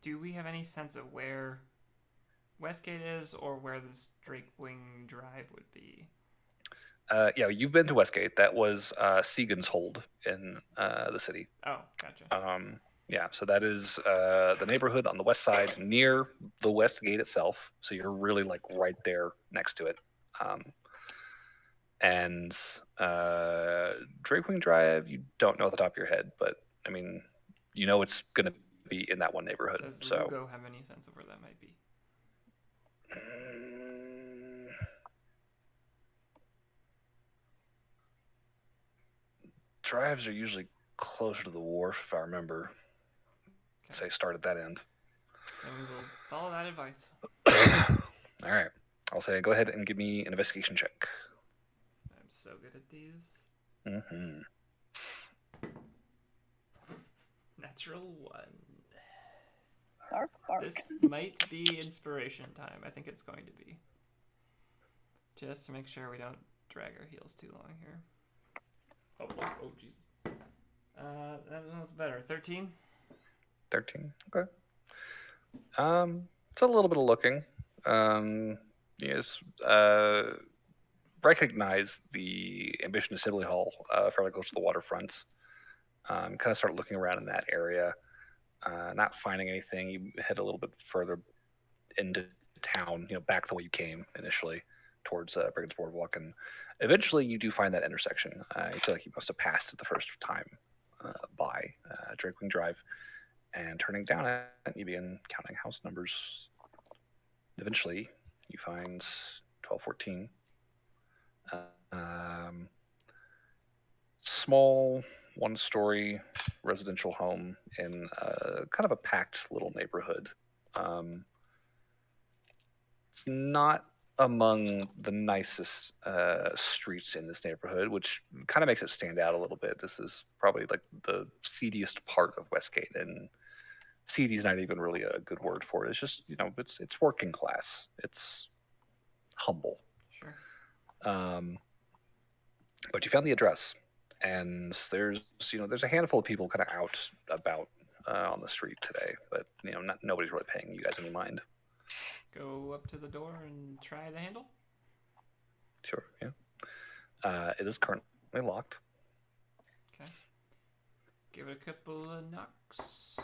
do we have any sense of where Westgate is, or where this Drakewing Drive would be? Yeah, you've been to Westgate. That was Segan's hold in the city. Oh, gotcha. Yeah, so that is the neighborhood on the west side near the West Gate itself. So you're really like right there next to it. And Drakewing Drive, you don't know at the top of your head, but I mean, it's going to be in that one neighborhood. Does So Lugo have any sense of where that might be? Drives are usually closer to the wharf, if I remember. Okay. Say start at that end. Then we will follow that advice. All right. I'll say go ahead and give me an investigation check. I'm so good at these. Mm-hmm. Natural 1. Bark, bark. This might be inspiration time. I think it's going to be. Just to make sure we don't drag our heels too long here. Oh, Jesus. That one's better. 13? 13. Okay. It's a little bit of looking. Yes. Recognize the Ambition Assembly Hall fairly close to the waterfront. Kind of start looking around in that area. Not finding anything. You head a little bit further into town, back the way you came initially towards Brigand's Boardwalk, and eventually you do find that intersection. You feel like you must have passed it the first time by Drakewing Drive, and turning down it, you begin counting house numbers. Eventually, you find 1214. small one-story residential home in kind of a packed little neighborhood. It's not among the nicest streets in this neighborhood, which kind of makes it stand out a little bit. This is probably like the seediest part of Westgate, and seedy is not even really a good word for it. It's just it's working class. It's humble. Sure. But you found the address, and there's a handful of people kind of out about on the street today, but nobody's really paying you guys any mind. Go up to the door and try the handle. Sure, yeah. It is currently locked. Okay. Give it a couple of knocks.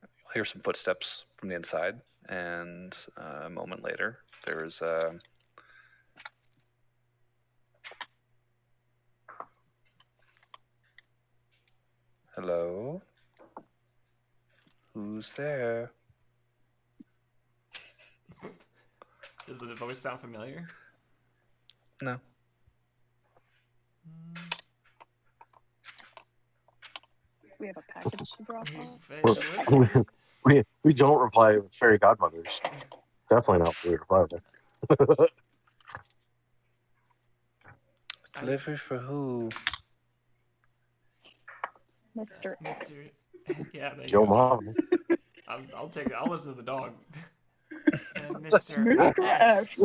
You'll hear some footsteps from the inside, and a moment later, there's a hello. Who's there? Does the voice sound familiar? No. We have a package to drop off. We don't reply with fairy godmothers. Definitely not what we reply with. Delivery for who? Mr. S. Yeah, there you Yo, go. mom. I'll take it. I'll listen to the dog. Mr. S.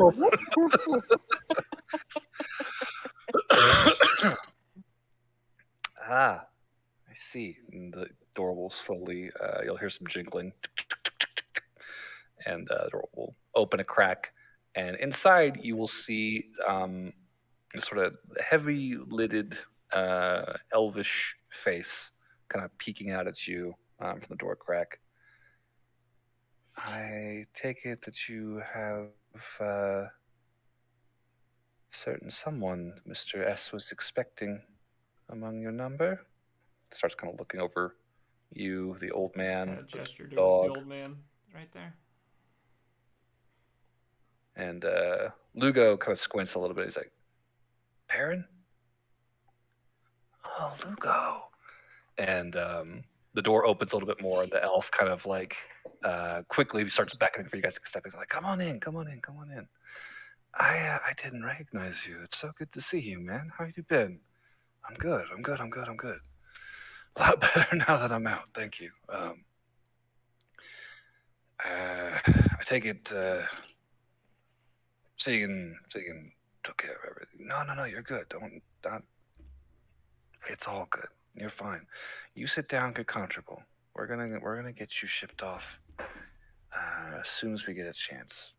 Ah, I see. And the door will slowly, you'll hear some jingling, and the door will open a crack. And inside, you will see a sort of heavy-lidded, elvish face kind of peeking out at you from the door crack. I take it that you have certain someone Mr. S was expecting among your number. Starts kind of looking over you, the old man, Just kind of gesture to dog, the old man right there. and Lugo kind of squints a little bit. He's like, "Perrin? Oh, Lugo!" And the door opens a little bit more, and the elf kind of like quickly starts beckoning for you guys to step in. He's like, "Come on in, come on in, come on in." I didn't recognize you. It's so good to see you, man. How have you been? I'm good. I'm good. I'm good. I'm good. A lot better now that I'm out. Thank you. I take it Segan took care of everything. No, you're good. Don't. It's all good. You're fine. You sit down, get comfortable. We're gonna get you shipped off as soon as we get a chance.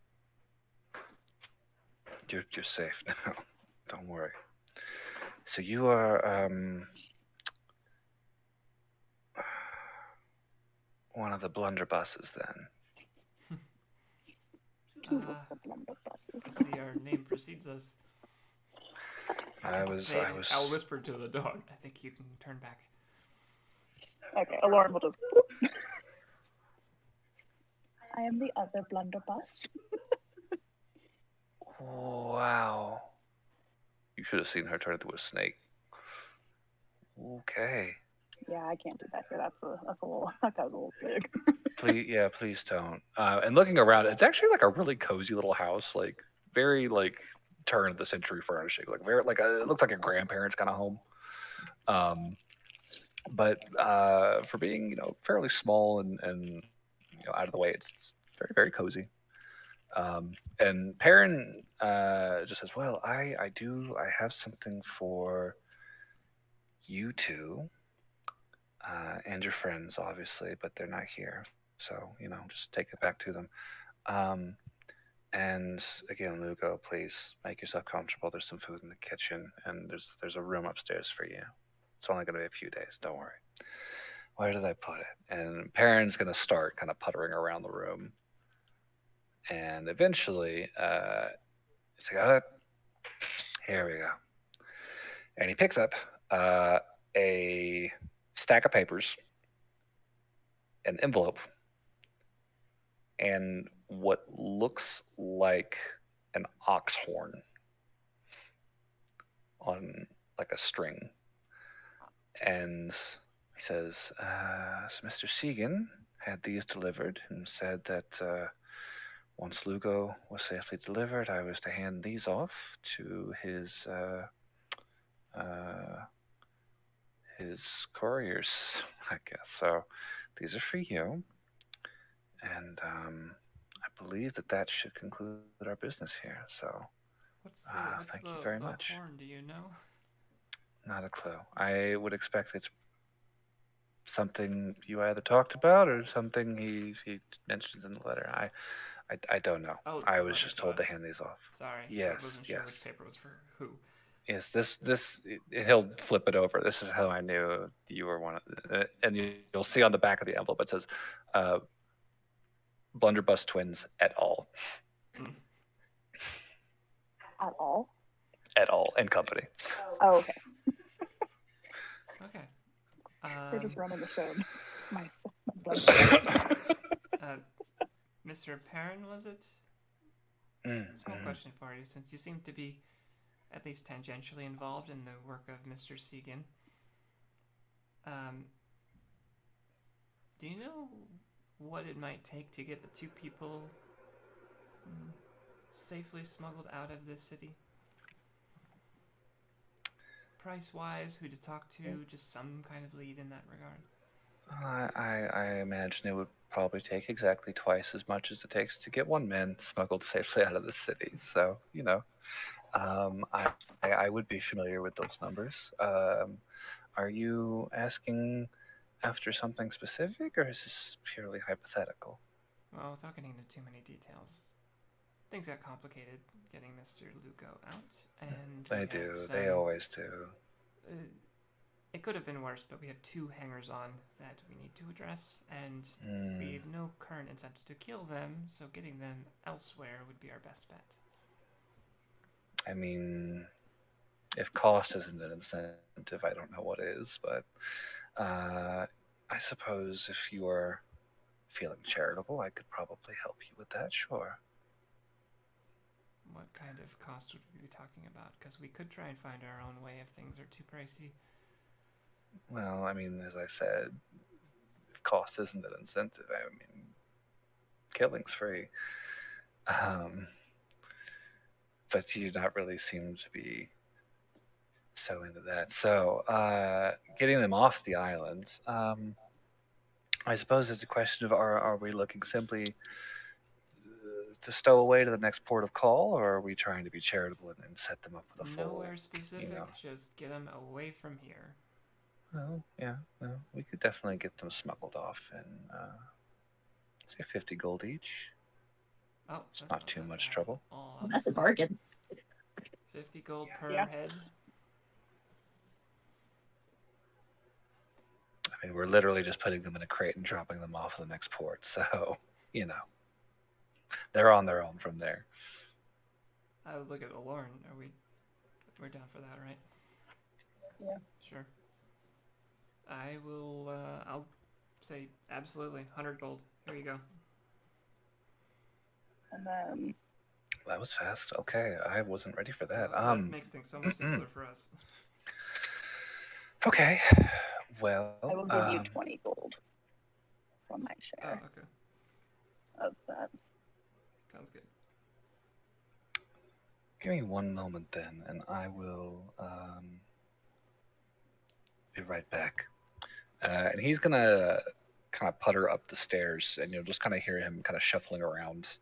You're safe now. Don't worry. So you are one of the blunderbusses then. See, our name precedes us. I'll whisper to the dog. I think you can turn back. Okay, Lauren will just. I am the other blunderbuss. Wow. You should have seen her turn into a snake. Okay. Yeah, I can't do that here. That guy's a little big. Please don't. And looking around, it's actually like a really cozy little house, like very like turn of the century furnishing, like very like it looks like a grandparents kind of home. But for being fairly small and out of the way, it's very very cozy. And Perrin just says, "Well, I have something for you two and your friends, obviously, but they're not here, so just take it back to them. And again, Lugo, please make yourself comfortable. There's some food in the kitchen, and there's a room upstairs for you. It's only going to be a few days. Don't worry." Where did I put it? And Perrin's going to start kind of puttering around the room. And eventually, it's like, here we go. And he picks up a stack of papers, an envelope, and what looks like an ox horn on like a string, and he says, so Mr. Segan had these delivered and said that once Lugo was safely delivered, I was to hand these off to uh, his couriers, I guess. So these are for you, and I believe that that should conclude our business here. So What's thank you the very the much. horn? Do you know? Not a clue. I would expect it's something you either talked about or something he mentions in the letter. I don't know. Oh, it's I a was letter just to told to us. hand these off. Sorry, I Yes, wasn't sure which yes, paper was for who. yes. He'll flip it over. This is how I knew you were one of, and you'll see on the back of the envelope it says, uh, "Blunderbuss Twins et al." Mm. At all? Et al. And company. Oh, okay. Okay. We're just running the show. My uh, Mr. Perrin, was it? Small question for you, since you seem to be at least tangentially involved in the work of Mr. Segan. Do you know what it might take to get the two people safely smuggled out of this city? Price-wise, who to talk to, just some kind of lead in that regard. I imagine it would probably take exactly twice as much as it takes to get one man smuggled safely out of the city. So, I would be familiar with those numbers. Are you asking after something specific, or is this purely hypothetical? Well, without getting into too many details, things got complicated getting Mr. Lugo out, and They we do. have some. They always do. It could have been worse, but we have two hangers on that we need to address, and we have no current incentive to kill them, so getting them elsewhere would be our best bet. I mean, if cost isn't an incentive, I don't know what is, but I suppose if you are feeling charitable, I could probably help you with that, sure. What kind of cost would we be talking about? Because we could try and find our own way if things are too pricey. Well, I mean, as I said, if cost isn't an incentive, I mean, killing's free. Um, but you do not really seem to be so into that. So, getting them off the island, I suppose it's a question of are we looking simply to stow away to the next port of call, or are we trying to be charitable and set them up with a full, Nowhere specific, just get them away from here. Well, yeah, no, we could definitely get them smuggled off in, say, 50 gold each. Oh, It's that's not too that much bad trouble. at all, Well, that's a honestly. bargain. 50 gold per Yeah. head. I mean, we're literally just putting them in a crate and dropping them off at the next port. So, you know, they're on their own from there. I would look at Alorn. We're down for that, right? Yeah. Sure. I will, I'll say absolutely. 100 gold. Here you go. And then That was fast. Okay, I wasn't ready for that. That makes things so much simpler for us. Okay, well, I will give you 20 gold from my Oh, share okay. of that. Sounds good. give me one moment then, and I will be right back. And he's gonna kind of putter up the stairs, and you'll just kind of hear him kind of shuffling around.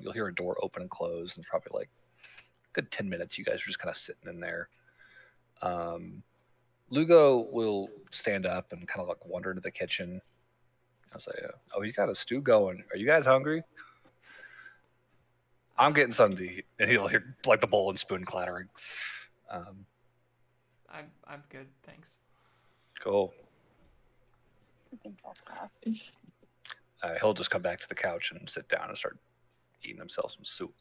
You'll hear a door open and close, and probably like a good 10 minutes. You guys are just kind of sitting in there. Lugo will stand up and kind of like wander into the kitchen. I'll say, "Oh, he's got a stew going. Are you guys hungry? I'm getting something to eat." And he'll hear like the bowl and spoon clattering. I'm good, thanks. Cool. I think I'll pass. He'll just come back to the couch and sit down and start eating himself some soup.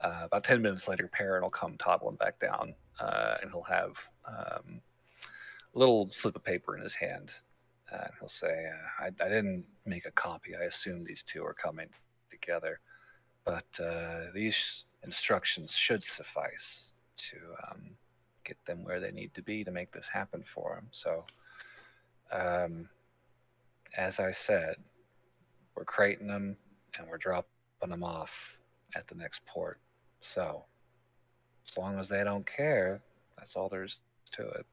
About 10 minutes later, Perrin will come toddling back down, and he'll have a little slip of paper in his hand. And he'll say, I didn't make a copy. I assumed these two are coming together. but these instructions should suffice to get them where they need to be to make this happen for them. So, as I said, we're crating them and we're dropping them off at the next port. So, as long as they don't care, that's all there is to it.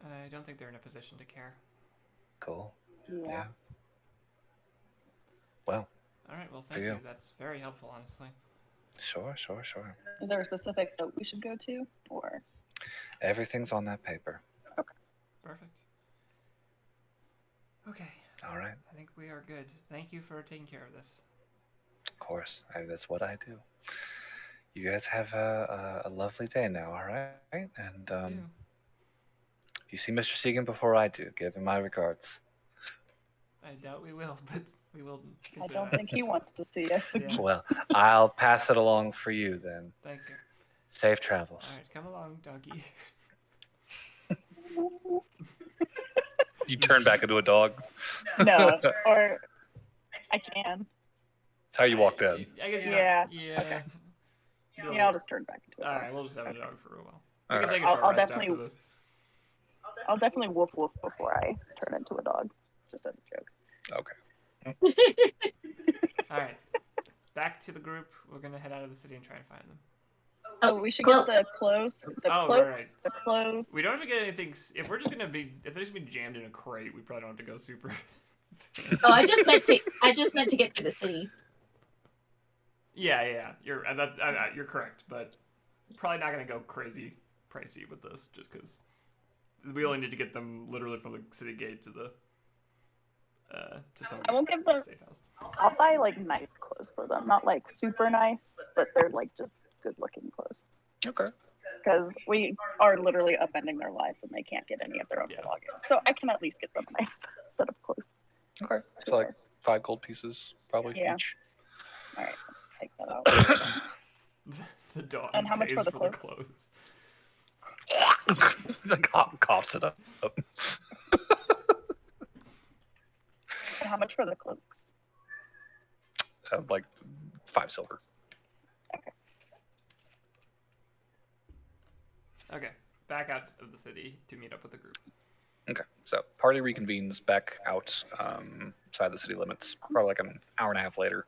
I don't think they're in a position to care. Cool. Yeah. Well, All right, well, thank you. That's very helpful, honestly. Sure. Is there a specific boat we should go to, or? Everything's on that paper. Okay. Perfect. Okay. All right. I think we are good. Thank you for taking care of this. Of course. That's what I do. You guys have a lovely day now, all right? And if you see Mr. Segan before I do, give him my regards. I doubt we will, but we will consider I don't that. think he wants to see us. Yeah. Well, I'll pass it along for you then. Thank you. Safe travels. All right, come along, doggy. You turn back into a dog. No, or I can. That's how you walked in. I guess Yeah. Yeah. Okay. Yeah, I'll just turn back into a All dog. right, we'll just have a dog for a while. All We can right. take a short I'll rest definitely- after this. I'll definitely woof woof before I turn into a dog, just as a joke. Okay. All right, back to the group. We're gonna head out of the city and try and find them. Oh, we should clothes. get the clothes. The Oh, cloaks. right. The clothes. We don't have to get anything. If we're just gonna be, if they're just gonna be jammed in a crate, we probably don't have to go super. Oh, I just meant to get to the city. Yeah. You're you're correct, but probably not gonna go crazy pricey with this, just because we only need to get them literally from the city gate to the to some I won't give them. safe house. I'll buy like nice clothes for them, not like super nice, but they're like just good looking clothes. Okay. Because we are literally upending their lives and they can't get any of their own Yeah. belongings. So I can at least get them a nice set of clothes. Okay. So like 5 gold pieces probably Yeah. each. All right, take that out. The dog And how much pays for the for the clothes? clothes. The cop coughs it up. And how much for the cloaks? Like 5 silver. Okay, back out of the city to meet up with the group. Okay. So party reconvenes back out outside the city limits. Probably like an hour and a half later.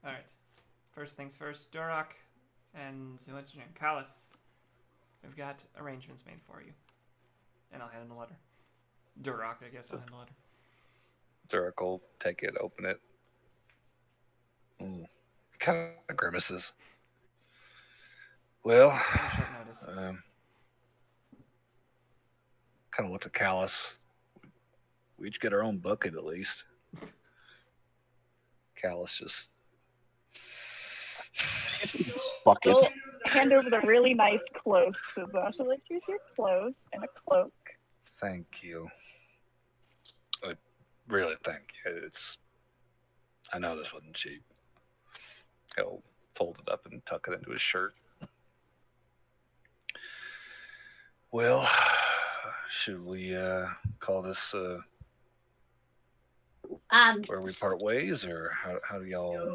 All right. First things first, Duroc and what's your name, Callus. We've got arrangements made for you, and I'll hand him the letter. Duroc, I guess I'll hand the letter. Duroc will take it, open it. Kind of grimaces. Well, Very short notice. kind of looked at Callus. We each get our own bucket at least. Callus just. Fuck We'll it. hand over the really nice clothes to them. So like, here's your clothes and a cloak. Thank you. I really thank you. I know this wasn't cheap. He'll fold it up and tuck it into his shirt. Well, should we call this where we part ways, or how do y'all?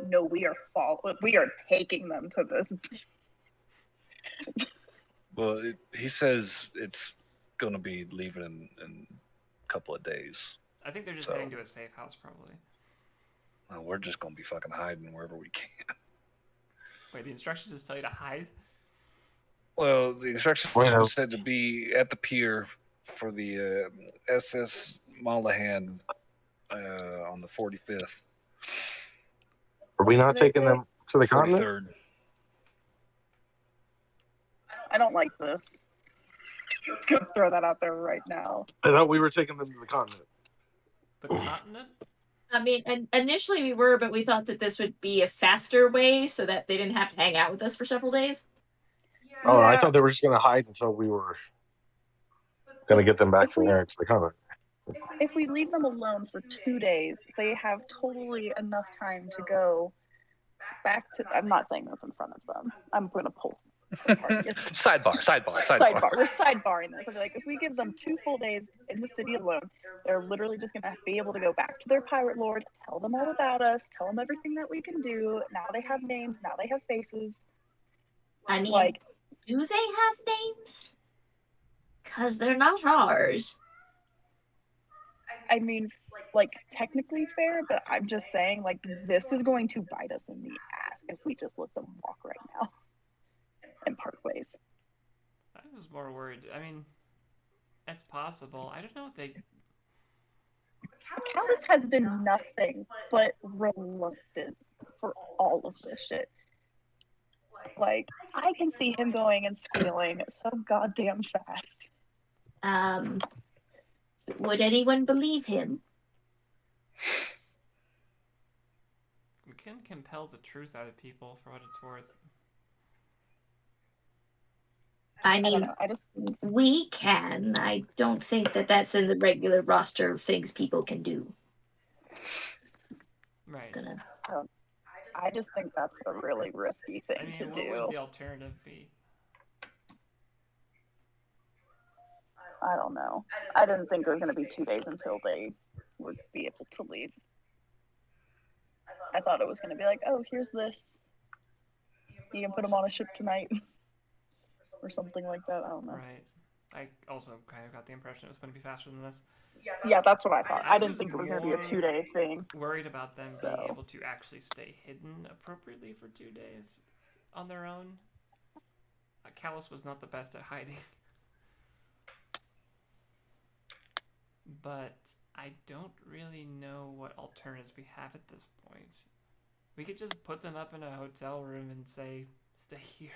No, we are taking them to this. Well, he says it's going to be leaving in a couple of days. I think they're just So- heading to a safe house, probably. Well, we're just going to be fucking hiding wherever we can. Wait, the instructions just tell you to hide? Well, the instructions Well- said to be at the pier for the SS Malahan on the 45th, Are we not Did they taking say- them to the continent? 43rd. I don't like this. Just gonna throw that out there right now. I thought we were taking them to the continent. The continent? I mean, initially we were, but we thought that this would be a faster way so that they didn't have to hang out with us for several days. Oh, I Yeah. thought they were just going to hide until we were going to get them back from there to the continent. If we leave them alone for 2 days, they have totally enough time to go back to. I'm not saying this in front of them. I'm gonna pull the party is Sidebar. sidebar. We're sidebarring this. I'd be like, if we give them 2 full days in the city alone, they're literally just gonna be able to go back to their pirate lord, tell them all about us, tell them everything that we can do. Now they have names. Now they have faces. I mean, Like, do they have names? Because they're not ours. I mean, like technically fair, but I'm just saying, like, this is going to bite us in the ass if we just let them walk right now and part ways. I was more worried. I mean, that's possible. I don't know what they. Callus has been nothing but reluctant for all of this shit. Like, I can see him going and squealing so goddamn fast. Would anyone believe him? We can compel the truth out of people for what it's worth. I I don't mean, know. I just we can. I don't think that that's in the regular roster of things people can do. Right. I just think that's a really risky thing I mean, to what do. would the alternative be? I don't know. I didn't think it was going to be 2 days until they would be able to leave. I thought it was going to be like, oh, here's this. You can put them on a ship tonight. Or something like that. I don't know. Right. I also kind of got the impression it was going to be faster than this. Yeah, that's what I thought. I didn't was think it was going to be a more 2-day thing. Worried about them So. being able to actually stay hidden appropriately for 2 days on their own. Callus was not the best at hiding. But I don't really know what alternatives we have at this point. We could just put them up in a hotel room and say, stay here.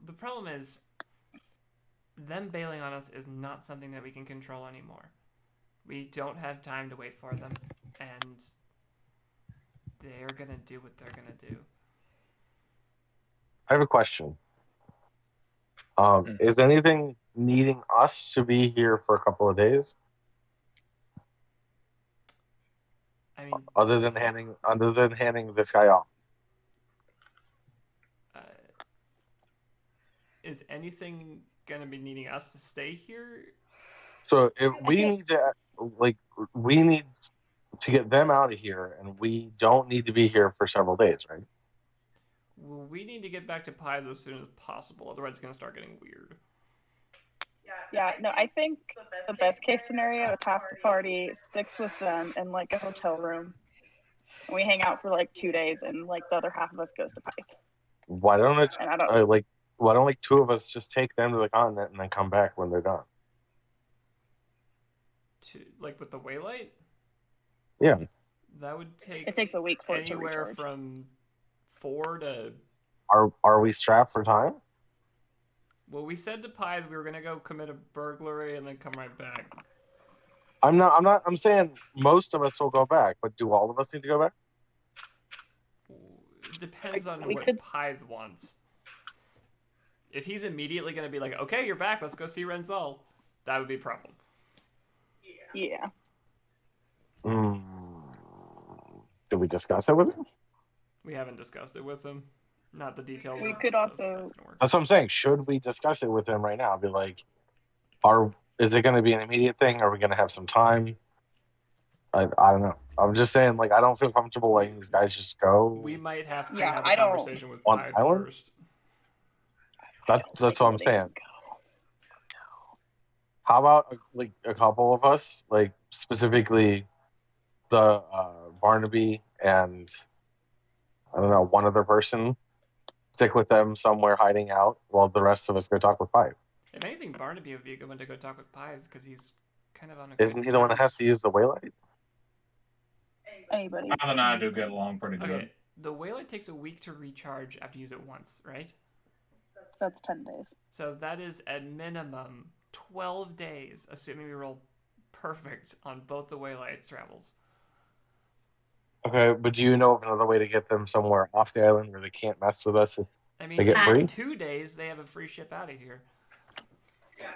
The problem is, them bailing on us is not something that we can control anymore. We don't have time to wait for them, and they're gonna do what they're gonna do. I have a question. Is anything needing us to be here for a couple of days? I mean, other than handing this guy off. Is anything gonna be needing us to stay here? So if we need to get them out of here, and we don't need to be here for several days, right? Well, we need to get back to Python as soon as possible, otherwise it's gonna start getting weird. Yeah, no, I think the best case scenario is half the party sticks with them in like a hotel room. And we hang out for like 2 days, and like the other half of us goes to Pyth. Why don't why don't like 2 of us just take them to the continent and then come back when they're done? Like with the Waylight? Yeah. That would take. It takes a week for it to anywhere recharge. from 4 to. Are we strapped for time? Well, we said to Pyth we were gonna go commit a burglary and then come right back. I'm saying most of us will go back, but do all of us need to go back? It depends on what Pyth wants. If he's immediately gonna be like, okay, you're back, let's go see Renzel, that would be a problem. Yeah. Did we discuss it with him? We haven't discussed it with him. Not the details. We could also. That's what I'm saying. Should we discuss it with him right now? Be like, is it going to be an immediate thing? Are we going to have some time? I don't know. I'm just saying, like, I don't feel comfortable letting these guys just go. We might have to have a conversation with Pyth first. That's what I'm saying. How about like a couple of us, like specifically the Barnaby and I don't know, one other person, stick with them somewhere hiding out while the rest of us go talk with Pyth. If anything, Barnaby would be a good one to go talk with Pyth because he's kind of on a. Isn't he the one that has to use the Waylight? Anybody. Tyler and I do get along pretty good. Okay, the Waylight takes a week to recharge after you use it once, right? That's 10 days. So that is at minimum 12 days, assuming we roll perfect on both the Waylight travels. Okay, but do you know of another way to get them somewhere off the island where they can't mess with us? I mean, they get free? in 2 days, they have a free ship out of here.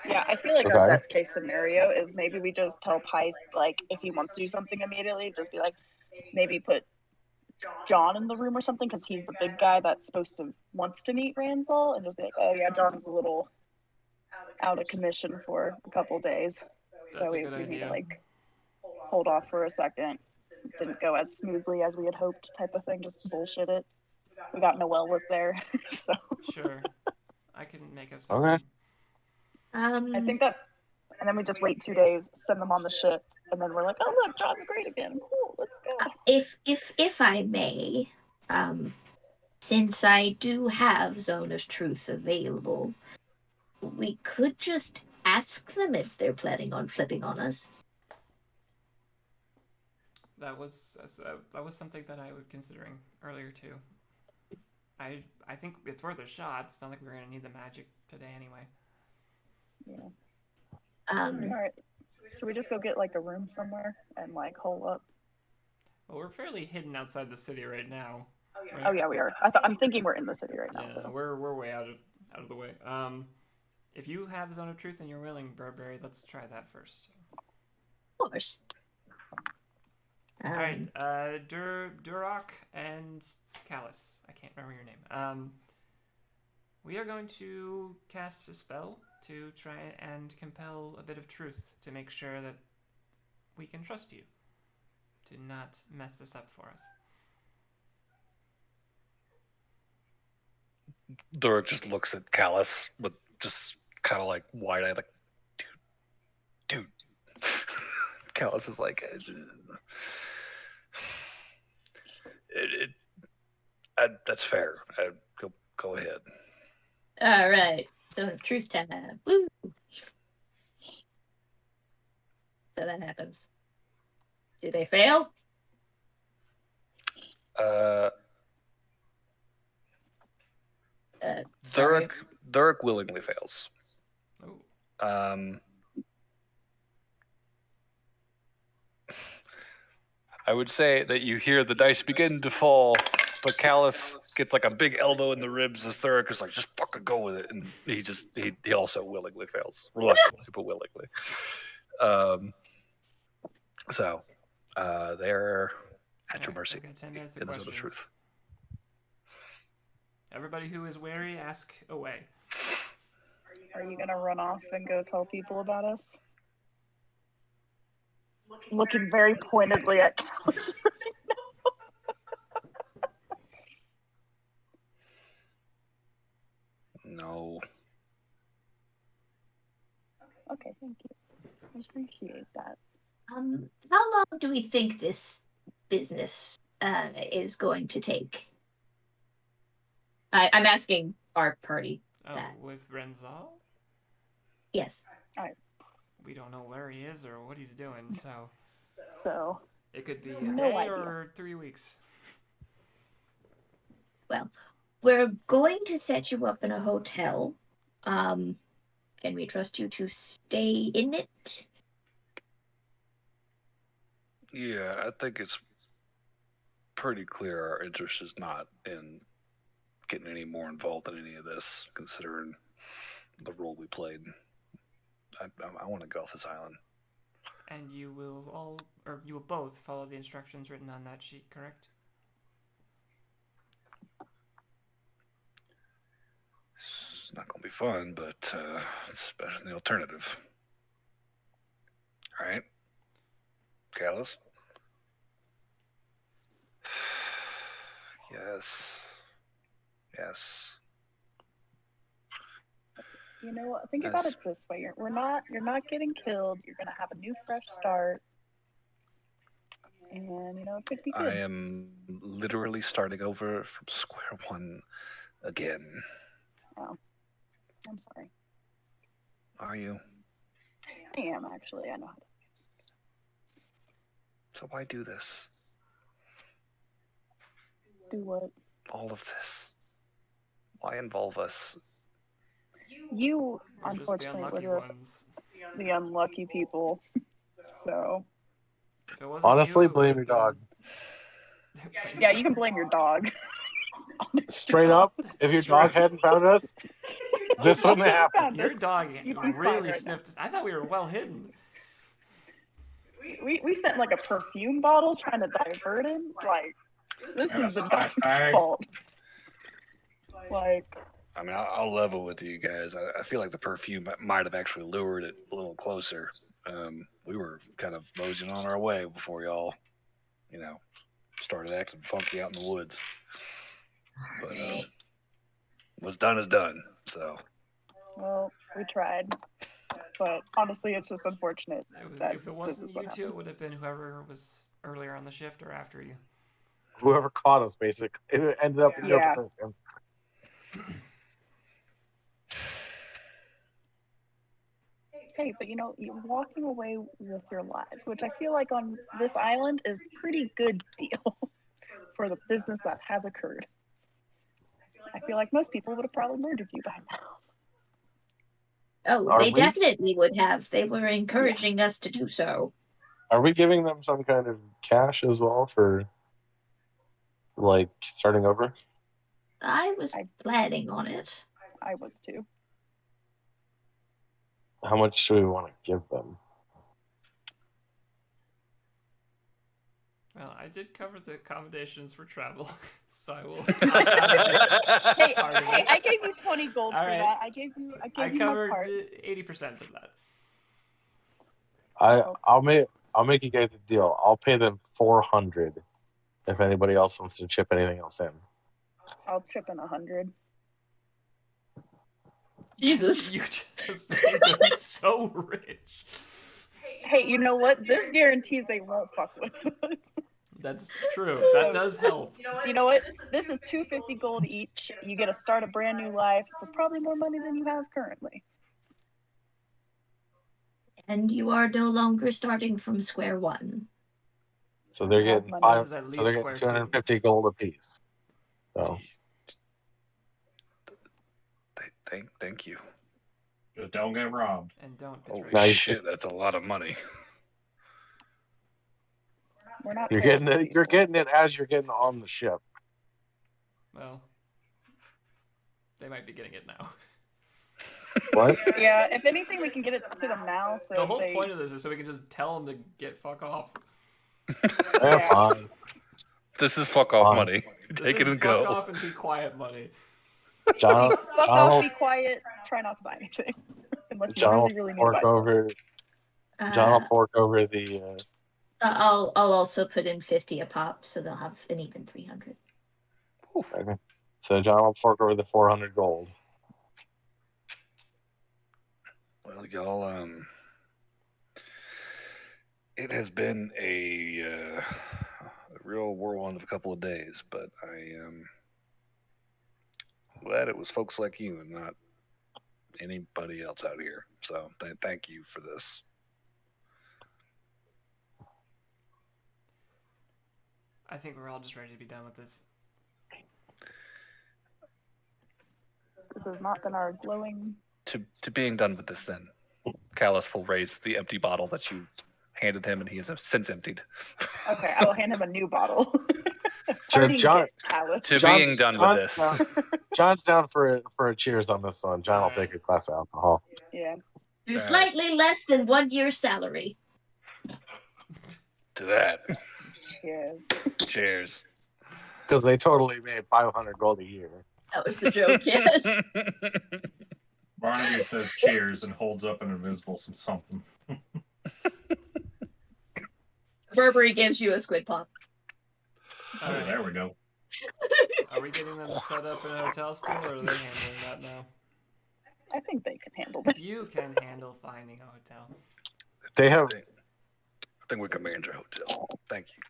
Yeah, I feel like our best case scenario is maybe we just tell Pyth, like, if he wants to do something immediately, just be like, maybe put John in the room or something, because he's the big guy that's wants to meet Ranzel, and just be like, oh yeah, John's a little out of commission for a couple days, That's so a we good need to idea. like hold off for a second. Didn't go as smoothly as we had hoped, type of thing. Just bullshit it. We got Noelle with there, so Sure. I can make up Okay. something. I think that. And then we just wait 2 days, send them on the ship, and then we're like, oh look, John's great again. Cool, let's go. If I may, since I do have Zone of Truth available, we could just ask them if they're planning on flipping on us. That was something that I was considering earlier too. I think it's worth a shot. It's not like we're gonna need the magic today anyway. Yeah. Um, All right. Should we just go get like a room somewhere and like hole up? Well, we're fairly hidden outside the city right now. Right? Oh yeah, we are. I'm thinking we're in the city right now. Yeah, So. we're way out of the way. If you have Zone of Truth and you're willing, Burberry, let's try that first. of course. All right, Duroc and Callus. I can't remember your name. We are going to cast a spell to try and compel a bit of truth to make sure that we can trust you to not mess this up for us. Duroc just looks at Callus with just kind of like wide-eyed, like, dude. Callus is like, that's fair. Go ahead. All right. Zone of Truth time. Woo! So that happens. Do they fail? Sorry. Duroc willingly fails. Oh. I would say that you hear the dice begin to fall, but Callus gets like a big elbow in the ribs as Duroc is like, just fucking go with it, and he also willingly fails, reluctantly but willingly. So they're at your mercy. I've got 10 minutes of In the Zone of questions. Truth. Everybody who is wary, ask away. Are you gonna run off and go tell people about us? Looking very pointedly at Callus. No. Okay, thank you. I appreciate that. How long do we think this business is going to take? I'm asking our party. Oh, that. with Renzel? Yes. We don't know where he is or what he's doing, So it could be a No day idea. or 3 weeks. Well, we're going to set you up in a hotel. Can we trust you to stay in it? Yeah, I think it's pretty clear our interest is not in getting any more involved in any of this, considering the role we played. I want to get off this island. And you will both follow the instructions written on that sheet, correct? It's not going to be fun, but it's better than the alternative. All right? Callus? Yes. you know what? Think about it this way: you're not getting killed. You're gonna have a new, fresh start, and you know it could be good. I am literally starting over from square one again. Oh, I'm sorry. Are you? I am actually. I know how to. So why do this? Do what? All of this? Why involve us? You, We're just the unfortunately, unlucky were just ones. the unlucky people. So. If it wasn't Honestly, you, it blame would've your dog. been- Yeah, you can blame your dog. Straight up, if your dog hadn't found us, this wouldn't have happened. Found Your us. dog You'd be fine really right sniffed. I thought we were well hidden. We sent like a perfume bottle trying to divert him. Like, This And a is the spice doctor's bag. fault. Like, I mean, I'll level with you guys. I feel like the perfume might have actually lured it a little closer. We were kind of moseying on our way before y'all, started acting funky out in the woods. But what's done is done. So well, we tried. But honestly, it's just unfortunate that If it this wasn't is you what two, it happened. would have been whoever was earlier on the shift or after you. Whoever caught us, basically, it ended up in your Yeah. position. Hey, but you're walking away with your lives, which I feel like on this island is pretty good deal for the business that has occurred. I feel like most people would have probably murdered you by now. Oh, Are they we- definitely would have. They were encouraging us to do so. Are we giving them some kind of cash as well for, like, starting over? I was planning on it. I was too. How much do we want to give them? Well, I did cover the accommodations for travel, so I will. Hey, Part of hey, it. I gave you 20 gold All for right. that. I gave you I my covered part. 80% of that. I'll make you guys a deal. I'll pay them 400 if anybody else wants to chip anything else in. I'll chip in 100. Jesus. You just made them so rich. Hey, you know what? This guarantees they won't fuck with us. That's true. That does help. You know what? This is 250 gold each. You get to start a brand new life for probably more money than you have currently. And you are no longer starting from square one. So they're I have getting money. five. This is at So least they're square getting 250 gold apiece. So Thank you. Just don't get robbed. And don't Holy betray. Nice. shit, that's a lot of money. We're not. you're terrible getting it. You're people. getting it as you're getting on the ship. Well, they might be getting it now. What? Yeah, if anything, we can get it to them now. So The if whole they, point of this is so we can just tell them to get fuck off. Yeah, fine. This is fuck off Fine. money. Take This it is and fuck go. off and be quiet money. John, fuck John off, will, be quiet, try not to buy anything, unless you John really, will really need to buy fork stuff. over. John will Uh, fork over the. I'll also put in 50 a pop, so they'll have an even 300. Okay. So John will fork over the 400 gold. Well, y'all, it has been a real whirlwind of a couple of days, but I am glad it was folks like you and not anybody else out here. So thank you for this. I think we're all just ready to be done with this. This has not been our glowing. To being done with this, then Callus will raise the empty bottle that you handed him, and he has since emptied. Okay, I will hand him a new bottle. Sure, Parting John. gift, Alice. To John- being done with John's this. down, John's down for a cheers on this one. John will take a glass of alcohol. Yeah. You're Alright. slightly less than 1 year's salary. To that. Cheers. Cheers. Because they totally made 500 gold a year. That was the joke, yes. Barnaby says cheers and holds up an invisible something. Burberry gives you a squid pop. Oh, there we go. Are we getting them set up in a hotel still, or are they handling that now? I think they can handle this. You can handle finding a hotel. They have. I think we can manage a hotel. Thank you.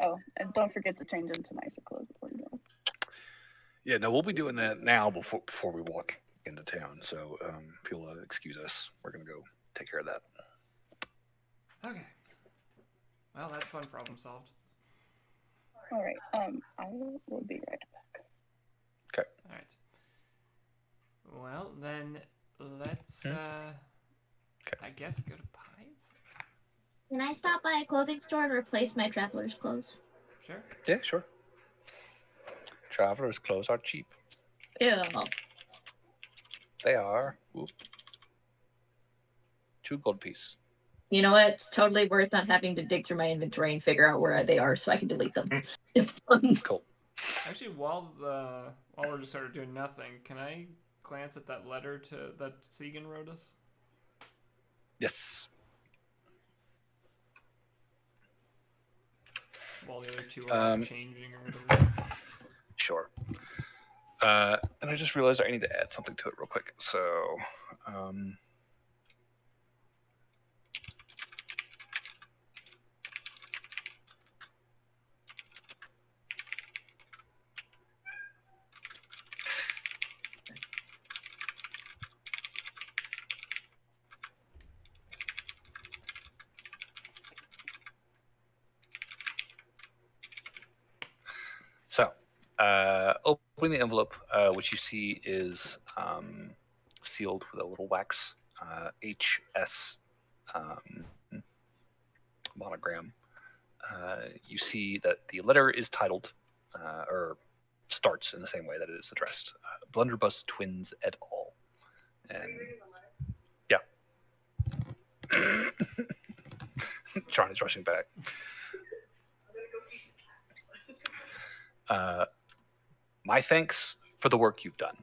Oh, and don't forget to change into nicer clothes before you go. Yeah, no, we'll be doing that now before we walk into town. So if you'll excuse us, we're gonna go take care of that. Okay. Well, that's one problem solved. All right. I will be right back. All right. Well, then let's, I guess, go to Pythe? Can I stop by a clothing store and replace my traveler's clothes? Sure. Yeah, sure. Travelers' clothes are cheap. Yeah. They are. Ooh. 2 gold piece. You know what? It's totally worth not having to dig through my inventory and figure out where they are so I can delete them. Cool. Actually, while we're just sort of doing nothing, can I glance at that letter that Segan wrote us? Yes. While the other two are changing or whatever. Sure. And I just realized I need to add something to it real quick. So, opening the envelope, which you see is sealed with a little wax HS monogram. You see that the letter is titled, or starts in the same way that it is addressed, Blunderbuss Twins et al. And yeah. Charlie's rushing back. My thanks for the work you've done.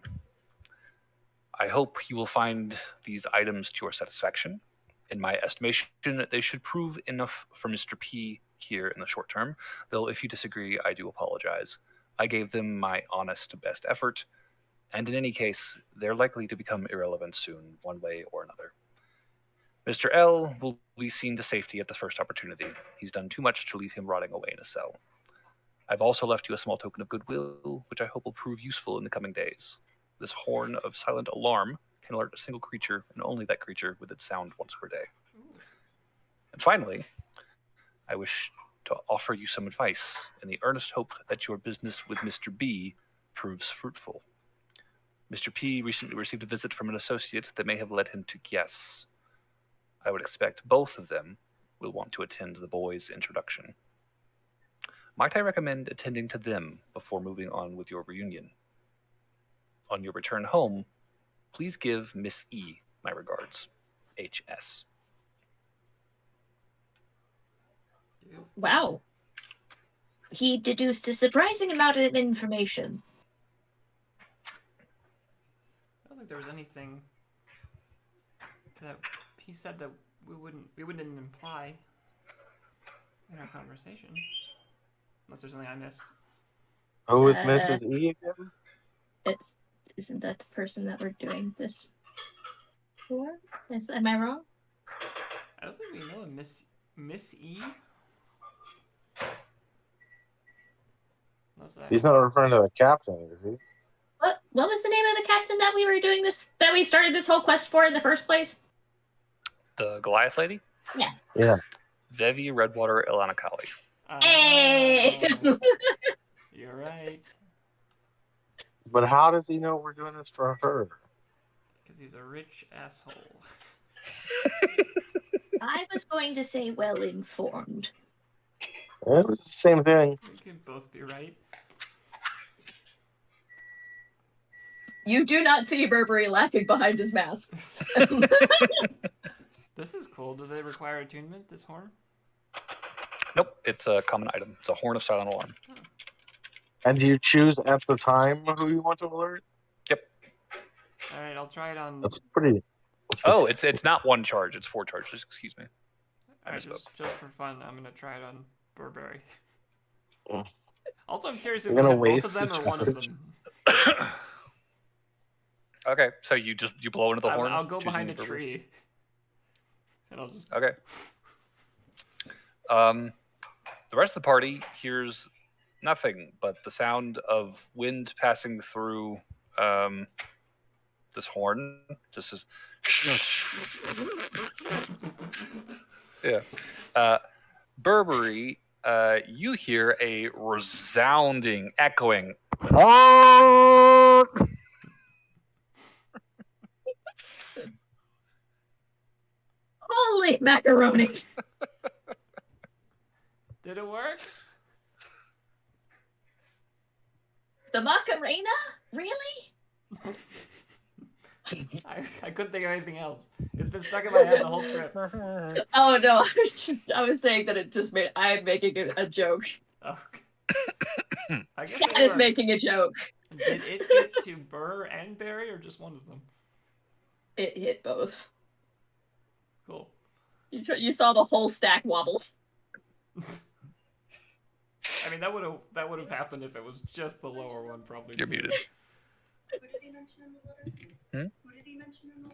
I hope you will find these items to your satisfaction. In my estimation, they should prove enough for Mr. P here in the short term, though if you disagree, I do apologize. I gave them my honest best effort, and in any case, they're likely to become irrelevant soon, one way or another. Mr. L will be seen to safety at the first opportunity. He's done too much to leave him rotting away in a cell. I've also left you a small token of goodwill, which I hope will prove useful in the coming days. This horn of silent alarm can alert a single creature, and only that creature, with its sound once per day. And finally, I wish to offer you some advice in the earnest hope that your business with Mr. B proves fruitful. Mr. P recently received a visit from an associate that may have led him to guess. I would expect both of them will want to attend the boys' introduction. Might I recommend attending to them before moving on with your reunion? On your return home, please give Miss E my regards. HS. Wow. He deduced a surprising amount of information. I don't think there was anything that he said that we wouldn't imply in our conversation. Unless there's something I missed. Who is Mrs. E again? Isn't that the person that we're doing this for? Am I wrong? I don't think we know a Miss E. He's not referring to the captain, is he? What was the name of the captain that we started this whole quest for in the first place? The Goliath lady? Yeah. Yeah. Vevi Redwater Ilanakali. Hey! You're right. But how does he know we're doing this for her? Because he's a rich asshole. I was going to say well informed. It was the same thing. We can both be right. You do not see Burberry laughing behind his mask. This is cool. Does it require attunement, this horn? Nope, it's a common item. It's a horn of silent alarm. Oh. And do you choose at the time who you want to alert? Yep. All right, I'll try it on. That's pretty. Oh, it's not one charge. It's 4 charges. Excuse me. All right, just for fun, I'm gonna try it on Burberry. Mm. Also, I'm curious if You're we gonna have both of them waste or the one of them. Okay, so you blow into the horn? I'll go choosing behind a Burberry? tree, and I'll just. Okay. The rest of the party hears nothing but the sound of wind passing through this horn. Just as yeah. Burberry, you hear a resounding, echoing. Holy macaroni! Did it work? The Macarena? Really? I couldn't think of anything else. It's been stuck in my head the whole trip. Oh no, I was saying that it just made. I'm making a joke. Okay. I guess Cat is making a joke. Did it get to Burr and Barry, or just one of them? It hit both. Cool. You saw the whole stack wobble. I mean, that would have happened if it was just the lower one, probably. You're muted. Who did he mention in the letter? Who did he mention in the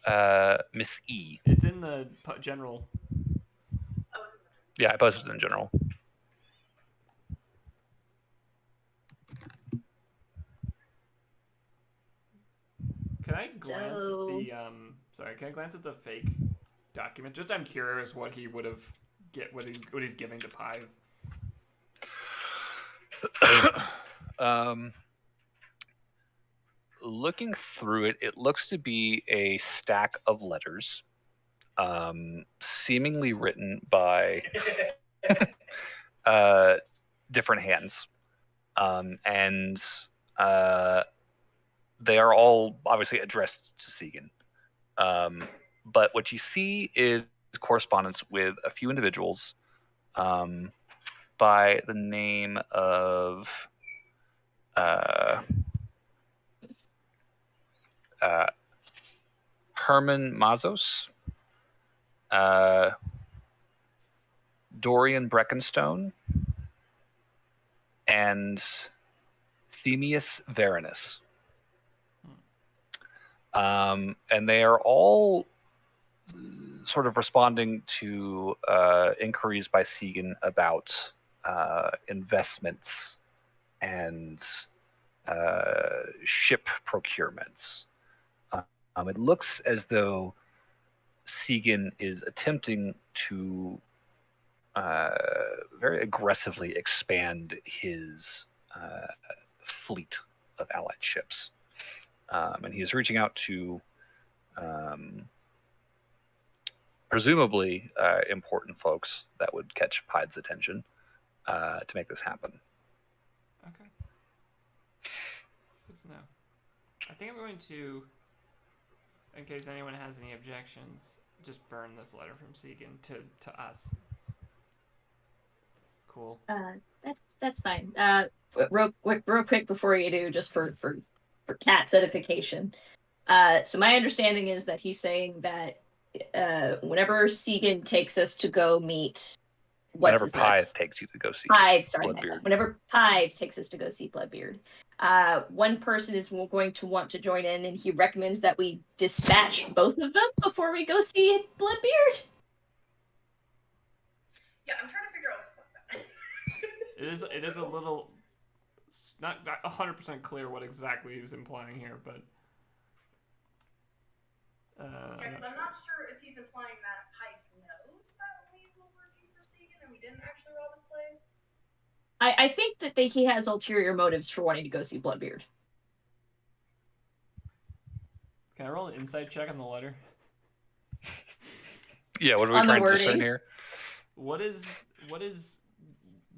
letter? Miss E. It's in the general. Oh, Yeah, I posted it in general. Can I glance at the Sorry, can I glance at the fake document? Just I'm curious what he would have what he's giving to Pythe. Looking through it, it looks to be a stack of letters, seemingly written by different hands, and they are all obviously addressed to Segan. But what you see is correspondence with a few individuals by the name of Herman Mazos, Dorian Breckenstone, and Themius Varanus. And they are all sort of responding to inquiries by Segan about investments and ship procurements. It looks as though Segan is attempting to very aggressively expand his fleet of allied ships. And he is reaching out to presumably important folks that would catch Pythe's attention to make this happen. Okay. Good to know. I think I'm going to, in case anyone has any objections, just burn this letter from Segan to us. Cool. That's fine. Real quick before you do, just for Cat's edification. So my understanding is that he's saying that whenever Segan takes us to go meet, whenever Pythe takes you to go see Bloodbeard. Whenever Pythe takes us to go see Bloodbeard, one person is going to want to join in, and he recommends that we dispatch both of them before we go see Bloodbeard. Yeah, I'm trying to figure out what that. It is a little not 100% clear what exactly he's implying here, but yeah, because I'm not sure if he's implying that Pythe knows that we were working for Segan and we didn't actually rob his place. I think that he has ulterior motives for wanting to go see Bloodbeard. Can I roll an insight check on the letter? Yeah, what are we trying to discern here? What is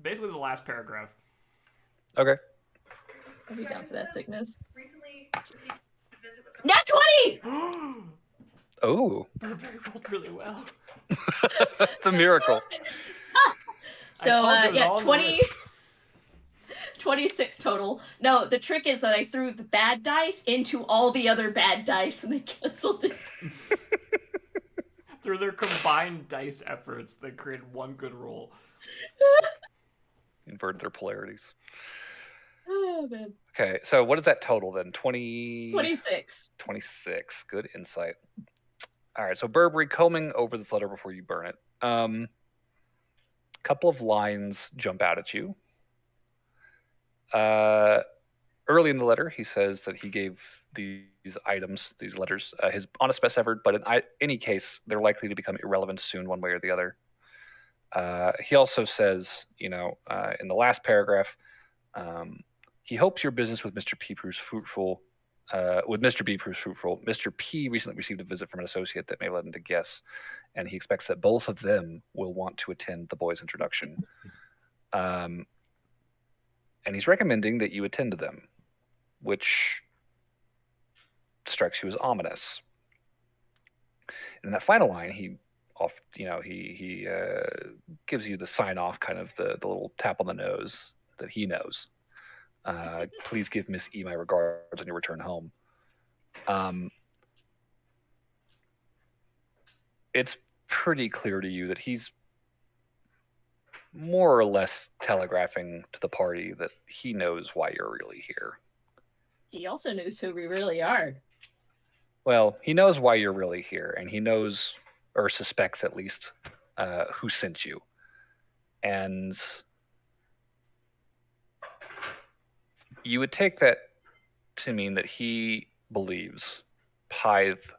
basically the last paragraph? Okay. I'll be down for that sickness. Recently received a visit with Nat 20! Oh. Burberry rolled really well. It's a miracle. So, yeah, 26 total. No, the trick is that I threw the bad dice into all the other bad dice and they canceled it. Through their combined dice efforts, they created one good roll. Inverted their polarities. Oh, man. Okay, so what is that total then? 26. 26. Good insight. All right, so Burberry, combing over this letter before you burn it. Couple of lines jump out at you. Early in the letter, he says that he gave these items, these letters, his honest best effort, but in any case, they're likely to become irrelevant soon, one way or the other. He also says, in the last paragraph, he hopes your business with Mr. P proves fruitful. Mr. P recently received a visit from an associate that may lead him to guess, and he expects that both of them will want to attend the boy's introduction. And he's recommending that you attend to them, which strikes you as ominous. And in that final line, he gives you the sign off, kind of the little tap on the nose that he knows. Please give Miss E my regards on your return home. It's pretty clear to you that he's more or less telegraphing to the party that he knows why you're really here. He also knows who we really are. Well, he knows why you're really here, and he knows, or suspects at least, who sent you. And you would take that to mean that he believes Pythe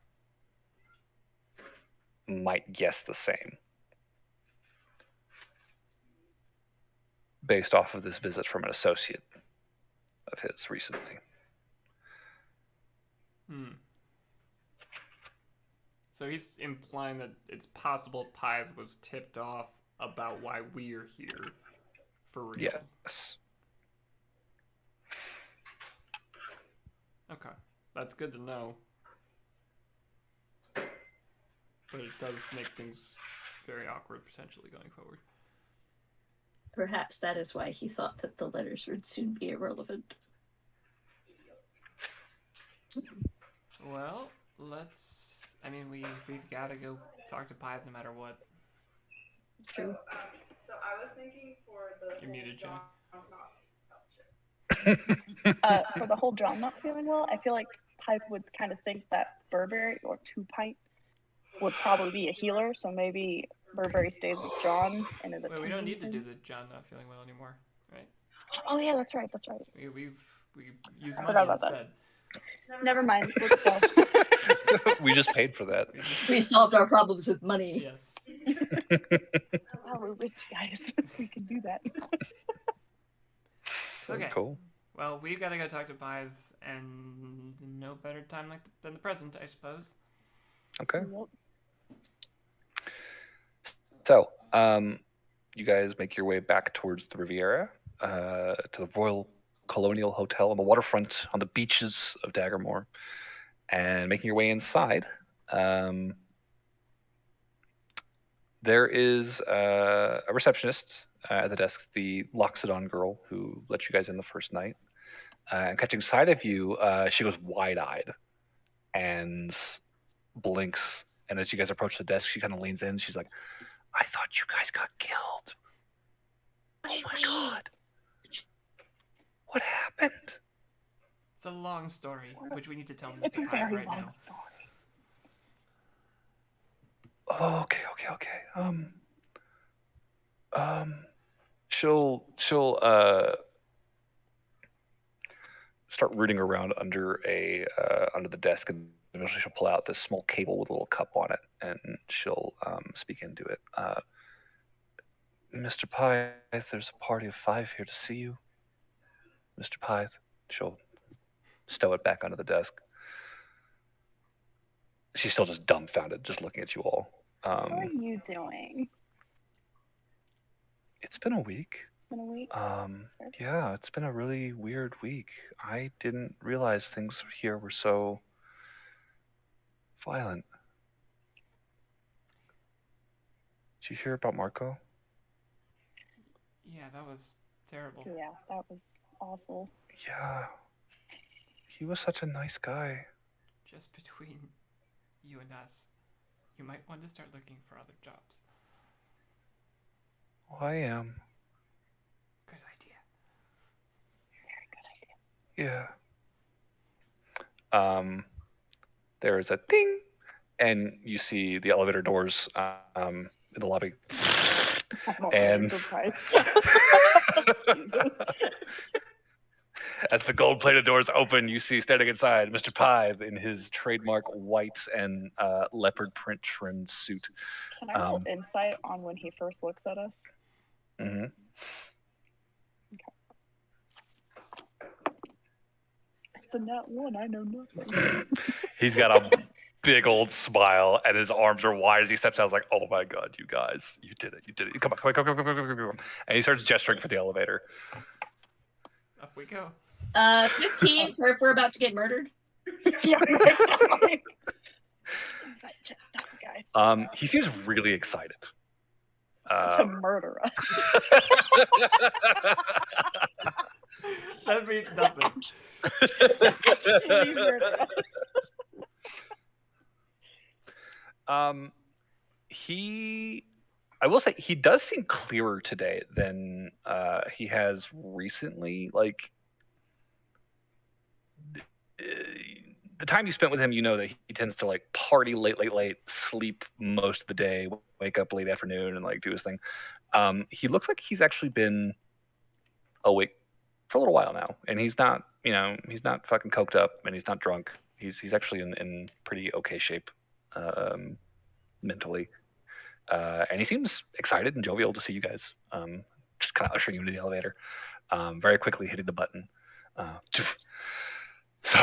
might guess the same, based off of this visit from an associate of his recently. So he's implying that it's possible Pythe was tipped off about why we're here for real. Yes. Okay. That's good to know. But it does make things very awkward potentially going forward. Perhaps that is why he thought that the letters would soon be irrelevant. Well, we've got to go talk to Pythe no matter what. True. So I was thinking for the You're muted, Jenny. For the whole John not feeling well, I feel like Pythe would kind of think that Burberry or Two Pint would probably be a healer, so maybe Burberry stays with John and is Wait, we don't need to do him. the John not feeling well anymore, right? Oh yeah, that's right. We use I money forgot about that. instead. Never mind. Let's go. We just paid for that. We solved our problems with money. Yes. Wow, we're rich guys. We can do that. Okay. Cool. Well, we've got to go talk to Pythe, and no better time than the present, I suppose. Okay. Yep. So, you guys make your way back towards the Riviera, to the Royal Colonial Hotel on the waterfront on the beaches of Daggermore, and making your way inside. There is a receptionist at the desk, the Loxodon girl who let you guys in the first night. And catching sight of you, she goes wide-eyed and blinks. And as you guys approach the desk, she kind of leans in. She's like, I thought you guys got killed. Oh my god. What happened? It's a long story, which we need to tell It's a Mr. Pythe very right long now. story. Oh, okay. She'll start rooting around under the desk, and eventually she'll pull out this small cable with a little cup on it, and she'll speak into it. Mr. Pythe, there's a party of 5 here to see you. Mr. Pythe. She'll stow it back under the desk. She's still just dumbfounded, just looking at you all. What are you doing? It's been a week. It's been a week. Yeah, it's been a really weird week. I didn't realize things here were so violent. Did you hear about Marco? Yeah, that was terrible. Yeah, that was awful. Yeah. He was such a nice guy. Just between you and us, you might want to start looking for other jobs. Oh, I am. Good idea. Very good idea. Yeah. There is a ding, and you see the elevator doors in the lobby. And surprised. as the gold-plated doors open, you see standing inside Mr. Pythe in his trademark white and leopard print trimmed suit. Can I roll insight on when he first looks at us? Mm-hmm. It's a nat 1. I know nothing. He's got a big old smile, and his arms are wide as he steps out. I was like, "Oh my god, you guys, you did it! Come on!" And he starts gesturing for the elevator. Up we go. 15 for if we're about to get murdered. Yeah, right. Inside check time, guys. He seems really excited. To murder us. That means nothing. Actually murder us. I will say he does seem clearer today than he has recently. Like the time you spent with him, you know that he tends to like party late, sleep most of the day, wake up late afternoon, and like do his thing. He looks like he's actually been awake for a little while now, and he's not, he's not fucking coked up, and he's not drunk. He's actually in pretty okay shape, mentally, and he seems excited and jovial to see you guys. Just kind of ushering you into the elevator, very quickly hitting the button. So,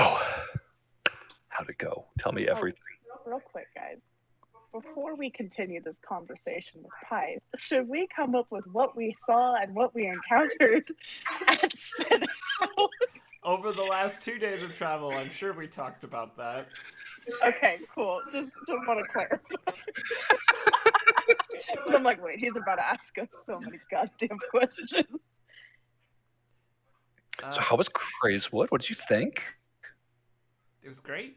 how'd it go? Tell me everything. Real quick, guys. Before we continue this conversation with Pi, should we come up with what we saw and what we encountered at Sid House? Over the last 2 days of travel, I'm sure we talked about that. Okay, cool. Just want to clarify. I'm like, wait, he's about to ask us so many goddamn questions. So how was Crazewood? What did you think? It was great.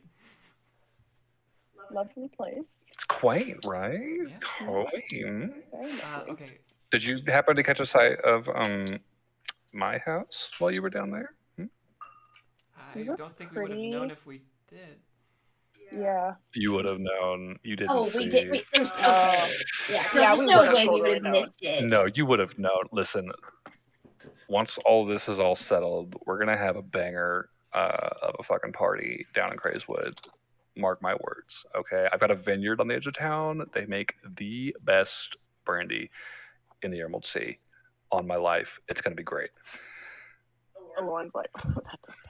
Lovely place. It's quaint, right? Yeah. Totally. Okay. Did you happen to catch a sight of my house while you were down there? I don't think we would have known if we did. Yeah. You would have known. You didn't. Oh, we did. There's Yeah, there's we no would've way we totally would have known. missed it. No, you would have known. Listen, once all this is all settled, we're gonna have a banger of a fucking party down in Crazewood. Mark my words, okay? I've got a vineyard on the edge of town. They make the best brandy in the Emerald Sea. On my life, it's gonna be great. Lauren's like, oh, that does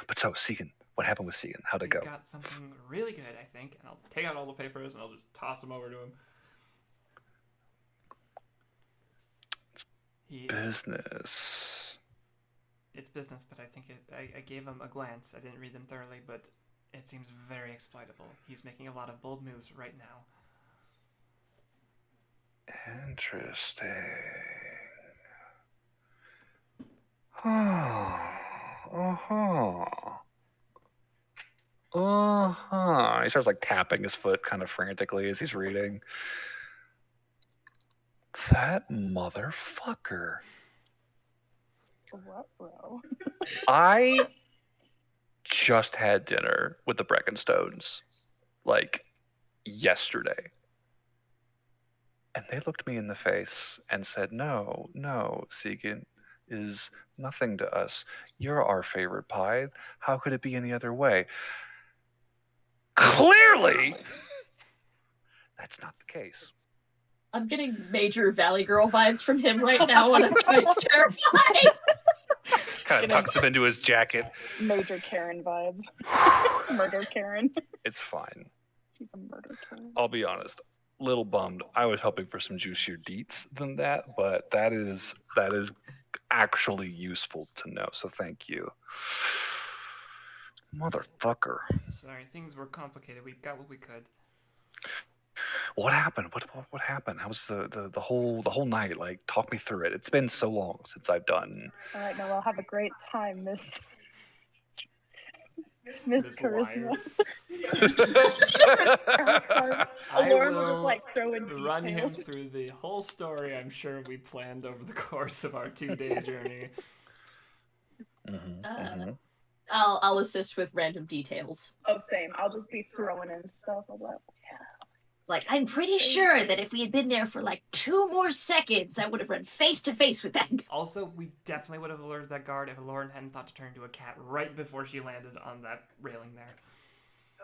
But so, Segan, what happened with Segan? How'd it go? We got something really good, I think, and I'll take out all the papers and I'll just toss them over to him. Business. It's business, but I think I gave him a glance. I didn't read them thoroughly, but it seems very exploitable. He's making a lot of bold moves right now. Interesting. Uh-huh. He starts like tapping his foot kind of frantically as he's reading. That motherfucker. What, bro? I just had dinner with the Breckenstones like yesterday. And they looked me in the face and said, no, Segan is nothing to us. You're our favorite pie. How could it be any other way? Clearly, that's not the case. I'm getting major Valley Girl vibes from him right now, and I'm quite terrified. Kind of tucks them into his jacket. Major Karen vibes. Murder Karen. It's fine. She's a murder Karen. I'll be honest. Little bummed. I was hoping for some juicier deets than that, but that is actually useful to know. So thank you, motherfucker. Sorry, things were complicated. We got what we could. What happened? What happened? How was the whole night? Like, talk me through it. It's been so long since I've done. All right, Noel, have a great time, Miss Charisma. I Lauren will will just like throw in run him details. through the whole story. I'm sure we planned over the course of our 2-day journey. I'll assist with random details. Oh, same. I'll just be throwing in stuff. I'll be like, yeah. Like, I'm pretty sure that if we had been there for like 2 more seconds, I would have run face to face with that. Also, we definitely would have alerted that guard if Lauren hadn't thought to turn into a cat right before she landed on that railing there.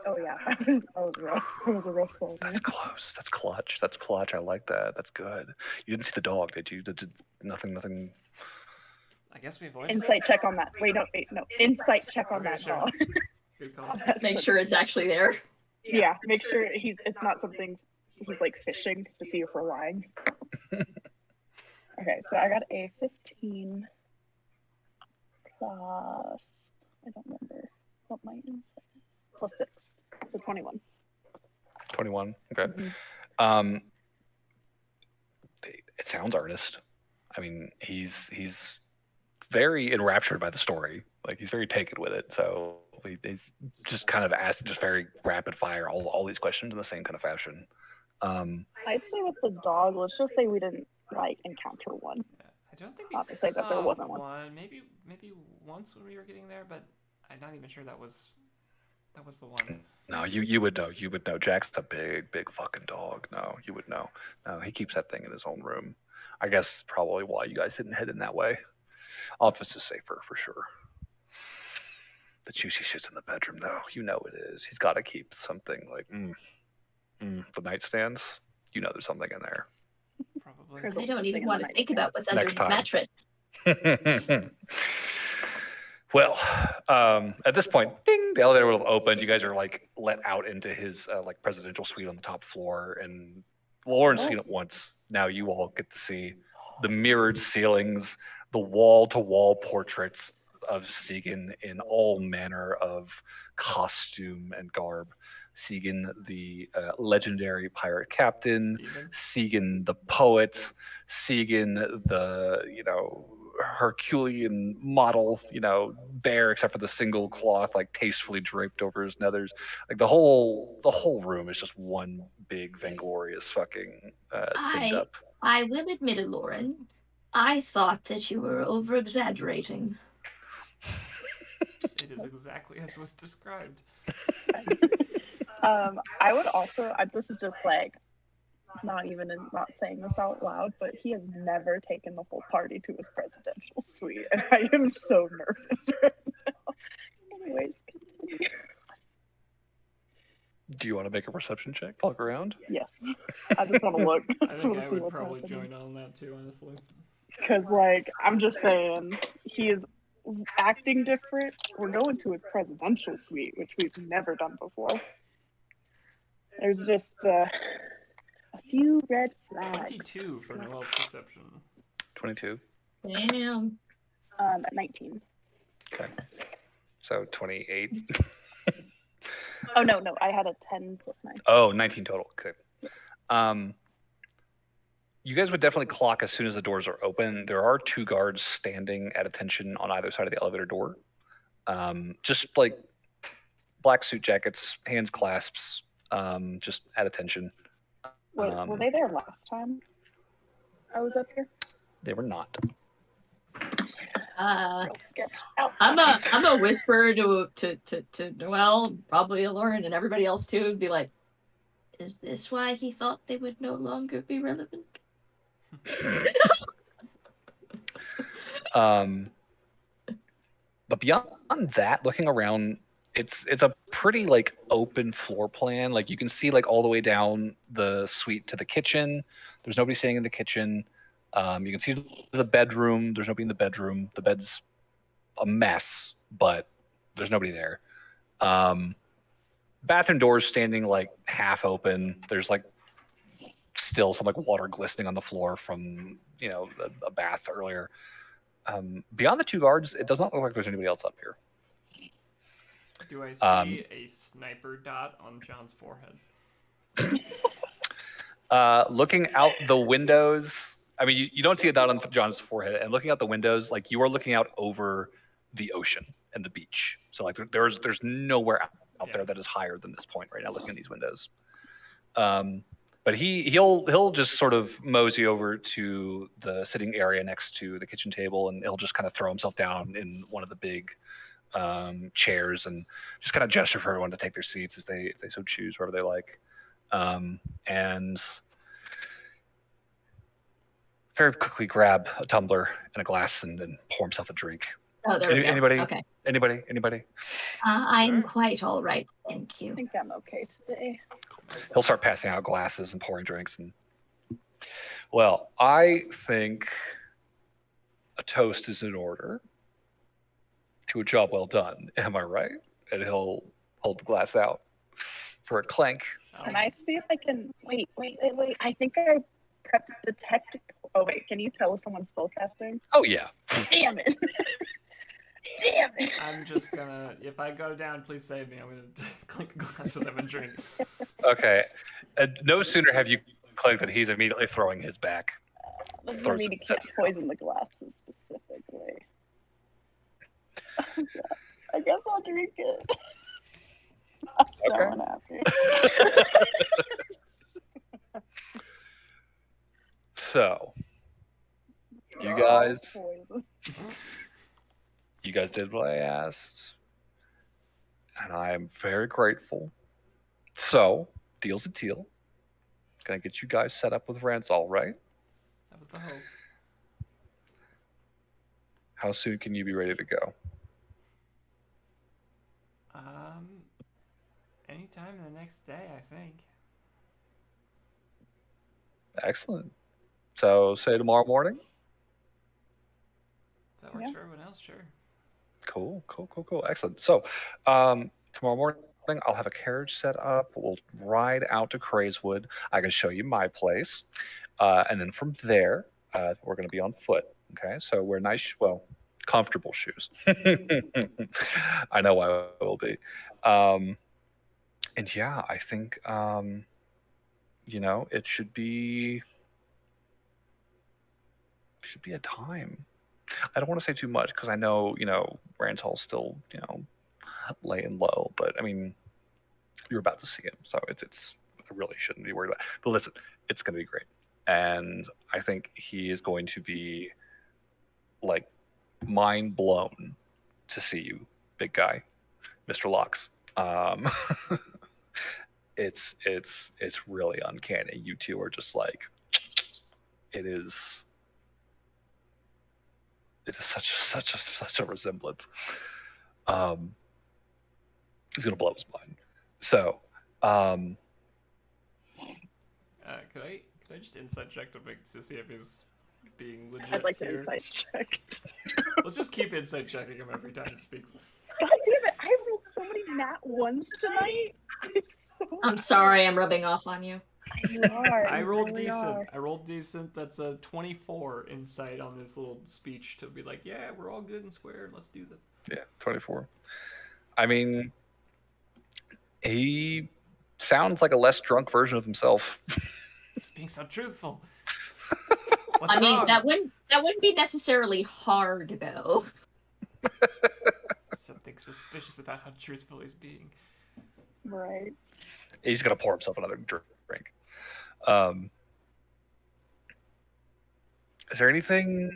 Oh yeah, that was rough. It was a rough one. That's close. That's clutch. That's clutch. I like that. That's good. You didn't see the dog, did you? Did nothing. I guess we avoided Insight check on that. Wait, no. Insight check on Okay, that sure. dog. Good call. Make sure it's actually there. Yeah, make sure it's not something he's like fishing to see if we're lying. Okay, so I got a 15 plus, I don't remember what my insight is. Plus 6, so 21. 21. Okay. Mhm. It sounds earnest. I mean, he's very enraptured by the story. Like he's very taken with it. So he's just kind of asked just very rapid fire all these questions in the same kind of fashion. I'd say with the dog, let's just say we didn't like encounter one. Yeah, I don't think we Obviously, saw that there wasn't one. one. Maybe once when we were getting there, but I'm not even sure that was the one. No, you would know. You would know. Jack's a big fucking dog. No, you would know. No, he keeps that thing in his own room. I guess probably why you guys didn't head in that way. Office is safer for sure. The juicy shit's in the bedroom, though. You know it is. He's got to keep something like the nightstands. You know there's something in there. Probably. There's I don't something even in want the to think nightstand. about what's under Next his time. mattress. Well, at this point, ding, the elevator will have opened. You guys are like let out into his like presidential suite on the top floor, and Lauren's seen it once. Now you all get to see the mirrored ceilings, the wall-to-wall portraits of Segan in all manner of costume and garb. Segan, the legendary pirate captain, Segan, the poet, Segan, the Herculean model, bear, except for the single cloth like tastefully draped over his nethers. Like the whole room is just one big vainglorious fucking sinned up. I will admit it, Lauren. I thought that you were over exaggerating. It is exactly as was described. I would also, this is just like, not saying this out loud, but he has never taken the whole party to his presidential suite, and I am so nervous right now. Anyways, continue. Do you want to make a perception check? Look around? Yes. I just want to look. I think I would probably join on that too, honestly. Because, like, I'm just saying, he is acting different. We're going to his presidential suite, which we've never done before. There's just a few red flags. 22 for Noel's perception. 22. Damn. 19. Okay. So 28. Oh, no, I had a 10 plus 9. Oh, 19 total. Okay. You guys would definitely clock as soon as the doors are open. There are 2 guards standing at attention on either side of the elevator door. Just like black suit jackets, hands clasps, just at attention. Wait, were they there last time I was up here? They were not. I'm a whisper to Noel, probably Lauren, and everybody else too, and be like, "Is this why he thought they would no longer be relevant?" But beyond that, looking around, it's a pretty like open floor plan. Like you can see like all the way down the suite to the kitchen. There's nobody staying in the kitchen. You can see the bedroom. There's nobody in the bedroom. The bed's a mess, but there's nobody there. Bathroom doors standing like half open. There's like still some like water glistening on the floor from a bath earlier. Beyond the 2 guards, it does not look like there's anybody else up here. Do I see a sniper dot on John's forehead? Looking out the windows, I mean, you don't see a dot on John's forehead, and looking out the windows, like you are looking out over the ocean and the beach. So like there's nowhere out there that is higher than this point right now. Looking at these windows, but he'll just sort of mosey over to the sitting area next to the kitchen table, and he'll just kind of throw himself down in one of the big chairs and just kind of gesture for everyone to take their seats if they so choose, wherever they like, and very quickly grab a tumbler and a glass and pour himself a drink. Oh, there we go. Anybody? Okay. Anybody? I'm quite all right, thank you. I think I'm okay today. He'll start passing out glasses and pouring drinks. And well, I think a toast is in order to a job well done. Am I right? And he'll hold the glass out for a clank. Can I see if I can? Wait. I think I prepped detect. Oh wait, can you tell if someone's spellcasting? Oh yeah. Damn it. Damn it! I'm just gonna. If I go down, please save me. I'm gonna clink a glass with him and drink. Okay. No sooner have you clinked than he's immediately throwing his back. Doesn't Throws mean it, you sets can't it down. poison the glasses specifically. I guess I'll drink it. I'm so Okay. unhappy. So, you guys did what I asked, and I am very grateful. So, deal's a deal. Gonna get you guys set up with Ransol, right? That was the hope. How soon can you be ready to go? Anytime the next day, I think. Excellent. So, say tomorrow morning. If that works for everyone else, sure. Cool. Excellent. So, tomorrow morning, I'll have a carriage set up. We'll ride out to Crazewood. I can show you my place. And then from there, we're going to be on foot. Okay. So, wear nice, comfortable shoes. I know I will be. And yeah, I think, it should be a time. I don't want to say too much because I know, Ransol's still, laying low. But I mean, you're about to see him, so it's I really shouldn't be worried about it. But listen, it's going to be great, and I think he is going to be like mind blown to see you, big guy, Mr. Locks. It's really uncanny. You two are just like it is. It is such a resemblance. He's gonna blow his mind. So, could I just insight check to see if he's being legit I'd like to here? insight check. Let's just keep insight checking him every time he speaks. God damn it! I rolled so many nat ones tonight. I'm sorry, I'm rubbing off on you. You are. I you rolled really decent. are. I rolled decent. That's a 24 insight on this little speech to be like, yeah, we're all good and square. Let's do this. yeah, 24. I mean, he sounds like a less drunk version of himself. He's being so truthful. What's I mean, wrong? that wouldn't be necessarily hard though. Something suspicious about how truthful he's being. Right. He's gonna pour himself another drink. Is there anything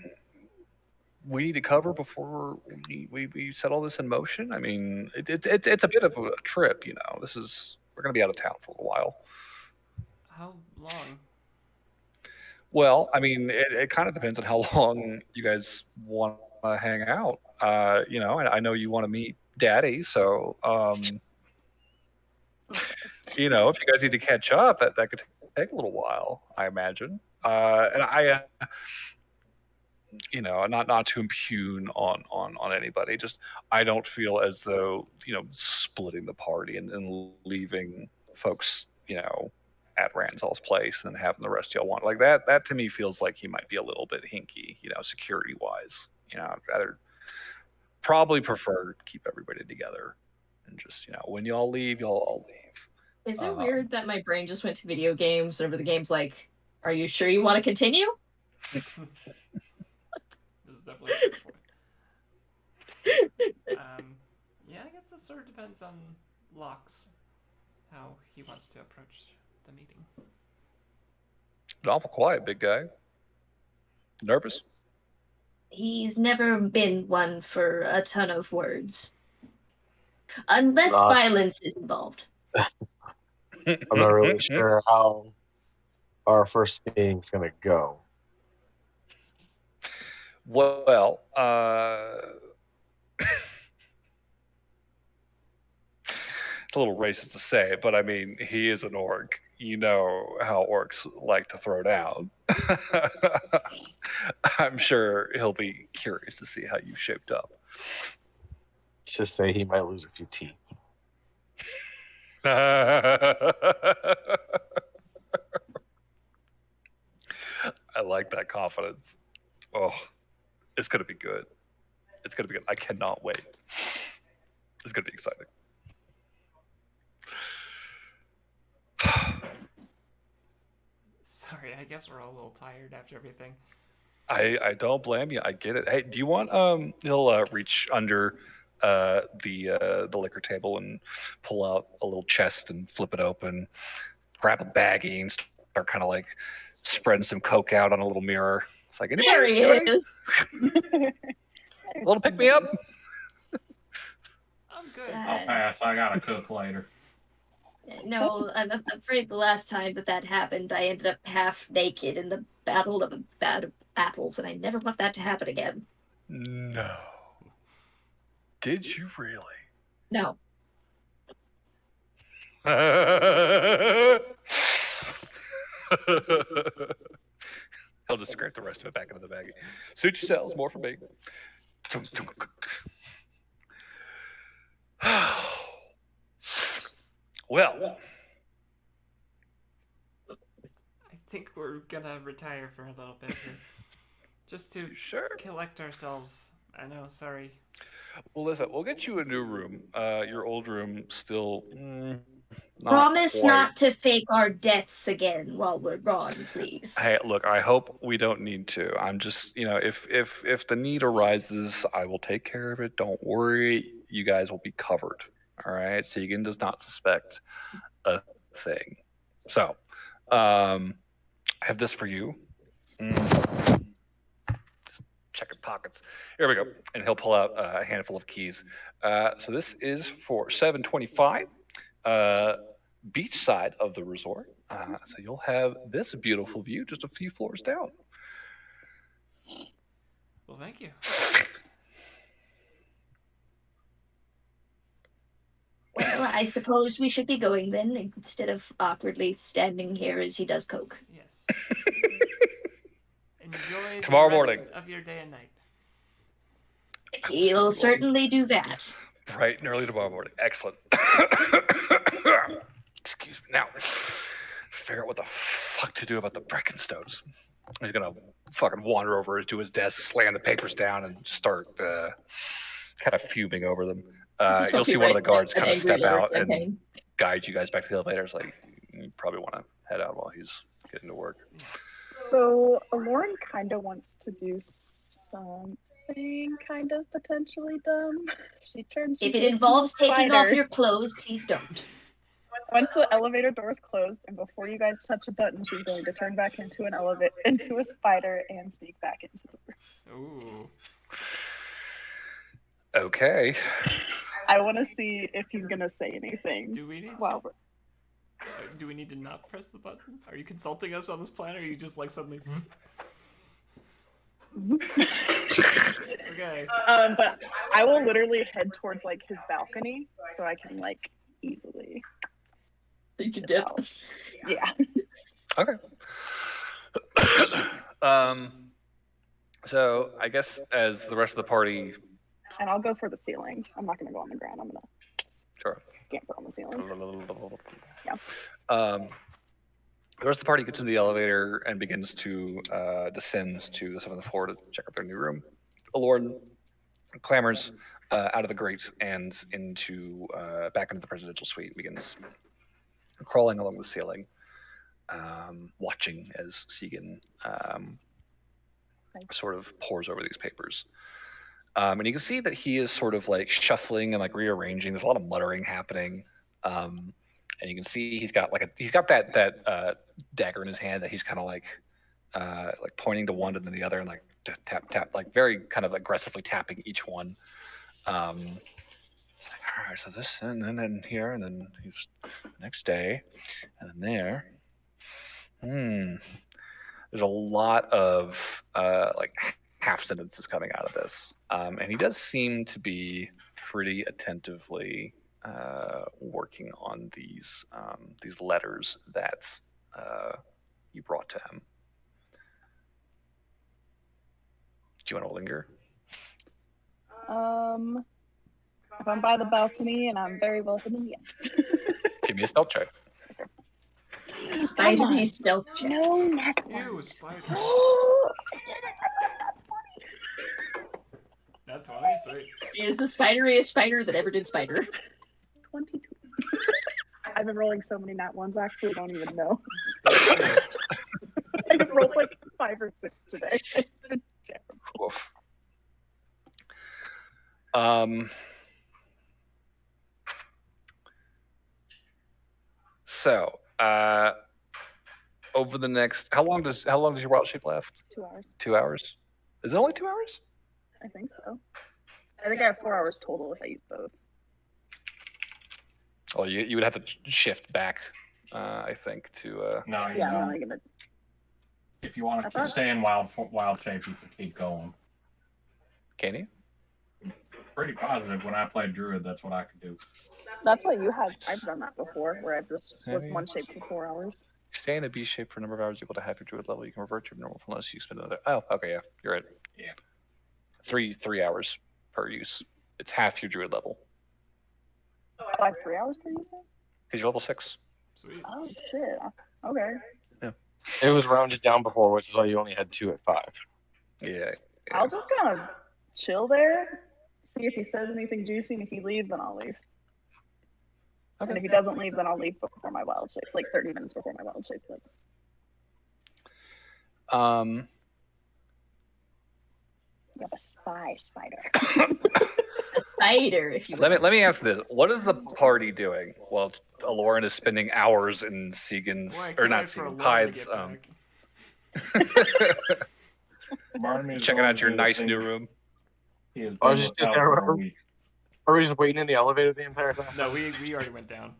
we need to cover before we set all this in motion? I mean, it's a bit of a trip, we're gonna be out of town for a while. How long? Well, I mean, it kind of depends on how long you guys want to hang out. I know you want to meet Daddy, so if you guys need to catch up, that could take a little while, I imagine. And I, not to impugn on anybody, just I don't feel as though splitting the party and leaving folks at Ransol's place and having the rest of y'all want like that to me feels like he might be a little bit hinky, security wise. I'd rather probably prefer to keep everybody together and just when y'all leave, y'all all leave. Is it weird that my brain just went to video games whenever the game's like, are you sure you want to continue? This is definitely a good point. Yeah, I guess this sort of depends on Locks, how he wants to approach the meeting. Awful quiet, big guy. Nervous? He's never been one for a ton of words. Unless violence is involved. I'm not really sure how our first meeting's going to go. Well, it's a little racist to say, but I mean, he is an orc. You know how orcs like to throw down. I'm sure he'll be curious to see how you shaped up. Let's just say he might lose a few teeth. I like that confidence. Oh, it's going to be good. It's gonna be good. I cannot wait. It's gonna be exciting. Sorry, I guess we're all a little tired after everything. I don't blame you. I get it. Hey, do you want he'll reach under the liquor table and pull out a little chest and flip it open, grab a baggie and start kind of like spreading some coke out on a little mirror. It's like There anybody? he Anybody? is. A little pick me up. I'm good. I'll pass. I gotta cook later. No, I'm afraid the last time that happened, I ended up half naked in the battle of a bag of apples, and I never want that to happen again. No. Did you really? No. He'll just scrape the rest of it back into the baggie. Suit yourselves, more for me. Well, I think we're gonna retire for a little bit here. Just to sure. collect ourselves. I know, sorry. Well, listen, we'll get you a new room. Your old room still. Not Promise quite. not to fake our deaths again while we're gone, please. Hey, look, I hope we don't need to. I'm just, if the need arises, I will take care of it. Don't worry. You guys will be covered. All right? Segan does not suspect a thing. So, I have this for you. Checking pockets. Here we go. And he'll pull out a handful of keys. So this is for 725. Beach side of the resort. So you'll have this beautiful view just a few floors down. Well, thank you. Well, I suppose we should be going then, instead of awkwardly standing here as he does coke. Yes. Enjoy Tomorrow the morning. rest of your day and night. He'll certainly do that. Bright and early tomorrow morning. Excellent. Excuse me. Now, figure out what the fuck to do about the Breckenstones. He's gonna fucking wander over to his desk, slam the papers down, and start kind of fuming over them. You'll see one of the guards kind of step out and guide you guys back to the elevator. It's like, you probably want to head out while he's getting to work. So, Lauren kind of wants to do something kind of potentially dumb. She turns If it into a involves small taking off spider. your clothes, please don't. Once the elevator doors closed and before you guys touch a button, she's going to turn back into into a spider and sneak back into the room. Ooh. Okay. I want to see if he's gonna say anything. Do we need Wow. do we need to not press the button? Are you consulting us on this plan, or are you just like suddenly? Okay. But I will literally head towards like his balcony so I can like easily. You can dip. Yeah. Okay. So I guess as the rest of the party. And I'll go for the ceiling. I'm not gonna go on the ground. I'm gonna Sure. camper on the ceiling. Yeah. The rest of the party gets into the elevator and begins to descend to the 7th floor to check out their new room. Lauren clambers out of the grate and into back into the presidential suite and begins crawling along the ceiling, watching as Segan sort of pores over these papers. And you can see that he is sort of like shuffling and like rearranging. There's a lot of muttering happening. And you can see he's got that dagger in his hand that he's kind of like pointing to one and then the other and like tap tap, like very kind of aggressively tapping each one. It's like, all right, so this and then here and then he's next day and then there. There's a lot of like half sentences coming out of this, and he does seem to be pretty attentively working on these letters that you brought to him. Do you want to linger? If I'm by the balcony and I'm very welcome, then yes. Give me a stealth check. Spider-y stealth check. No, not Ew, spider. one. Not 20. 20, sweet. She is the spideriest spider that ever did spider. 22. I've been rolling so many nat ones, actually, I don't even know. That's I just rolled like 5 or 6 today. It's been terrible. Oof. So, over the next, how long does your wild shape last? 2 hours. 2 hours? Is it only 2 hours? I think so. I think I have 4 hours total if I use both. Well, you would have to shift back, I think, to. No, you Yeah, I'm don't. only gonna. If you want I to thought- stay in wild shape, you can keep going. Can you? Pretty positive when I played druid, that's what I could do. That's what you had. I've done that before, where I've just was Have you? one shape for 4 hours. Stay in a B shape for a number of hours equal to half your druid level. You can revert to your normal form unless you spend another. Oh, okay, yeah, you're right. Yeah. 3 hours per use. It's half your druid level Oh, I have 3 hours per use? because you're level 6. sweet. Oh shit. Okay. It was rounded down before, which is why you only had 2 at 5. Yeah. I'll just kind of chill there, see if he says anything juicy, and if he leaves, then I'll leave. Okay. And if he doesn't leave, then I'll leave before my wild shape, like 30 minutes before my wild shape. Like, you have a spy spider. A spider, if you will. Let me ask this: what is the party doing while Aloran is spending hours in Segan's Boy, I or can't not wait for Segan, Lauren to Pide's get back. Martin is checking going out your to nice see- new room? He has I been was just without there, for a remember? week. Are we just waiting in the elevator the entire time? No, we already went down.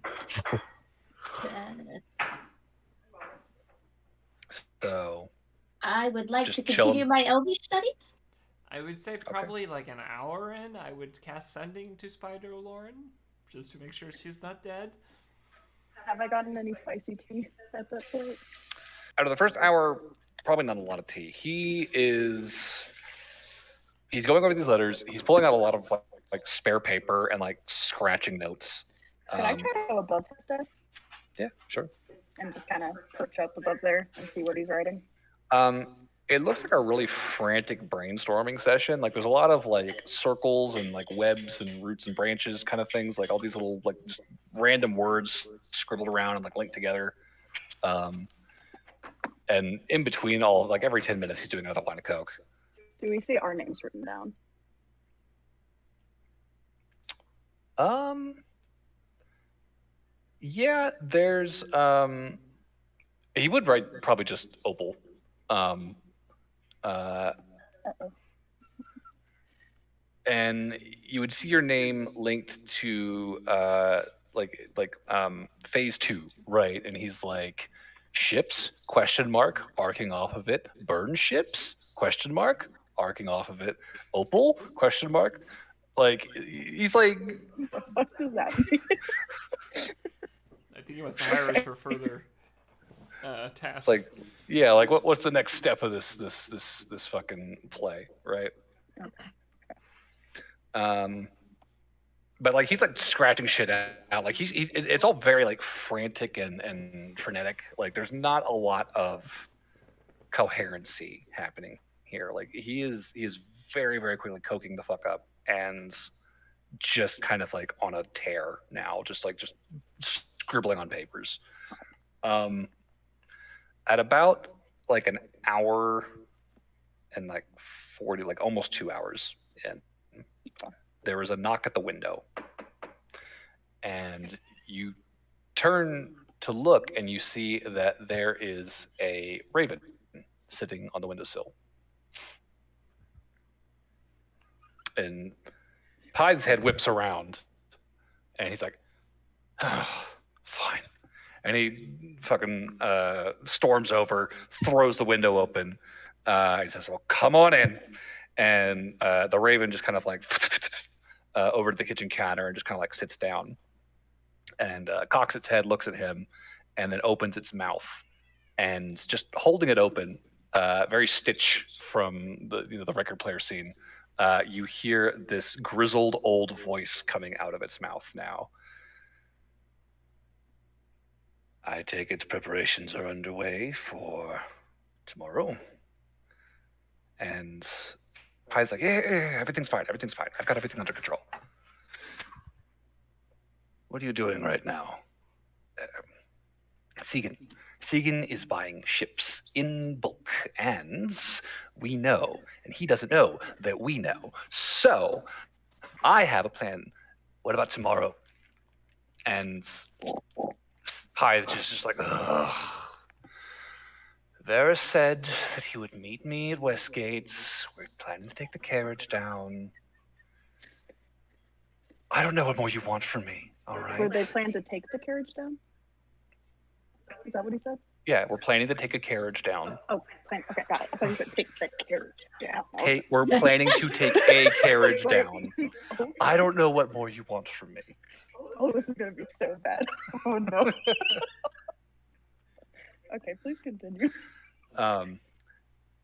So I would like Just to continue chillin'. my Elvish studies. I would say probably like an hour in, I would cast Sending to Spider Lauren, just to make sure she's not dead. Have I gotten any spicy tea at that point? out of the first hour, probably not a lot of tea. He's going over these letters. He's pulling out a lot of like spare paper and like scratching notes. Can I try to go above his desk Yeah, sure. and just kind of perch up above there and see what he's writing? It looks like a really frantic brainstorming session. Like there's a lot of like circles and like webs and roots and branches kind of things, like all these little like just random words scribbled around and like linked together. And in between all, like every 10 minutes, he's doing another line of coke. Do we see our names written down? Yeah, there's he would write probably just Opal. And you would see your name linked to phase 2, right? And he's like, ships question mark arcing off of it, burn ships question mark arcing off of it, Opal question mark. Like he's like, What the fuck does that mean? I think he wants to hire us for further tasks. it's like, yeah, like what's the next step of this fucking play, right? But like he's like scratching shit out. Like it's all very like frantic and frenetic. Like there's not a lot of coherency happening here. Like he is very very quickly coking the fuck up and just kind of like on a tear now, just scribbling on papers. At about like an hour and like 40, like almost 2 hours in, there was a knock at the window, and you turn to look and you see that there is a raven sitting on the windowsill. And Pide's head whips around and he's like, oh, fine. And he fucking storms over, throws the window open. He says, well, come on in. And the raven just kind of like over to the kitchen counter and just kind of like sits down and cocks its head, looks at him, and then opens its mouth. And just holding it open, very Stitch from the record player scene, you hear this grizzled old voice coming out of its mouth now. I take it preparations are underway for tomorrow. And Pie's like, yeah, everything's fine. I've got everything under control. What are you doing right now? Segan. Segan is buying ships in bulk, and we know, and he doesn't know that we know. So, I have a plan. What about tomorrow? And Pie is just like, ugh. Varys said that he would meet me at Westgate. We're planning to take the carriage down. I don't know what more you want from me, all right? Were they planning to take the carriage down? Is that what he said? Yeah, we're planning to take a carriage down. Oh, okay, got it. I thought you said take the carriage down. We're planning to take a carriage Wait. down. I don't know what more you want from me. Oh, this is going to be so bad. Oh, no. Okay, please continue.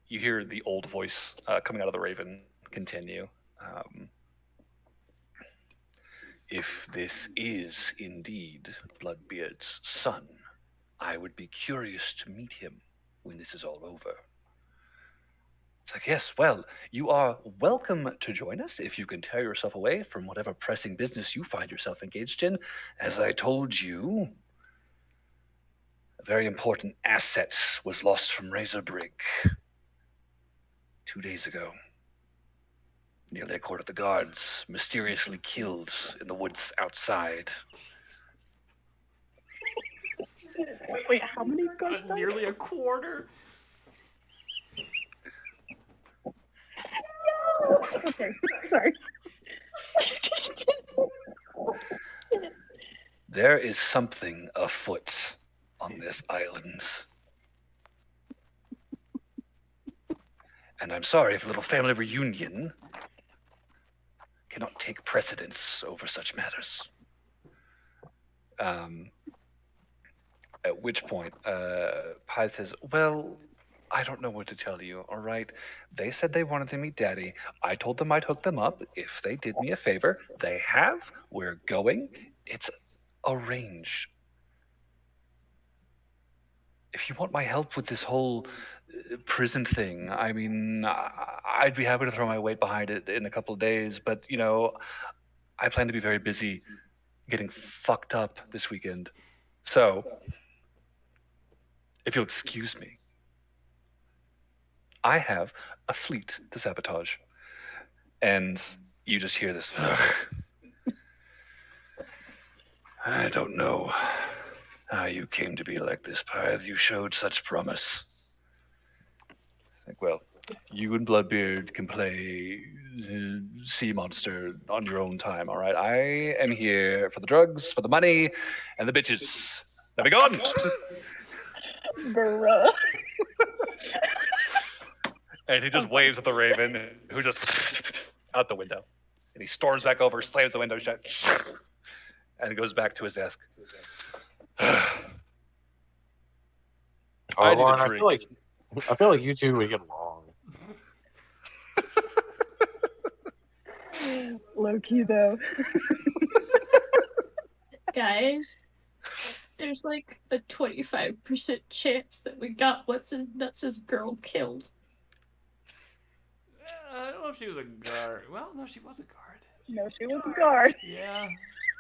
You hear the old voice coming out of the Raven continue. If this is indeed Bloodbeard's son, I would be curious to meet him when this is all over. It's like, yes, well, you are welcome to join us if you can tear yourself away from whatever pressing business you find yourself engaged in. As I told you, a very important asset was lost from Razorbrig 2 days ago. Nearly a quarter of the guards mysteriously killed in the woods outside. Wait, how many guards died? Nearly a quarter? Okay, sorry. There is something afoot on this island. And I'm sorry if a little family reunion cannot take precedence over such matters. At which point, Pye says, well, I don't know what to tell you, all right? They said they wanted to meet Daddy. I told them I'd hook them up if they did me a favor. They have. We're going. It's arranged. If you want my help with this whole prison thing, I mean, I'd be happy to throw my weight behind it in a couple of days, but, you know, I plan to be very busy getting fucked up this weekend. So, if you'll excuse me, I have a fleet to sabotage. And you just hear this, ugh. I don't know how you came to be like this, Pyth. You showed such promise. Like, well, you and Bloodbeard can play Sea Monster on your own time, all right? I am here for the drugs, for the money, and the bitches. Now be gone! Bro. And he just waves at the Raven, who just out the window. And he storms back over, slams the window shut, and goes back to his desk. I need a I drink. feel like you two would get along. Low key though. Guys, there's like a 25% chance that we got what's his nuts' girl killed. I don't know if she was a guard. Well, no, she was a guard. No, she was a guard. Yeah.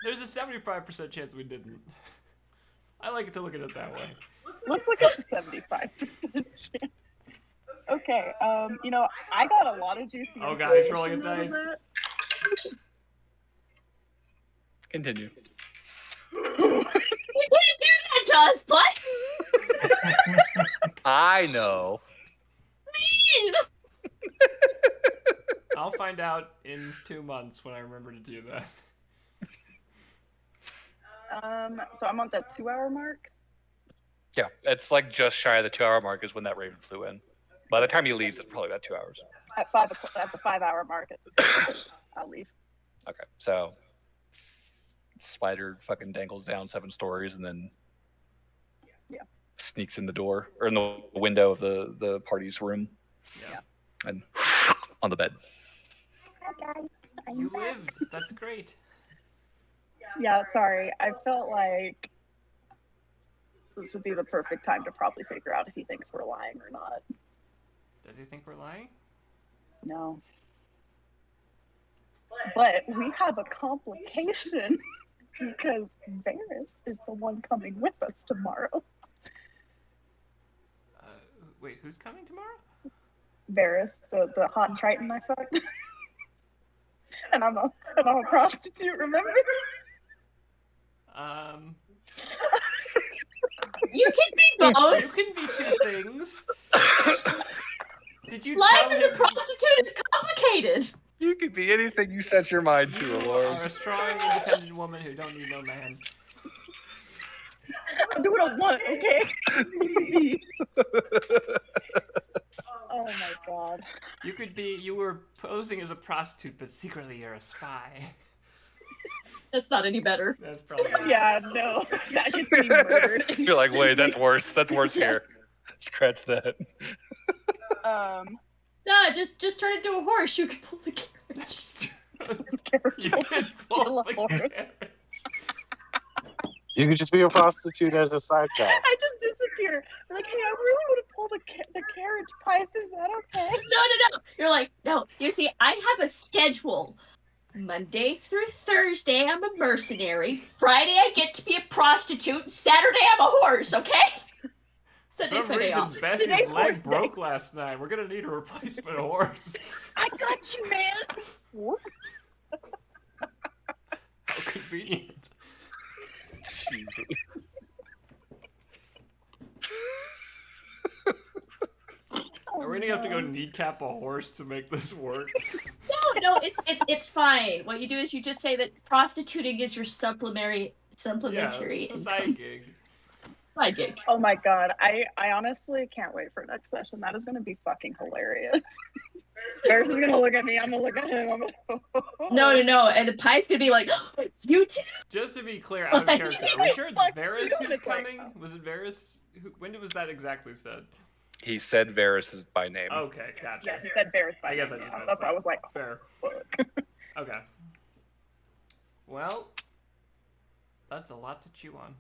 There's a 75% chance we didn't. I like it to look at it that way. Let's look at the 75% chance. Okay, you know, I got a lot of juicy Oh, God, he's rolling a information out of dice. that. Continue. You can't do that to us, bud! I know. Mean! I'll find out in 2 months when I remember to do that. So I'm on that 2-hour mark. Yeah, it's like just shy of the 2 hour mark is when that Raven flew in. By the time he leaves, it's probably about 2 hours. At the 5-hour mark, I'll leave. Okay, so spider fucking dangles down 7 stories and then sneaks in the door or in the window of the party's room. Yeah. And on the bed. Hi guys. You lived. That's great. Yeah, sorry. I felt like this would be the perfect time to probably figure out if he thinks we're lying or not. Does he think we're lying? No. But we have a complication because Varys is the one coming with us tomorrow. Wait, who's coming tomorrow? Varys, the hot Triton I fucked. and I'm a prostitute, remember? You can be both. You can be two things. Did you Life tell as him a prostitute is complicated. You could be anything you set your mind to, you Lauren. are a strong, independent woman who don't need no man? I'm doing what I want, okay? Oh my god. You were posing as a prostitute, but secretly you're a spy. That's not any better. That's probably Yeah, no. That gets me murdered. You're like, wait, that's worse. That's worse here. Scratch that. No, just turn into a horse. You can pull the carriage. You can pull the carriage. You could just be a prostitute as a side job. I just disappear. I'm like, hey, I really want to pull the carriage pipe. Is that okay? No. You're like, no. You see, I have a schedule. Monday through Thursday, I'm a mercenary. Friday, I get to be a prostitute. Saturday, I'm a horse, okay? For Sunday's some my day reason, off. Bessie's Today's leg horse broke last night. We're gonna need a replacement horse. I got you, man. What? How convenient. Jesus. Are we gonna have to go kneecap a horse to make this work? No, it's fine. What you do is you just say that prostituting is your supplementary Yeah, it's a side gig. Side gig. Oh my god, I honestly can't wait for next session. That is going to be fucking hilarious. Varys is going to look at me, I'm going to look at him. I'm gonna... No, and the pie's gonna be like, oh, you too. Just to be clear, out of character, are we sure it's Like, Varys you who's look like- coming? Was it Varys? When was that exactly said? He said Varys is by name. Okay, gotcha. Yeah, he said Varys by I guess I name. just missed That's why that. I was like, Fair. fuck. Okay. Well, that's a lot to chew on.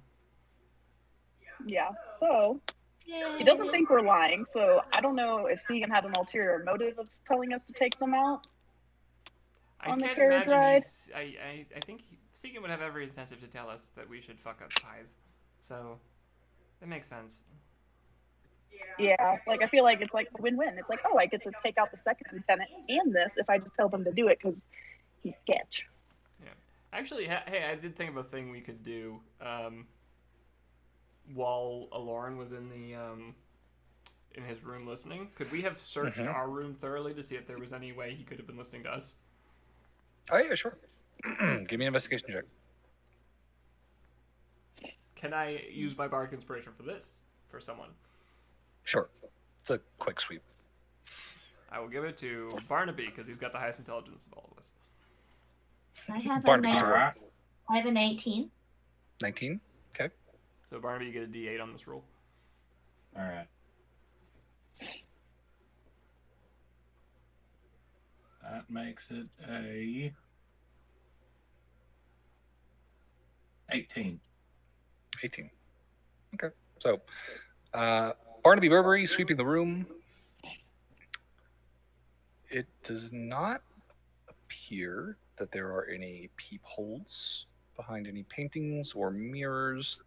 Yeah, so he doesn't think we're lying, so I don't know if Segan had an ulterior motive of telling us to take them out. I On the can't carriage imagine ride? I think Segan would have every incentive to tell us that we should fuck up Pythe. So, that makes sense. Yeah, like I feel like it's like a win-win. It's like, oh, I get to take out the second lieutenant and this if I just tell them to do it because he's sketch. Yeah. Actually, hey, I did think of a thing we could do while Alorn was in the in his room listening. Could we have searched our room thoroughly to see if there was any way he could have been listening to us? Oh, yeah, sure. Give me an investigation check. Can I use my bardic inspiration for this? For someone? Sure. It's a quick sweep. I will give it to Barnaby, because he's got the highest intelligence of all of us. I have Barnaby, a get to work. Alright. I have a 19. 19? Okay. So Barnaby, you get a D8 on this roll. Alright. That makes it a 18. 18. Okay. So, Barnaby Burberry sweeping the room. It does not appear that there are any peepholes behind any paintings or mirrors.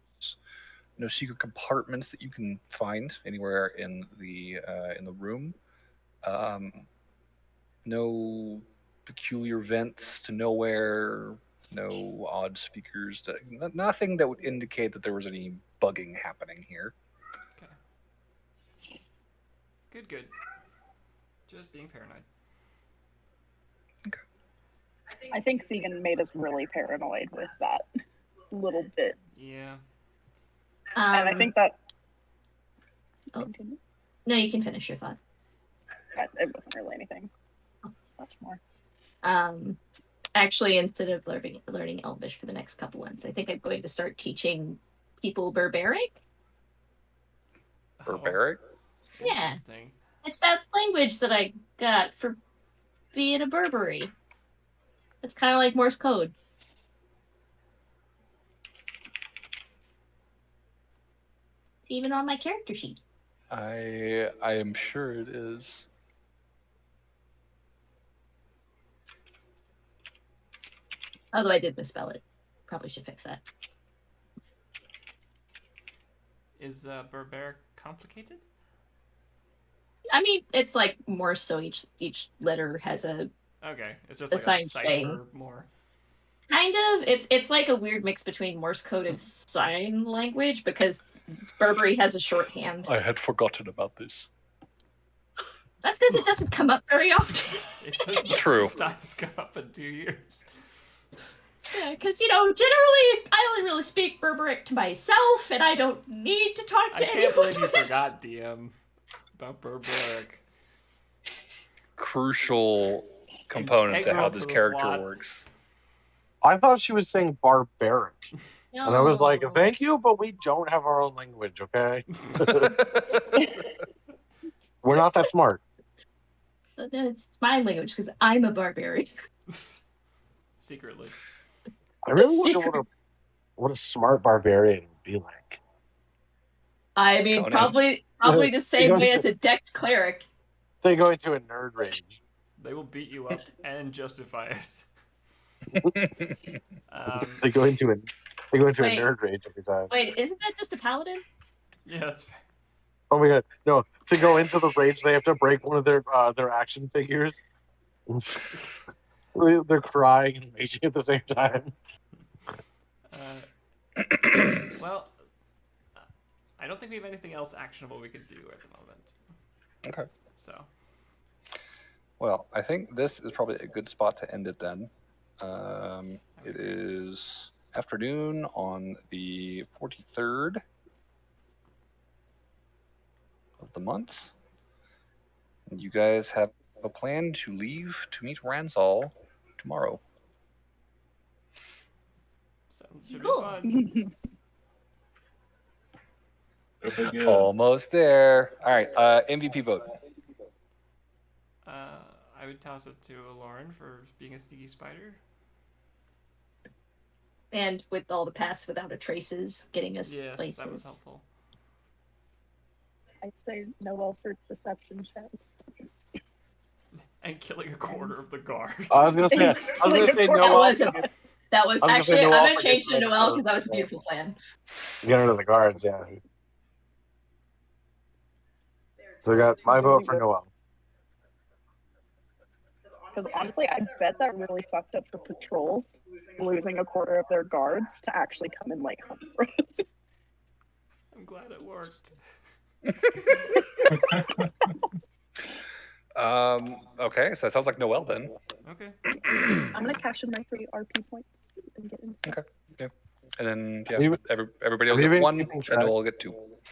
No secret compartments that you can find anywhere in the room. No peculiar vents to nowhere. No odd speakers. Nothing that would indicate that there was any bugging happening here. Okay. Good. Just being paranoid. Okay. I think Segan made us really paranoid with that little bit. Yeah. And I think that... Oh. Continue. No, you can finish your thought. It wasn't really anything much more. Actually, instead of learning Elvish for the next couple ones, I think I'm going to start teaching people Berberic. Barbaric? Yeah. Interesting. It's that language that I got for being a Burberry. It's kind of like Morse code. It's even on my character sheet. I am sure it is. Although I did misspell it. Probably should fix that. Is barbaric complicated? I mean, it's like Morse, so each letter has a Okay, it's just like a assigned cipher saying. more. Kind of. It's like a weird mix between Morse code and sign language because Burberry has a shorthand. I had forgotten about this. That's because it doesn't come up very often. This is the True. first time it's come up in 2 years. Yeah, because generally I only really speak Berberic to myself, and I don't need to talk I to can't anyone. believe you forgot, DM, about barbaric. Crucial component to how Integral this to the character plot. works. I thought she was saying barbaric. And I was like, No. thank you, but we don't have our own language, okay? We're not that smart. It's my language because I'm a barbarian. Secretly. I really wonder what a smart barbarian would be like. I mean, Conan. probably the same way as a decked cleric. They go into a nerd rage. They will beat you up and justify it. They go into a Wait. nerd rage every time. Wait, isn't that just a paladin? Yeah, that's fair. Oh my god, no! To go into the rage, they have to break one of their action figures. They're crying and raging at the same time. Well, I don't think we have anything else actionable we could do at the moment. Okay. So. Well, I think this is probably a good spot to end it then. It is afternoon on the 43rd of the month. And you guys have a plan to leave to meet Ranzal tomorrow. Should Cool. be fun. It'll be good. Almost there. All right. MVP vote. I would toss it to Lauren for being a sneaky spider. And with all the pass without a traces getting us Yes, places. that was helpful. I'd say Noel for deception checks. And killing a quarter of the guard. I was gonna say Noel. That was I was gonna actually say I'm Noel gonna change to forgets Noel to- because that was a beautiful plan. Get rid of the guards, yeah. So I got my vote for Noel. Because honestly, I bet that really fucked up the patrols, losing a quarter of their guards to actually come and like hunt for us. I'm glad it worked. Okay, so that sounds like Noel then. Okay. I'm gonna cash in my free RP points and get in. Okay. Yeah. And then Have you- everybody will have you get been one, keeping and track? Noel will get two.